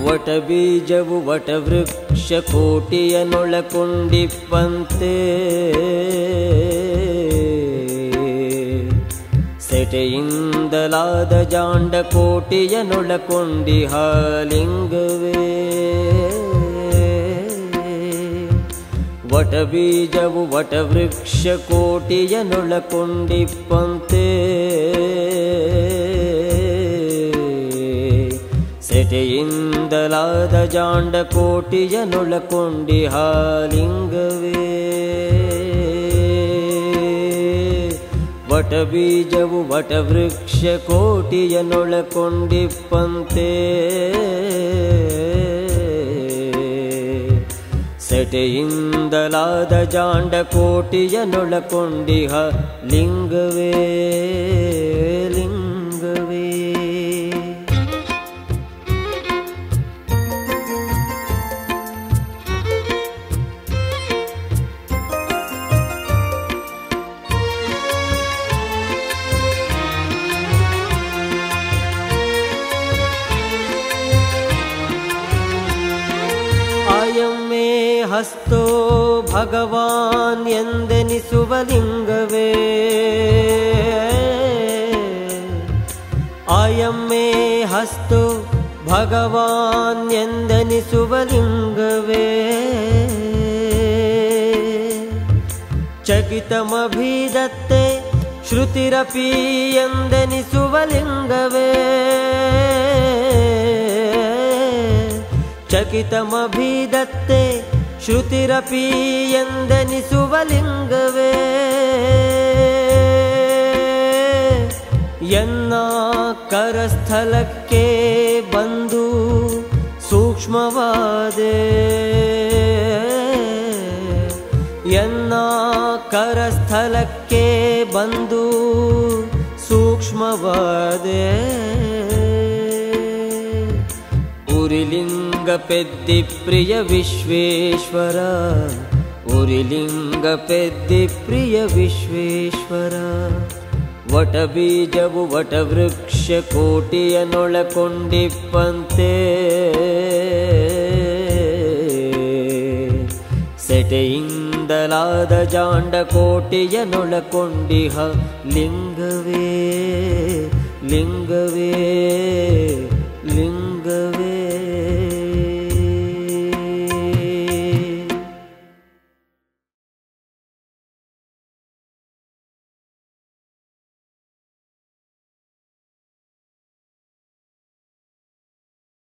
ವಟಬೀಜವು ವಟವೃಕ್ಷ ಕೋಟಿಯನೊಳಕೊಂಡಿಪ್ಪಂತೆ ಸೆಟೆಯಿಂದಲಾದ ಜಾಂಡ ಕೋಟಿಯನೊಳಕೊಂಡಿಹ ಲಿಂಗವೇ ವಟಬೀಜವು ವಟವೃಕ್ಷ ಕೋಟಿಯನೊಳಕೊಂಡಿಪ್ಪಂತೆ ಸೆಟೆಯಿಂದಲಾದ ಜಾಂಡ ಕೋಟಿಯನೊಳಕೊಂಡಿಹ ಲಿಂಗವೇ ವಟಬೀಜವು ವಟವೃಕ್ಷ ಕೋಟಿಯನೊಳಕೊಂಡಿಪ್ಪಂತೆ ಸೆಟೆಯಿಂದಲಾದ ಜಾಂಡ ಕೋಟಿಯನೊಳಕೊಂಡಿಹ ಲಿಂಗವೇ ಲಿಂಗವೇ. ಹಸ್ತೋ ಭಗವಾನ್ ಎಂದೆನಿಸುವ ಲಿಂಗವೇ ಆಯಮ್ಮೆ ಹಸ್ತೋ ಭಗವಾನ್ ಎಂದೆನಿಸುವ ಲಿಂಗವೇ ಚಕಿತಮಭಿದತ್ತೆ ಶ್ರುತಿರಪಿ ಎಂದೆನಿಸುವ ಲಿಂಗವೇ ಚಕಿತಮಭಿದತ್ತೆ ಶ್ರುತಿರಪಿ ಎಂದೆನಿಸುವ ಲಿಂಗವೇ ಎನ್ನ ಕರಸ್ಥಲಕ್ಕೆ ಬಂದು ಸೂಕ್ಷ್ಮವಾದೆ ಎನ್ನ ಕರಸ್ಥಲಕ್ಕೆ ಬಂದು ಸೂಕ್ಷ್ಮವಾದೆ ಉರಿಲಿಂಗ ಪೆದ್ದಿ ಪ್ರಿಯ ವಿಶ್ವೇಶ್ವರ ಉರಿಲಿಂಗ ಪೆದ್ದಿ ಪ್ರಿಯ ವಿಶ್ವೇಶ್ವರ ವಟಬೀಜವು ವಟವೃಕ್ಷ ಕೋಟಿಯನೊಳಕೊಂಡಿಪ್ಪಂತೆ ಸೆಟೆಯಿಂದಲಾದ ಜಾಂಡ ಕೋಟಿಯನೊಳಕೊಂಡಿಹ ಲಿಂಗವೇ ಲಿಂಗವೇ